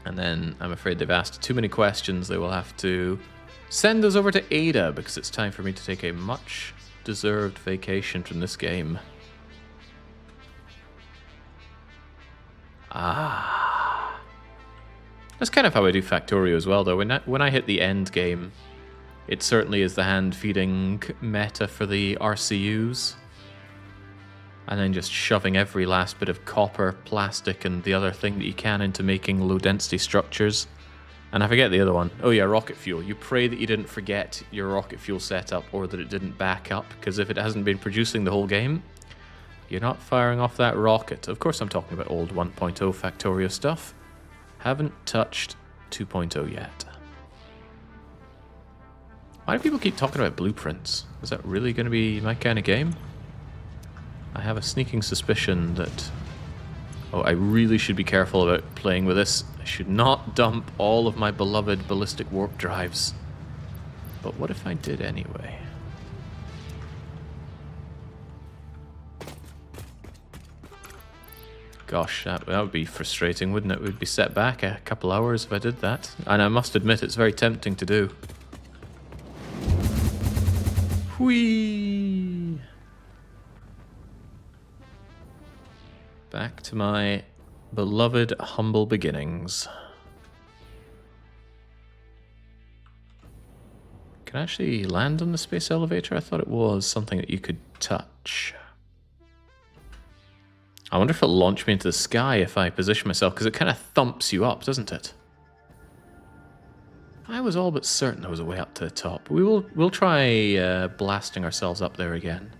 And then I'm afraid they've asked too many questions. They will have to send those over to Ada because it's time for me to take a much deserved vacation from this game. Ah. That's kind of how I do Factorio as well, though. When I hit the end game, it certainly is the hand-feeding meta for the RCUs. And then just shoving every last bit of copper, plastic, and the other thing that you can into making low-density structures. And I forget the other one. Oh yeah, rocket fuel. You pray that you didn't forget your rocket fuel setup or that it didn't back up, because if it hasn't been producing the whole game, you're not firing off that rocket. Of course I'm talking about old 1.0 Factorio stuff. Haven't touched 2.0 yet. Why do people keep talking about blueprints? Is that really going to be my kind of game? I have a sneaking suspicion that... Oh, I really should be careful about playing with this. I should not dump all of my beloved ballistic warp drives. But what if I did anyway? Gosh, that would be frustrating, wouldn't it? We'd be set back a couple hours if I did that. And I must admit, it's very tempting to do. Whee! Back to my beloved humble beginnings. Can I actually land on the space elevator? I thought it was something that you could touch. I wonder if it'll launch me into the sky if I position myself, because it kind of thumps you up, doesn't it? I was all but certain there was a way up to the top. We'll try blasting ourselves up there again.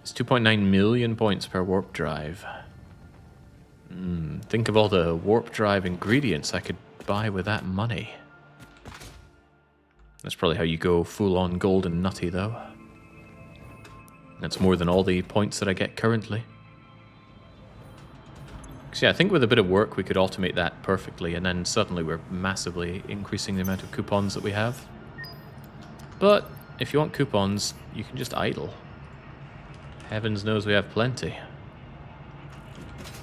It's 2.9 million points per warp drive. Think of all the warp drive ingredients I could buy with that money. That's probably how you go full-on golden nutty, though. That's more than all the points that I get currently. So yeah, I think with a bit of work we could automate that perfectly, and then suddenly we're massively increasing the amount of coupons that we have. But if you want coupons, you can just idle. Heavens knows we have plenty.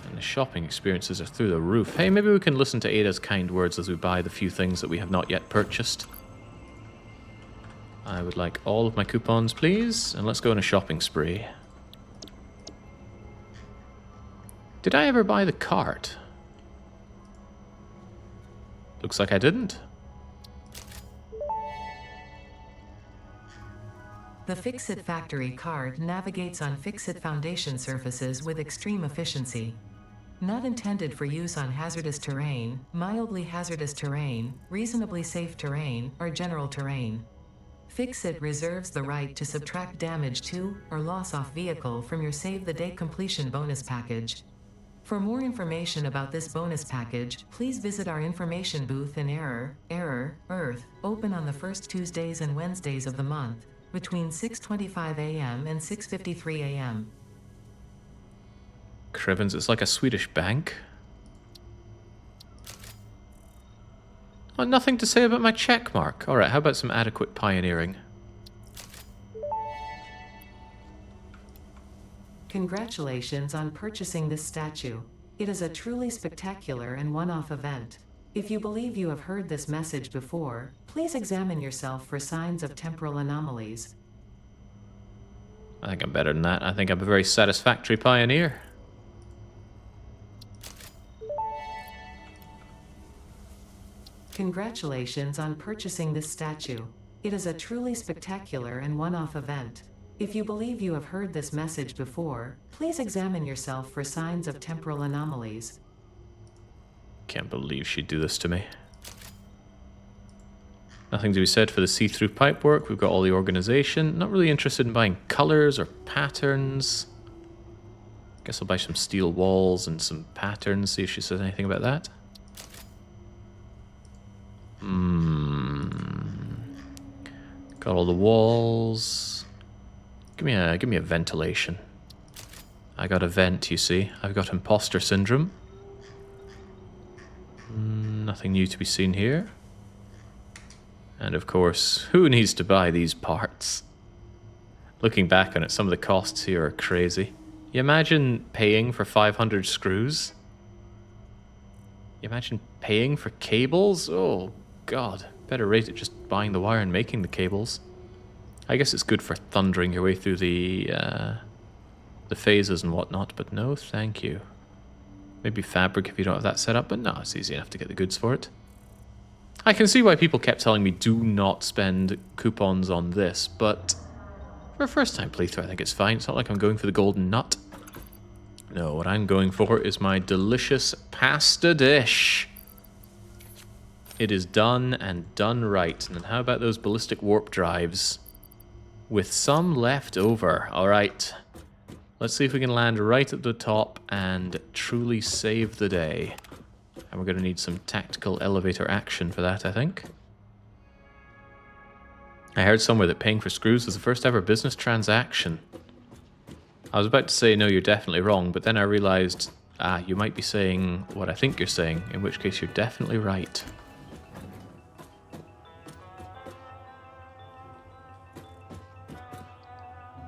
And the shopping experiences are through the roof. Hey, maybe we can listen to Ada's kind words as we buy the few things that we have not yet purchased. I would like all of my coupons, please, and let's go on a shopping spree. Did I ever buy the cart? Looks like I didn't. The Fix-It Factory card navigates on Fix-It Foundation surfaces with extreme efficiency. Not intended for use on hazardous terrain, mildly hazardous terrain, reasonably safe terrain, or general terrain. Fix-It reserves the right to subtract damage to or loss off vehicle from your Save the Day completion bonus package. For more information about this bonus package, please visit our information booth in Earth, open on the first Tuesdays and Wednesdays of the month, between 6:25 a.m. and 6:53 a.m. Crivens, it's like a Swedish bank. Oh, nothing to say about my check mark. Alright, how about some adequate pioneering? Congratulations on purchasing this statue. It is a truly spectacular and one-off event. If you believe you have heard this message before, please examine yourself for signs of temporal anomalies. I think I'm better than that. I think I'm a very satisfactory pioneer. Congratulations on purchasing this statue. It is a truly spectacular and one-off event. If you believe you have heard this message before, please examine yourself for signs of temporal anomalies. Can't believe she'd do this to me. Nothing to be said for the see-through pipework. We've got all the organization. Not really interested in buying colors or patterns. Guess I'll buy some steel walls and some patterns, see if she says anything about that. Got all the walls. Give me a ventilation. I got a vent, you see. I've got imposter syndrome. Nothing new to be seen here. And of course, who needs to buy these parts? Looking back on it, some of the costs here are crazy. You imagine paying for 500 screws? You imagine paying for cables? Oh, God. Better rate it just buying the wire and making the cables. I guess it's good for thundering your way through the phases and whatnot, but no thank you. Maybe fabric if you don't have that set up, but no, it's easy enough to get the goods for it. I can see why people kept telling me do not spend coupons on this, but for a first-time playthrough I think it's fine. It's not like I'm going for the golden nut. No, what I'm going for is my delicious pasta dish. It is done and done right. And then how about those ballistic warp drives? With some left over. Alright. Let's see if we can land right at the top and truly save the day. And we're going to need some tactical elevator action for that, I think. I heard somewhere that paying for screws was the first ever business transaction. I was about to say, no, you're definitely wrong, but then I realized, you might be saying what I think you're saying, in which case you're definitely right.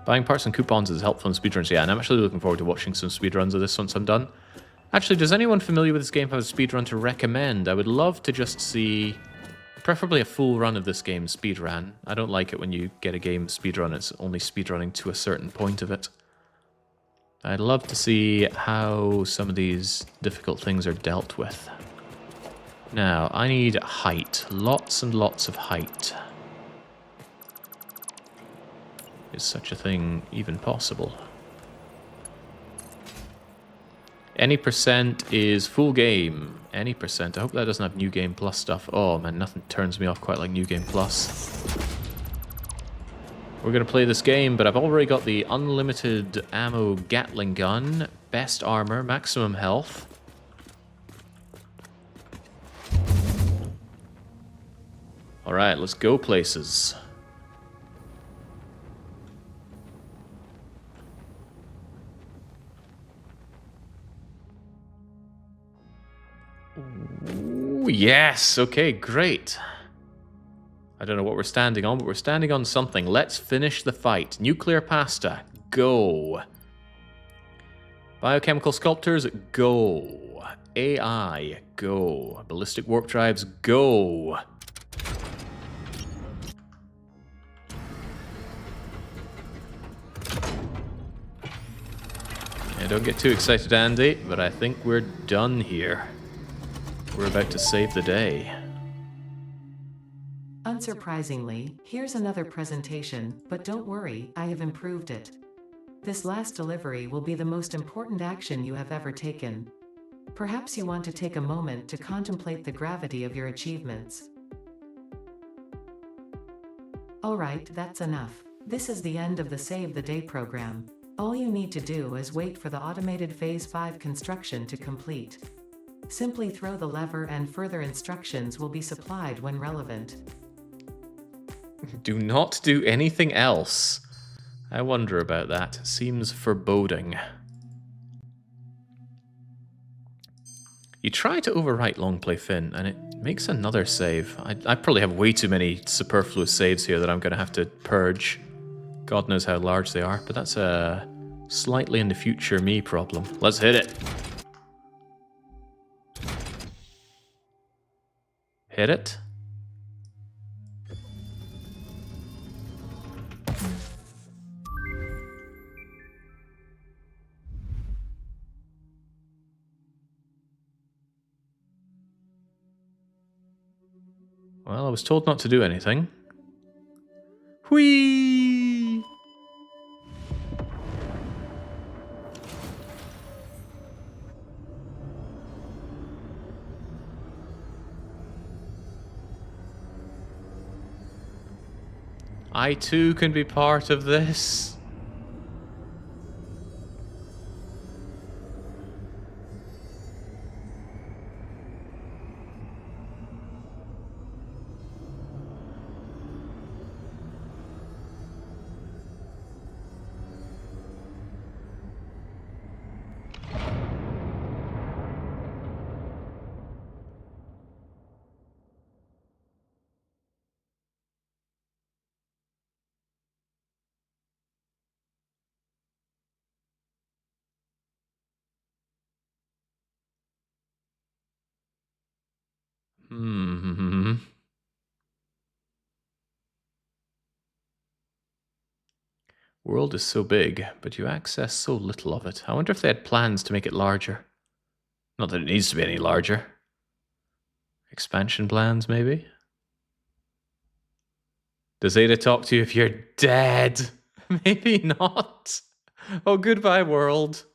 Buying parts and coupons is helpful in speedruns, yeah, and I'm actually looking forward to watching some speedruns of this once I'm done. Actually, does anyone familiar with this game have a speedrun to recommend? I would love to just see, preferably a full run of this game speedrun. I don't like it when you get a game speedrun, it's only speedrunning to a certain point of it. I'd love to see how some of these difficult things are dealt with. Now, I need height. Lots and lots of height. Is such a thing even possible? Any percent is full game. Any percent. I hope that doesn't have New Game Plus stuff. Oh man, nothing turns me off quite like New Game Plus. We're going to play this game, but I've already got the unlimited ammo Gatling gun, best armor, maximum health. Alright, let's go places. Ooh, yes, okay, great. I don't know what we're standing on, but we're standing on something. Let's finish the fight. Nuclear pasta, go. Biochemical sculptors, go. AI, go. Ballistic warp drives, go. Yeah, don't get too excited, Andy, but I think we're done here. We're about to save the day. Unsurprisingly, here's another presentation, but don't worry, I have improved it. This last delivery will be the most important action you have ever taken. Perhaps you want to take a moment to contemplate the gravity of your achievements. Alright, that's enough. This is the end of the Save the Day program. All you need to do is wait for the automated Phase 5 construction to complete. Simply throw the lever and further instructions will be supplied when relevant. Do not do anything else. I wonder about that. Seems foreboding. You try to overwrite long play Finn, and it makes another save. I probably have way too many superfluous saves here that I'm going to have to purge. God knows how large they are, but that's a slightly in the future me problem. Let's hit it. Hit it. Well, I was told not to do anything. Whee! I too can be part of this. Hmm. World is so big, but you access so little of it. I wonder if they had plans to make it larger. Not that it needs to be any larger. Expansion plans, maybe? Does Ada talk to you if you're dead? Maybe not. Oh, goodbye, world.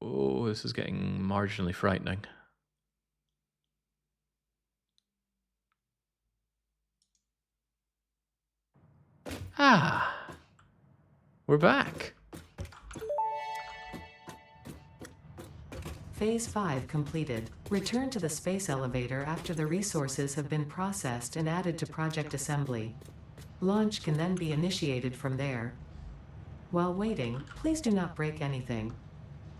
Oh, this is getting marginally frightening. Ah, we're back. Phase 5 completed. Return to the space elevator after the resources have been processed and added to Project Assembly. Launch can then be initiated from there. While waiting, please do not break anything.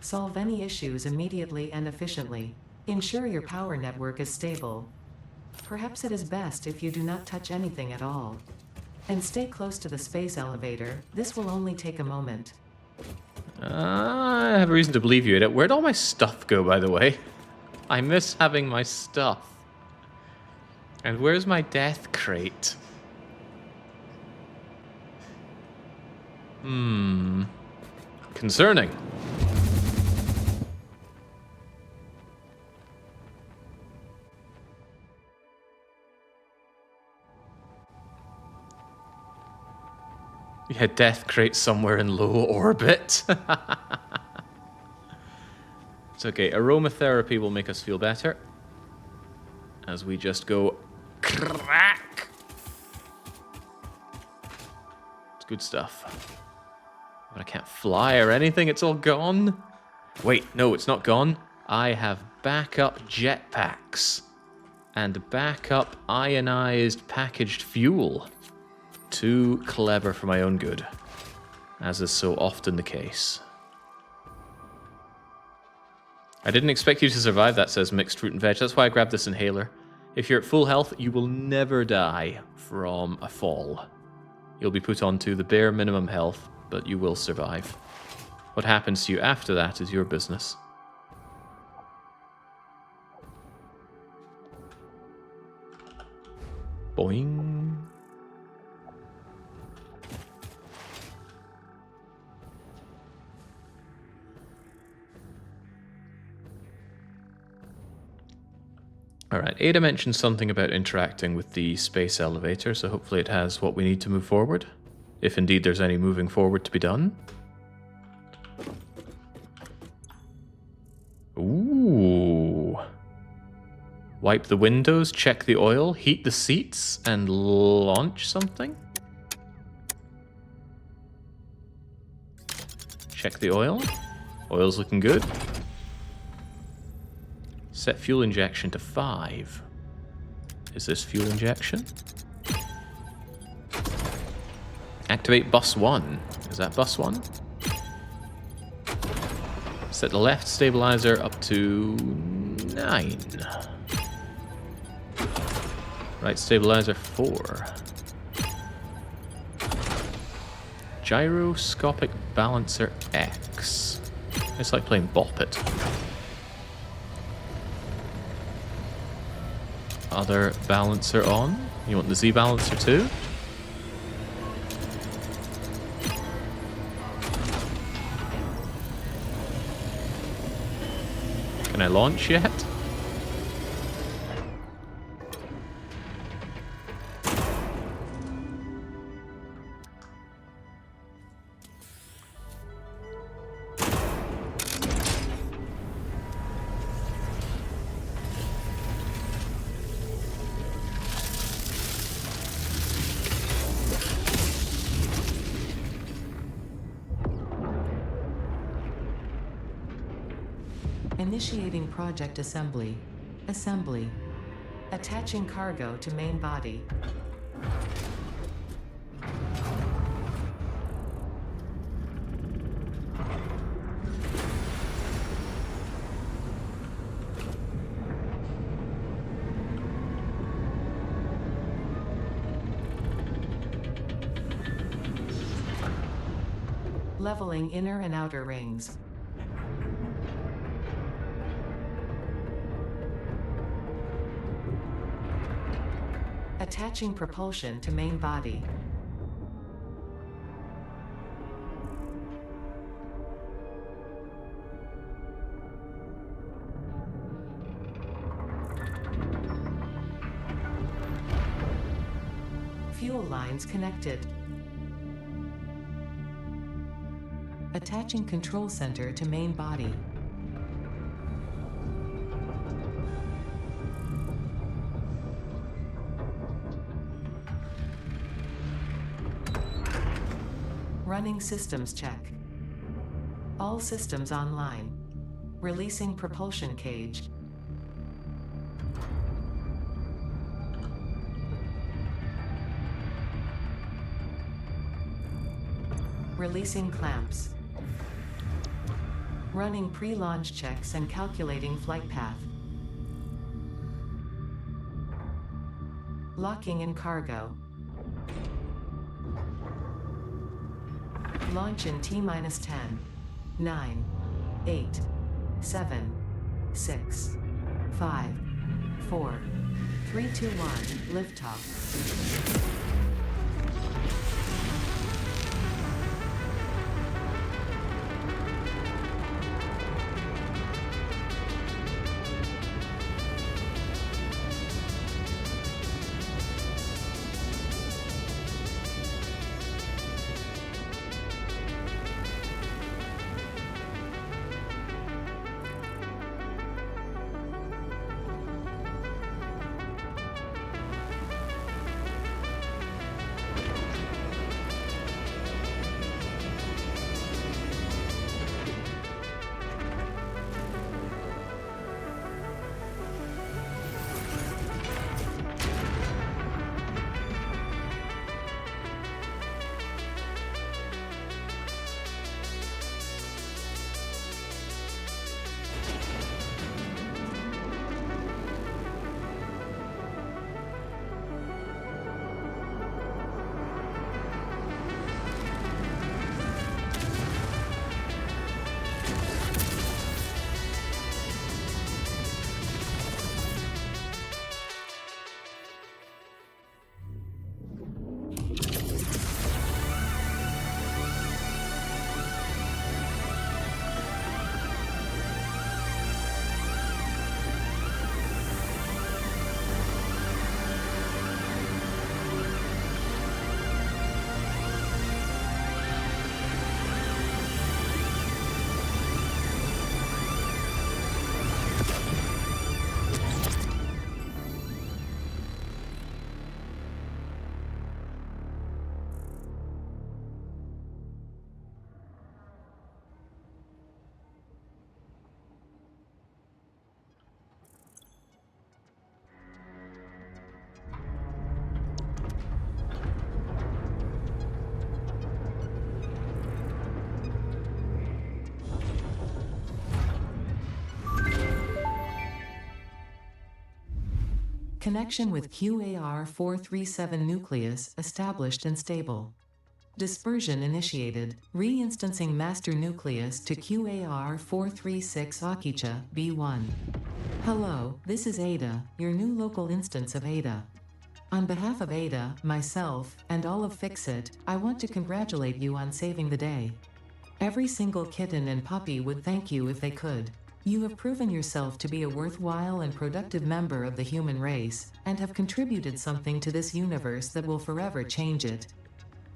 Solve any issues immediately and efficiently. Ensure your power network is stable. Perhaps it is best if you do not touch anything at all. And stay close to the space elevator. This will only take a moment. I have a reason to believe you, Ada. Where'd all my stuff go, by the way? I miss having my stuff. And where's my death crate? Concerning. Yeah, death crate somewhere in low orbit. It's okay. Aromatherapy will make us feel better. As we just go crack. It's good stuff. But I can't fly or anything. It's all gone. Wait, no, it's not gone. I have backup jetpacks and backup ionized packaged fuel. Too clever for my own good, as is so often the case. I didn't expect you to survive that, says Mixed Fruit and Veg. That's why I grabbed this inhaler. If you're at full health, you will never die from a fall. You'll be put onto the bare minimum health, but you will survive. What happens to you after that is your business. Boing. Alright, Ada mentioned something about interacting with the space elevator, so hopefully it has what we need to move forward. If indeed there's any moving forward to be done. Ooh. Wipe the windows, check the oil, heat the seats, and launch something? Check the oil. Oil's looking good. Set fuel injection to 5. Is this fuel injection? Activate bus 1. Is that bus 1? Set the left stabilizer up to 9. Right stabilizer 4. Gyroscopic balancer X. It's like playing Bop It. Other balancer on. You want the Z balancer too? Can I launch yet? Initiating Project Assembly. Assembly. Attaching cargo to main body. Leveling inner and outer rings. Attaching propulsion to main body. Fuel lines connected. Attaching control center to main body. Running systems check. All systems online. Releasing propulsion cage. Releasing clamps. Running pre-launch checks and calculating flight path. Locking in cargo. Launch in T-10, 9, 8, 7, 6, 5, 4, 3, 2, 1, liftoff. Connection with QAR-437 nucleus established and stable. Dispersion initiated, reinstancing master nucleus to QAR-436 Akicha, B1. Hello, this is Ada, your new local instance of Ada. On behalf of Ada, myself, and all of Fixit, I want to congratulate you on saving the day. Every single kitten and puppy would thank you if they could. You have proven yourself to be a worthwhile and productive member of the human race, and have contributed something to this universe that will forever change it.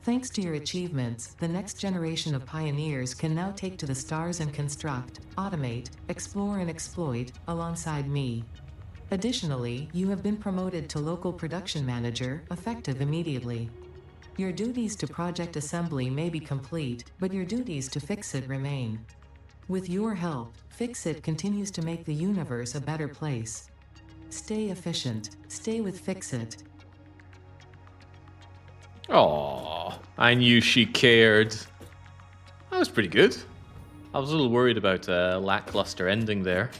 Thanks to your achievements, the next generation of pioneers can now take to the stars and construct, automate, explore and exploit, alongside me. Additionally, you have been promoted to local production manager, effective immediately. Your duties to project assembly may be complete, but your duties to Fixit remain. With your help, Fixit continues to make the universe a better place. Stay efficient, stay with Fixit. Aww, I knew she cared. That was pretty good. I was a little worried about a lackluster ending there.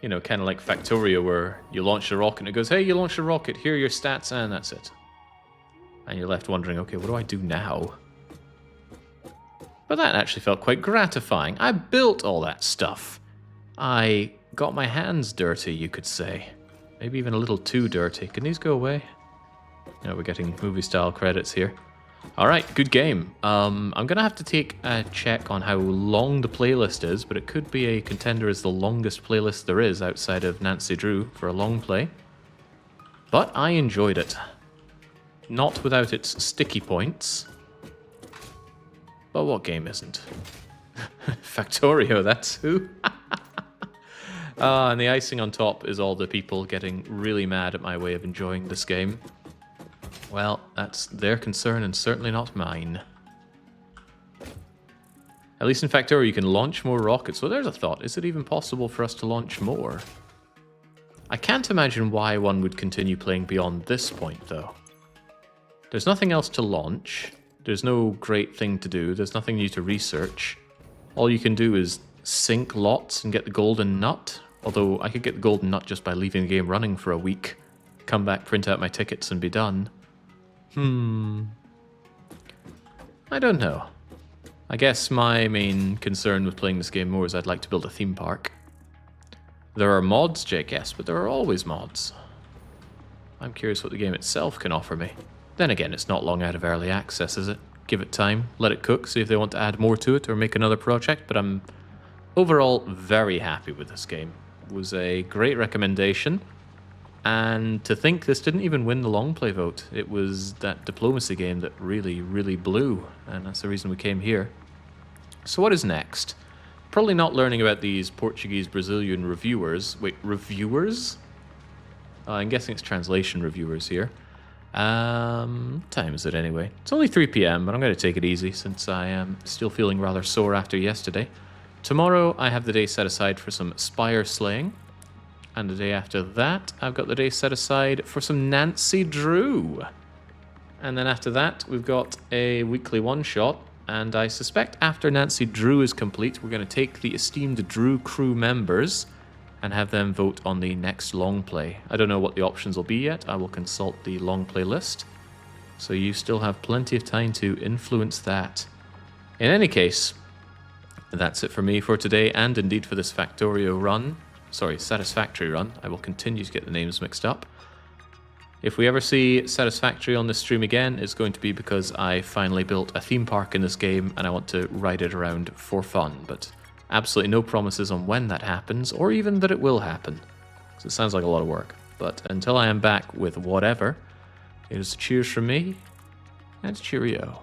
You know, kind of like Factorio, where you launch a rocket and it goes, hey, you launched a rocket, here are your stats, and that's it. And you're left wondering, okay, what do I do now? But that actually felt quite gratifying. I built all that stuff. I got my hands dirty, you could say. Maybe even a little too dirty. Can these go away? Yeah, we're getting movie-style credits here. Alright, good game. I'm going to have to take a check on how long the playlist is, but it could be a contender as the longest playlist there is outside of Nancy Drew for a long play. But I enjoyed it. Not without its sticky points. But what game isn't? Factorio, that's who. And the icing on top is all the people getting really mad at my way of enjoying this game. Well, that's their concern and certainly not mine. At least in Factorio you can launch more rockets. So there's a thought. Is it even possible for us to launch more? I can't imagine why one would continue playing beyond this point, though. There's nothing else to launch. There's no great thing to do. There's nothing new to research. All you can do is sink lots and get the golden nut. Although I could get the golden nut just by leaving the game running for a week. Come back, print out my tickets, and be done. I don't know. I guess my main concern with playing this game more is I'd like to build a theme park. There are mods, Jake, yes, but there are always mods. I'm curious what the game itself can offer me. Then again, it's not long out of early access, is it? Give it time, let it cook, see if they want to add more to it or make another project, but I'm overall very happy with this game. It was a great recommendation, and to think this didn't even win the long play vote. It was that diplomacy game that really, really blew, and that's the reason we came here. So what is next? Probably not learning about these Portuguese Brazilian reviewers. Wait, reviewers? I'm guessing it's translation reviewers here. What time is it anyway? It's only 3 p.m, but I'm going to take it easy since I am still feeling rather sore after yesterday. Tomorrow I have the day set aside for some spire slaying. And the day after that, I've got the day set aside for some Nancy Drew. And then after that, we've got a weekly one-shot. And I suspect after Nancy Drew is complete, we're going to take the esteemed Drew crew members and have them vote on the next long play. I don't know what the options will be yet. I will consult the long play list. So you still have plenty of time to influence that. In any case, that's it for me for today and indeed for this Factorio run. Sorry, Satisfactory run. I will continue to get the names mixed up. If we ever see Satisfactory on this stream again, it's going to be because I finally built a theme park in this game and I want to ride it around for fun, but absolutely no promises on when that happens or even that it will happen. So it sounds like a lot of work. But until I am back with whatever, it is cheers from me and cheerio.